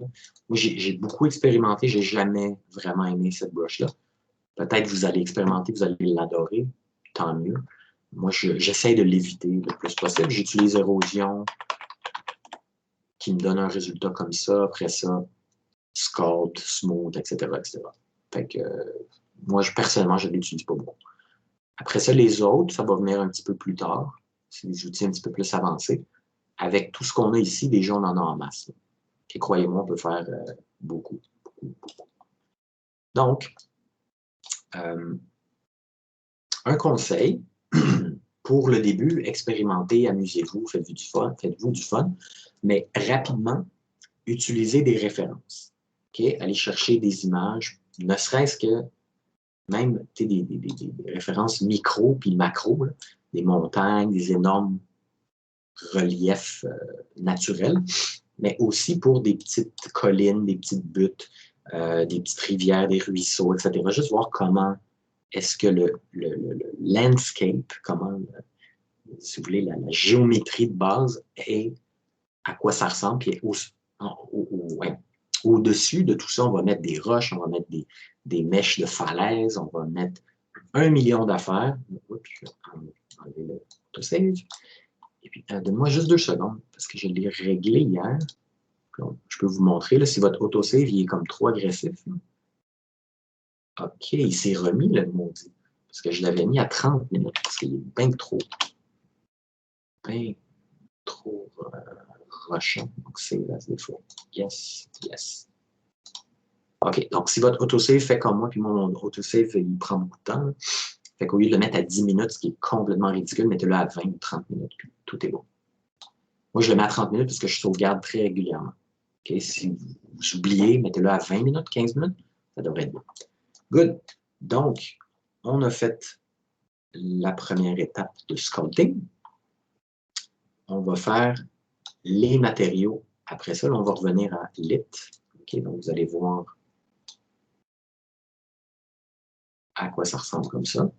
Moi, j'ai beaucoup expérimenté. J'ai jamais vraiment aimé cette brush-là. Peut-être que vous allez expérimenter, vous allez l'adorer. Tant mieux. Moi, j'essaie de l'éviter le plus possible. J'utilise érosion qui me donne un résultat comme ça. Après ça, sculpt, smooth, etc., etc. Fait que moi, personnellement, je ne l'utilise pas beaucoup. Après ça, les autres, ça va venir un petit peu plus tard. C'est des outils un petit peu plus avancés. avec tout ce qu'on a ici, déjà, on en a en masse. Et croyez-moi, on peut faire beaucoup. Donc, un conseil, pour le début, expérimentez, amusez-vous, faites-vous du fun, mais rapidement, utilisez des références. Okay? Allez chercher des images, ne serait-ce que même des références micro puis macro, là, des montagnes, des énormes reliefs naturels, mais aussi pour des petites collines, des petites buttes, des petites rivières, des ruisseaux, etc. Juste voir comment est-ce que le landscape, comment, si vous voulez, la géométrie de base est, à quoi ça ressemble, puis au-dessus de tout ça, on va mettre des roches, on va mettre des mèches de falaises, on va mettre 1 million d'affaires. Oups, je vais enlever le autosave. Et puis, donne-moi juste 2 secondes, parce que je l'ai réglé hier. Donc, je peux vous montrer, là, si votre autosave il est comme trop agressif. Là. OK, il s'est remis, le maudit. Parce que je l'avais mis à 30 minutes, parce qu'il est bien trop rushant. Donc, c'est là, c'est défaut. Yes. OK, donc si votre autosave fait comme moi, puis mon autosave, il prend beaucoup de temps, là. Fait qu'au lieu de le mettre à 10 minutes, ce qui est complètement ridicule, mettez-le à 20 ou 30 minutes, puis tout est bon. Moi, je le mets à 30 minutes parce que je sauvegarde très régulièrement. Okay? Si vous oubliez, mettez-le à 20 minutes, 15 minutes, ça devrait être bon. Good. Donc, on a fait la première étape de sculpting. On va faire les matériaux. Après ça, là, on va revenir à lit. Okay? Donc, vous allez voir à quoi ça ressemble comme ça.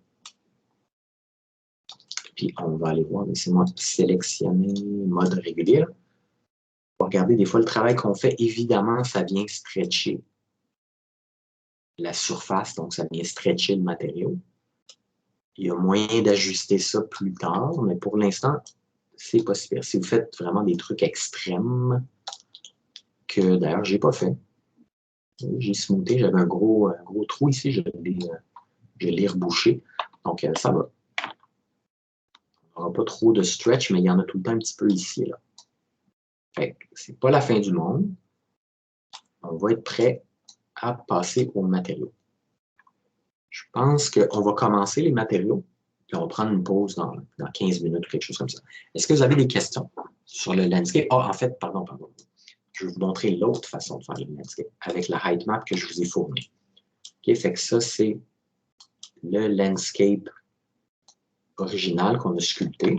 Puis, on va aller voir, laissez-moi sélectionner mode régulier. On va regarder des fois le travail qu'on fait. Évidemment, ça vient stretcher la surface, donc ça vient stretcher le matériau. Il y a moyen d'ajuster ça plus tard, mais pour l'instant, c'est pas super. Si vous faites vraiment des trucs extrêmes, que d'ailleurs, j'ai pas fait. J'ai smoothé, j'avais un gros trou ici, je l'ai rebouché. Donc, ça va. On n'aura pas trop de stretch, mais il y en a tout le temps un petit peu ici. Là. Fait que c'est pas la fin du monde. On va être prêt à passer aux matériaux. Je pense qu'on va commencer les matériaux, puis on va prendre une pause dans 15 minutes ou quelque chose comme ça. Est-ce que vous avez des questions sur le landscape? Ah, en fait, pardon. Je vais vous montrer l'autre façon de faire le landscape avec la height map que je vous ai fournie. OK, fait que ça, c'est le landscape original qu'on a sculpté,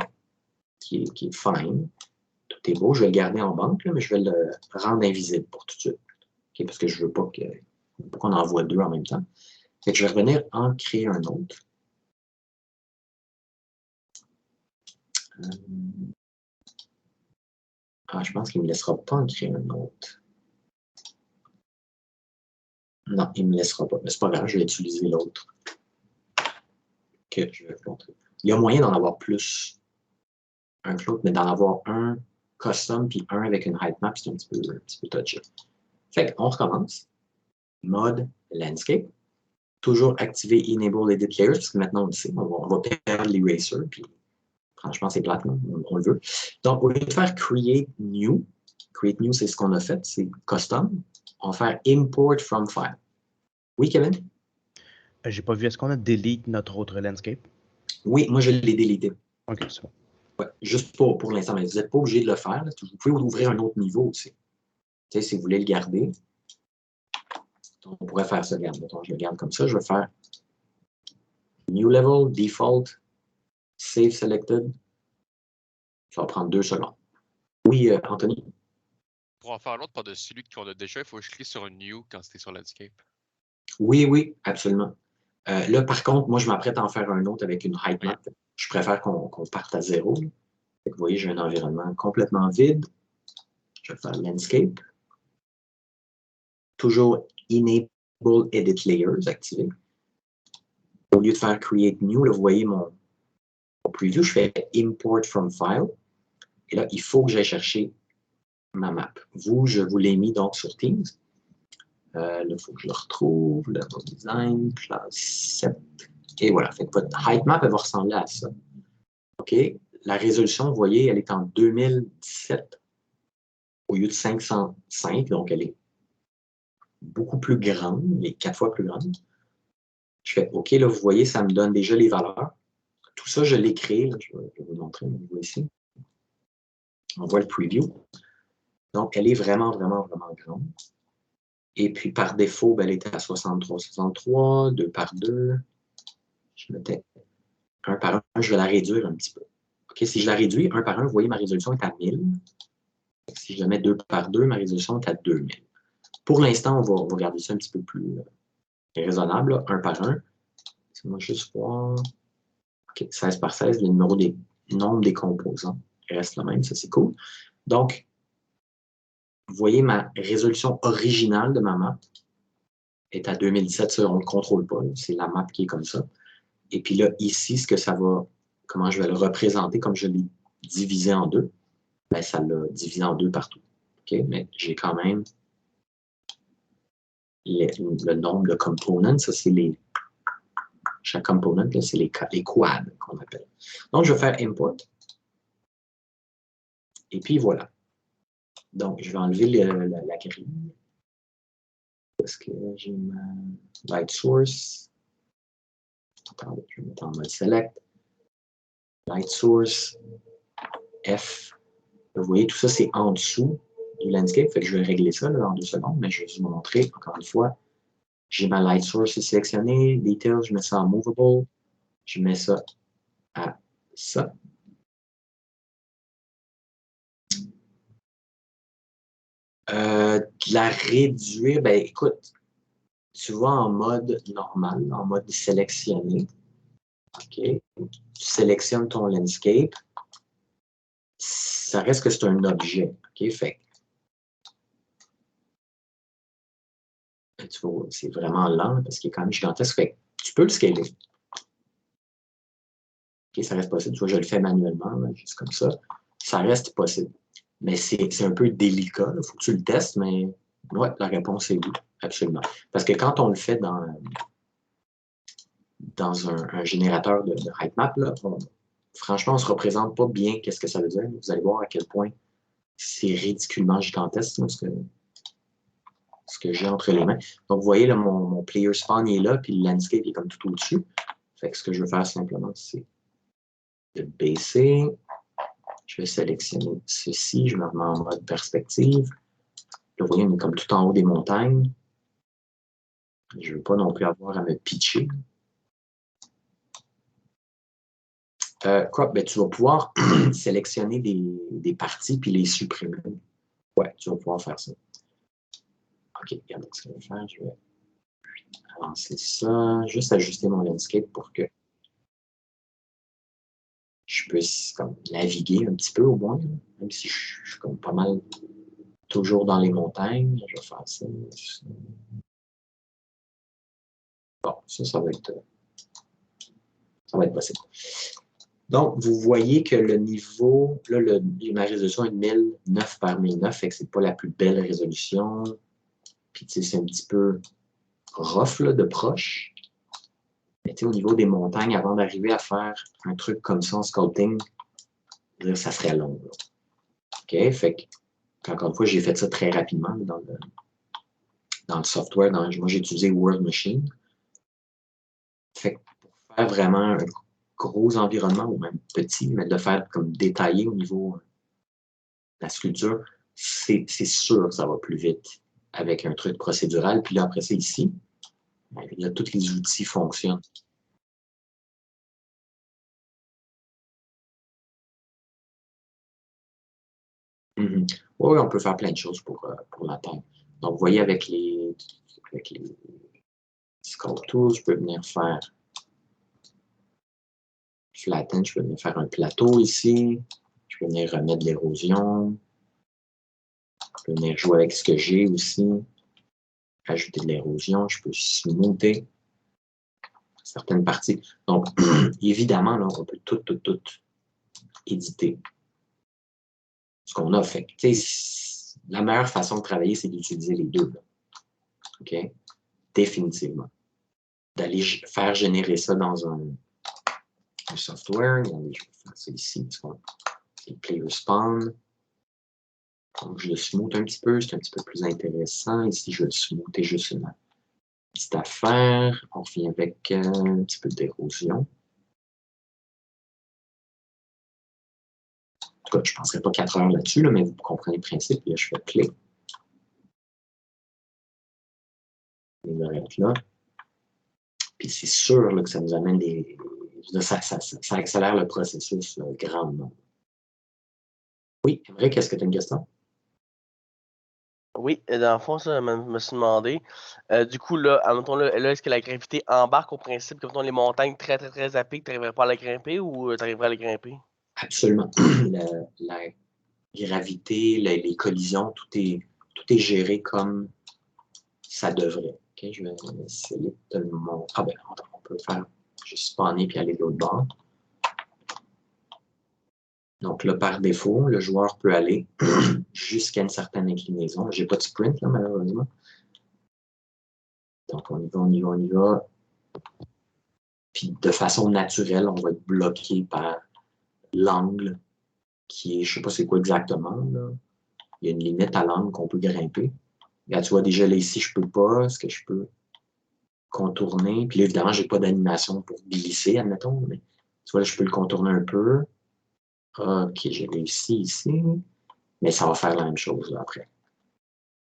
qui est fine. Tout est beau. Je vais le garder en banque, là, mais je vais le rendre invisible pour tout de suite. Okay, parce que je ne veux pas qu'on en voit 2 en même temps. Fait que je vais revenir en créer un autre. Je pense qu'il ne me laissera pas en créer un autre. Non, il ne me laissera pas. Mais c'est pas grave, je vais utiliser l'autre que je vais vous montrer. Il y a moyen d'en avoir plus un que l'autre, mais d'en avoir un custom puis un avec une height map, c'est un petit peu touchy. Fait qu'on recommence. Mode landscape. Toujours activer Enable Edit Layers, parce que maintenant on le sait, on va perdre l'eraser, puis franchement c'est plate, on le veut. Donc, au lieu de faire Create New c'est ce qu'on a fait, c'est Custom, on va faire Import from File. Oui, Kevin? J'ai pas vu, est-ce qu'on a delete notre autre landscape? Oui, moi je l'ai délité. Ok, c'est bon. Ouais, juste pour l'instant, mais vous n'êtes pas obligé de le faire. Là. Vous pouvez ouvrir un autre niveau aussi. Tu sais, si vous voulez le garder, on pourrait faire ça. Regarde, mettons, je le garde comme ça. Je vais faire New Level, Default, Save Selected. Ça va prendre 2 secondes. Oui, Anthony? Pour en faire l'autre par-dessus celui qu'on a déjà, il faut que je clique sur un New quand c'était sur Landscape. Oui, absolument. Là, par contre, moi, je m'apprête à en faire un autre avec une height map. Je préfère qu'on parte à 0. Vous voyez, j'ai un environnement complètement vide. Je vais faire Landscape. Toujours Enable Edit Layers activé. Au lieu de faire Create New, là, vous voyez mon preview, je fais Import from File. Et là, il faut que j'aille chercher ma map. Je vous l'ai mis donc sur Teams. Là, il faut que je le retrouve. Le design, classe 7. Et voilà. Fait que votre height map, elle va ressembler à ça. OK? la résolution, vous voyez, elle est en 2017 au lieu de 505, donc elle est beaucoup plus grande, elle est 4 fois plus grande. Je fais OK, là, vous voyez, ça me donne déjà les valeurs. Tout ça, je l'ai créé, là, je vais vous montrer, on voit ici. On voit le preview. Donc, elle est vraiment, vraiment, vraiment grande. Et puis, par défaut, ben, elle était à 63, 63, 2 par 2. Je mettais 1 par 1, je vais la réduire un petit peu. OK, si je la réduis 1 par 1, vous voyez, ma résolution est à 1000. Si je la mets 2 par 2, ma résolution est à 2000. Pour l'instant, on va regarder ça un petit peu plus raisonnable, là, 1 par 1. Laissez-moi juste voir. OK, 16 par 16, le nombre des composants reste le même, ça c'est cool. Donc, vous voyez, ma résolution originale de ma map est à 2017, ça on ne le contrôle pas, c'est la map qui est comme ça. Et puis là, ici, ce que ça va, comment je vais le représenter, comme je l'ai divisé en deux, ben, ça l'a divisé en deux partout. OK, mais j'ai quand même le nombre de components, ça c'est les. Chaque component, c'est les quads qu'on appelle. Donc, je vais faire import. Et puis voilà. Donc, je vais enlever la grille. Parce que j'ai ma light source. Attendez, je vais mettre en mode select. Light source. F. Vous voyez, tout ça, c'est en dessous du landscape. Fait que je vais régler ça là, en 2 secondes, mais je vais vous montrer, encore une fois. J'ai ma light source sélectionnée. Details, je mets ça en movable. Je mets ça à ça. De la réduire, ben écoute, tu vas en mode normal, en mode sélectionné. OK. Tu sélectionnes ton landscape. Ça reste que c'est un objet. OK. Fait tu vois, c'est vraiment lent parce qu'il est quand même gigantesque. Fait tu peux le scaler. OK, ça reste possible. Tu vois, je le fais manuellement, là, juste comme ça. Ça reste possible. Mais c'est un peu délicat. Il faut que tu le testes, mais ouais, la réponse est oui, absolument. Parce que quand on le fait dans un générateur de height-map, franchement, on ne se représente pas bien qu'est-ce que ça veut dire. Vous allez voir à quel point c'est ridiculement gigantesque là, ce que j'ai entre les mains. Donc, vous voyez, là, mon player spawn est là, puis le landscape est comme tout au-dessus. Fait que ce que je veux faire simplement, c'est de baisser. Je vais sélectionner ceci. Je me remets en mode perspective. Là, vous voyez, on est comme tout en haut des montagnes. Je ne veux pas non plus avoir à me pitcher. Crop, ben, tu vas pouvoir sélectionner des parties puis les supprimer. Ouais, tu vas pouvoir faire ça. OK, regardez ce que je vais faire. Je vais avancer ça. Juste ajuster mon landscape pour que je puisse comme, naviguer un petit peu au moins. Là. Même si je suis comme pas mal toujours dans les montagnes. Je vais faire ça. Bon, ça va être possible. Donc, vous voyez que le niveau, là, ma résolution est de 1009 par 1009, fait que c'est pas la plus belle résolution. Puis, tu sais, c'est un petit peu rough, là, de proche. Mais, tu sais, au niveau des montagnes, avant d'arriver à faire un truc comme ça en sculpting, ça serait long, là. OK? Fait que, encore une fois, j'ai fait ça très rapidement dans le software. Moi, j'ai utilisé World Machine. Fait que pour faire vraiment un gros environnement, ou même petit, mais de le faire comme détaillé au niveau de la sculpture, c'est sûr que ça va plus vite avec un truc procédural. Puis là, après ça, ici, là, tous les outils fonctionnent. Oui, on peut faire plein de choses pour la Terre. Donc, vous voyez, avec les Sculpt Tools, je peux venir faire flatten, je peux venir faire un plateau ici. Je peux venir remettre de l'érosion. Je peux venir jouer avec ce que j'ai aussi. Ajouter de l'érosion. Je peux smoother certaines parties. Donc, évidemment, là, on peut tout éditer ce qu'on a fait. La meilleure façon de travailler, c'est d'utiliser les deux. Là. OK? Définitivement. D'aller faire générer ça dans un software. Regardez, je vais faire ça ici. C'est player spawn. Donc, je le smooth un petit peu. C'est un petit peu plus intéressant. Ici, je vais le smoother juste une petite affaire. On revient avec un petit peu d'érosion. En tout cas, je ne penserai pas 4 heures là-dessus, là, mais vous comprenez le principe. Là, je fais play. Il va être là. Puis c'est sûr là, que ça nous amène des. Ça accélère le processus là, grandement. Oui, Émeric, est-ce que tu as une question? Oui, dans le fond, ça, je me suis demandé. Du coup, là, admettons, là, est-ce que la gravité embarque au principe que mettons, les montagnes très, très, très à pic, tu n'arriverais pas à les grimper ou tu arriverais à les grimper? Absolument. La gravité, les collisions, tout est géré comme ça devrait. Okay, je vais essayer de le montrer. Ah ben, on peut faire juste spawner puis aller de l'autre bord. Donc là, par défaut, le joueur peut aller jusqu'à une certaine inclinaison. Je n'ai pas de sprint, là, malheureusement. Donc, on y va, on y va, on y va. Puis de façon naturelle, on va être bloqué par l'angle qui est, je ne sais pas c'est quoi exactement, là. Il y a une limite à l'angle qu'on peut grimper. Là, tu vois, déjà là, ici, je ne peux pas. Est-ce que je peux contourner? Puis là, évidemment, je n'ai pas d'animation pour glisser, admettons. Mais tu vois, là, je peux le contourner un peu. OK, j'ai réussi ici. Mais ça va faire la même chose là, après.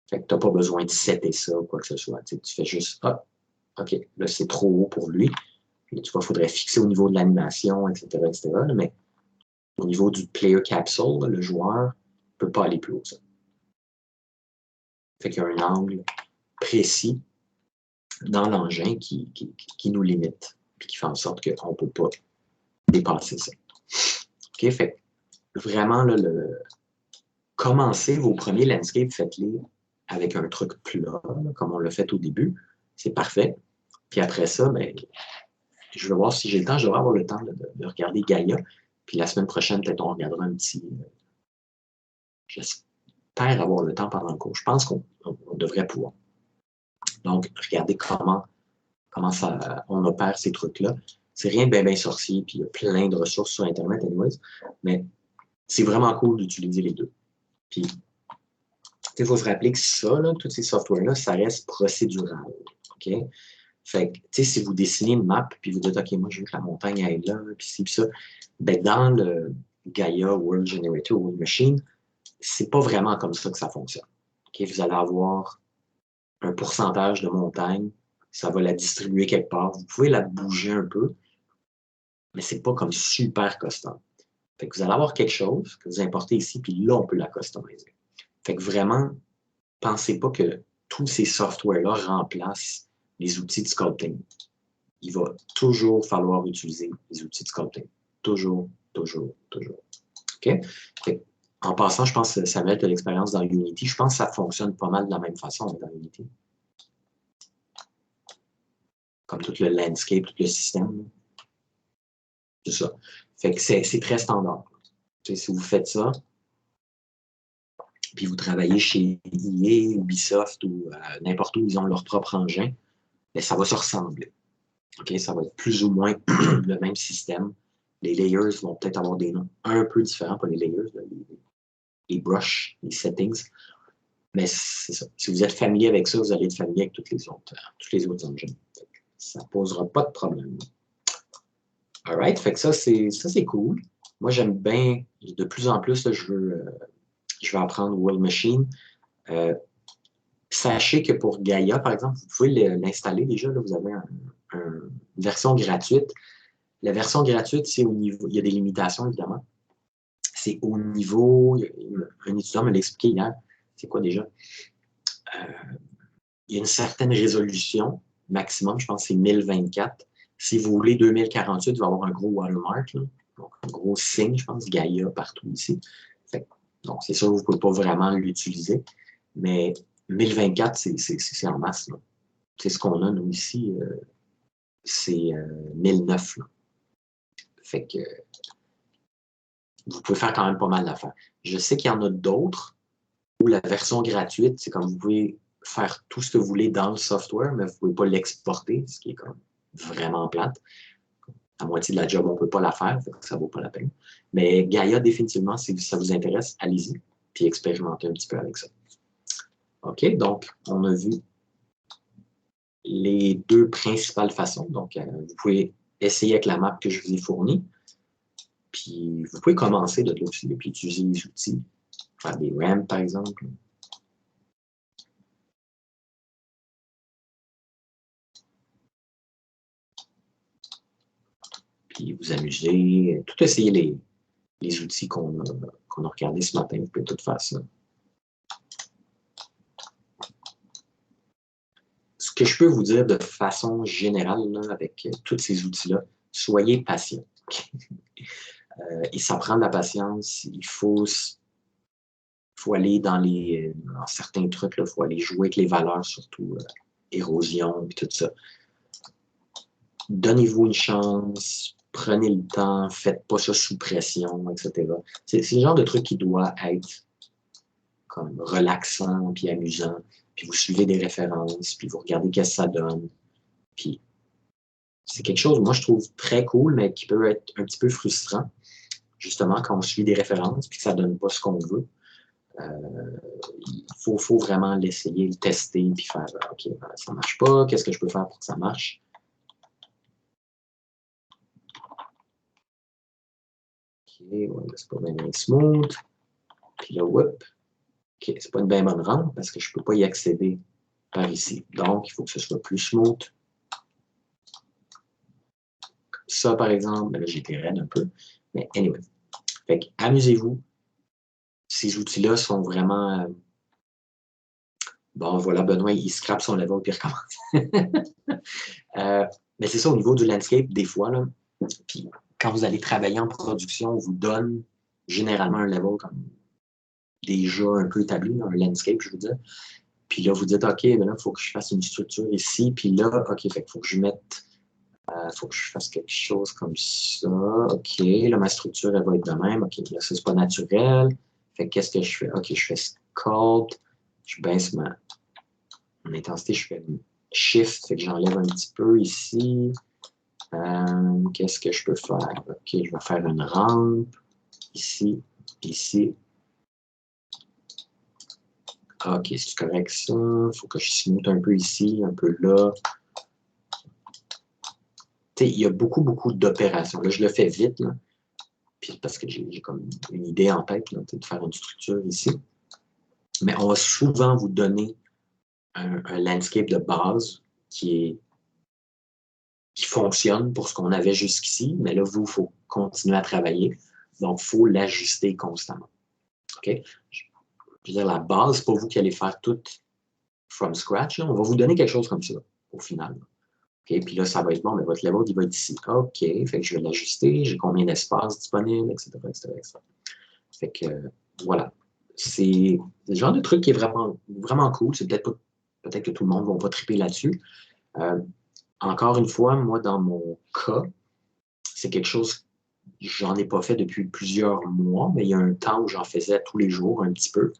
Fait que tu n'as pas besoin de setter ça ou quoi que ce soit. Tu fais juste, ah, OK, là, c'est trop haut pour lui. Puis, tu vois, il faudrait fixer au niveau de l'animation, etc., etc. Mais au niveau du player capsule, là, le joueur ne peut pas aller plus haut que ça. Fait qu'il y a un angle précis dans l'engin qui nous limite, puis qui fait en sorte qu'on ne peut pas dépasser ça. OK, fait vraiment, là, commencez vos premiers landscapes, faites-les avec un truc plat, là, comme on l'a fait au début. C'est parfait. Puis après ça, ben, je vais voir si j'ai le temps. Je devrais avoir le temps de regarder Gaïa. Puis la semaine prochaine, peut-être on regardera un petit. J'espère avoir le temps pendant le cours. Je pense qu'on devrait pouvoir. Donc, regardez comment ça, on opère ces trucs-là. C'est rien de bien sorcier, puis il y a plein de ressources sur Internet, anyways. Mais c'est vraiment cool d'utiliser les deux. Puis, il faut se rappeler que ça, là, tous ces softwares-là, ça reste procédural. OK? Fait que, tu sais, si vous dessinez une map, puis vous dites, OK, moi, je veux que la montagne aille là, puis ci, puis ça, ben, dans le Gaia World Generator World Machine, c'est pas vraiment comme ça que ça fonctionne. OK? Vous allez avoir un pourcentage de montagne, ça va la distribuer quelque part. Vous pouvez la bouger un peu, mais c'est pas comme super custom. Fait que vous allez avoir quelque chose que vous importez ici, puis là, on peut la customiser. Fait que vraiment, pensez pas que tous ces softwares-là remplacent les outils de sculpting. Il va toujours falloir utiliser les outils de sculpting. Toujours, toujours, toujours. OK? Fait, en passant, je pense que ça va être l'expérience dans Unity. Je pense que ça fonctionne pas mal de la même façon dans Unity. Comme tout le landscape, tout le système. C'est ça. Fait que c'est très standard. Tu sais, si vous faites ça, puis vous travaillez chez EA, Ubisoft ou n'importe où ils ont leur propre engin, bien, ça va se ressembler. Okay? Ça va être plus ou moins le même système. Les layers vont peut-être avoir des noms un peu différents, pas les layers, les brushes, les settings. Mais c'est ça. Si vous êtes familier avec ça, vous allez être familier avec tous les autres engins. Ça ne posera pas de problème. All right. Fait que ça, c'est cool. Moi, j'aime bien, de plus en plus, là, je vais apprendre World Machine. Sachez que pour Gaia, par exemple, vous pouvez l'installer déjà. Là, vous avez une version gratuite. La version gratuite, c'est au niveau. Il y a des limitations, évidemment. C'est au niveau. Un étudiant me l'a expliqué hier. C'est quoi déjà? Il y a une certaine résolution maximum. Je pense que c'est 1024. Si vous voulez 2048, il va y avoir un gros watermark. Là. Donc, un gros signe, je pense, Gaia partout ici. Donc, c'est sûr que vous ne pouvez pas vraiment l'utiliser. Mais 1024, c'est en masse. C'est ce qu'on a, nous, ici. C'est 1009. Là. Fait que vous pouvez faire quand même pas mal d'affaires. Je sais qu'il y en a d'autres où la version gratuite, c'est comme vous pouvez faire tout ce que vous voulez dans le software, mais vous ne pouvez pas l'exporter, ce qui est comme vraiment plate. la moitié de la job, on ne peut pas la faire, fait que ça ne vaut pas la peine. Mais Gaia, définitivement, si ça vous intéresse, allez-y, puis expérimentez un petit peu avec ça. OK, donc, on a vu les deux principales façons. Donc, vous pouvez essayer avec la map que je vous ai fournie, puis vous pouvez commencer de là aussi, puis utiliser les outils, faire des ramps, par exemple. Puis vous amuser, tout essayer les outils qu'on a regardés ce matin, vous pouvez tout faire ça. Ce que je peux vous dire de façon générale, là, avec tous ces outils-là, soyez patient. Et ça prend de la patience. Il faut aller dans certains trucs, il faut aller jouer avec les valeurs, surtout érosion et tout ça. Donnez-vous une chance, prenez le temps, faites pas ça sous pression, etc. C'est le genre de truc qui doit être comme relaxant puis amusant. Puis vous suivez des références, puis vous regardez qu'est-ce que ça donne. Puis c'est quelque chose, moi, je trouve très cool, mais qui peut être un petit peu frustrant, justement, quand on suit des références puis que ça ne donne pas ce qu'on veut. Il faut vraiment l'essayer, le tester, puis faire « OK, ça ne marche pas, qu'est-ce que je peux faire pour que ça marche? » OK, ouais, c'est pas bien smooth. Puis là, whoop. OK, c'est pas une bien bonne rampe parce que je ne peux pas y accéder par ici. Donc, il faut que ce soit plus smooth. Ça, par exemple, ben là, j'ai été raide un peu. Mais anyway. Fait que, amusez-vous. Ces outils-là sont vraiment... Bon, voilà, Benoît, il scrape son level puis il recommence. Mais c'est ça, au niveau du landscape, des fois, là, puis quand vous allez travailler en production, on vous donne généralement un level comme déjà un peu établi, un landscape, je veux dire. Puis là, vous dites, OK, ben là, il faut que je fasse une structure ici. Puis là, OK, fait qu'il faut que je mette... faut que je fasse quelque chose comme ça. OK, là, ma structure, elle va être de même. OK, là, ça, c'est pas naturel. Fait qu'est-ce que je fais? OK, je fais sculpt. Je baisse mon intensité. Je fais shift. Fait que j'enlève un petit peu ici. Qu'est-ce que je peux faire? OK, je vais faire une rampe. Ici, ici. OK, c'est correct ça. Il faut que je smooth un peu ici, un peu là. Il y a beaucoup d'opérations. Là, je le fais vite, là, puis parce que j'ai comme une idée en tête là, de faire une structure ici. Mais on va souvent vous donner un landscape de base qui fonctionne pour ce qu'on avait jusqu'ici, mais là, il faut continuer à travailler. Donc, il faut l'ajuster constamment. OK? Je veux dire, la base, c'est pas vous qui allez faire tout from scratch. Là. On va vous donner quelque chose comme ça, au final. OK, puis là, ça va être bon, mais votre level, il va être ici. OK, fait que je vais l'ajuster, j'ai combien d'espace disponible, etc., etc., etc. Fait que, voilà. C'est le genre de truc qui est vraiment, vraiment cool. C'est peut-être que tout le monde ne va pas triper là-dessus. Encore une fois, moi, dans mon cas, c'est quelque chose que j'en ai pas fait depuis plusieurs mois, mais il y a un temps où j'en faisais tous les jours, un petit peu.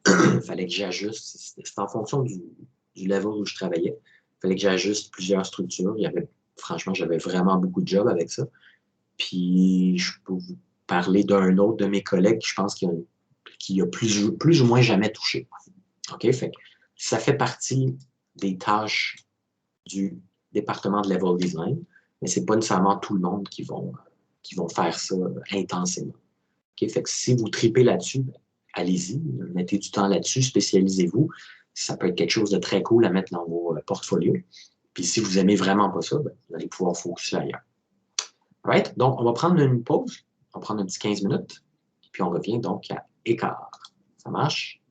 Il fallait que j'ajuste. C'est en fonction du level où je travaillais. Il fallait que j'ajuste plusieurs structures. Franchement, j'avais vraiment beaucoup de job avec ça. Puis, je peux vous parler d'un autre de mes collègues qui, je pense, qui a plus ou moins jamais touché. OK? Fait que ça fait partie des tâches du département de level design, mais ce n'est pas nécessairement tout le monde qui vont faire ça intensément. OK? Fait que si vous tripez là-dessus, allez-y, mettez du temps là-dessus, spécialisez-vous. Ça peut être quelque chose de très cool à mettre dans vos portfolios. Puis si vous n'aimez vraiment pas ça, vous allez pouvoir focuser ailleurs. Right? Donc, on va prendre une pause. On va prendre un petit 15 minutes. Puis on revient donc à écart. Ça marche?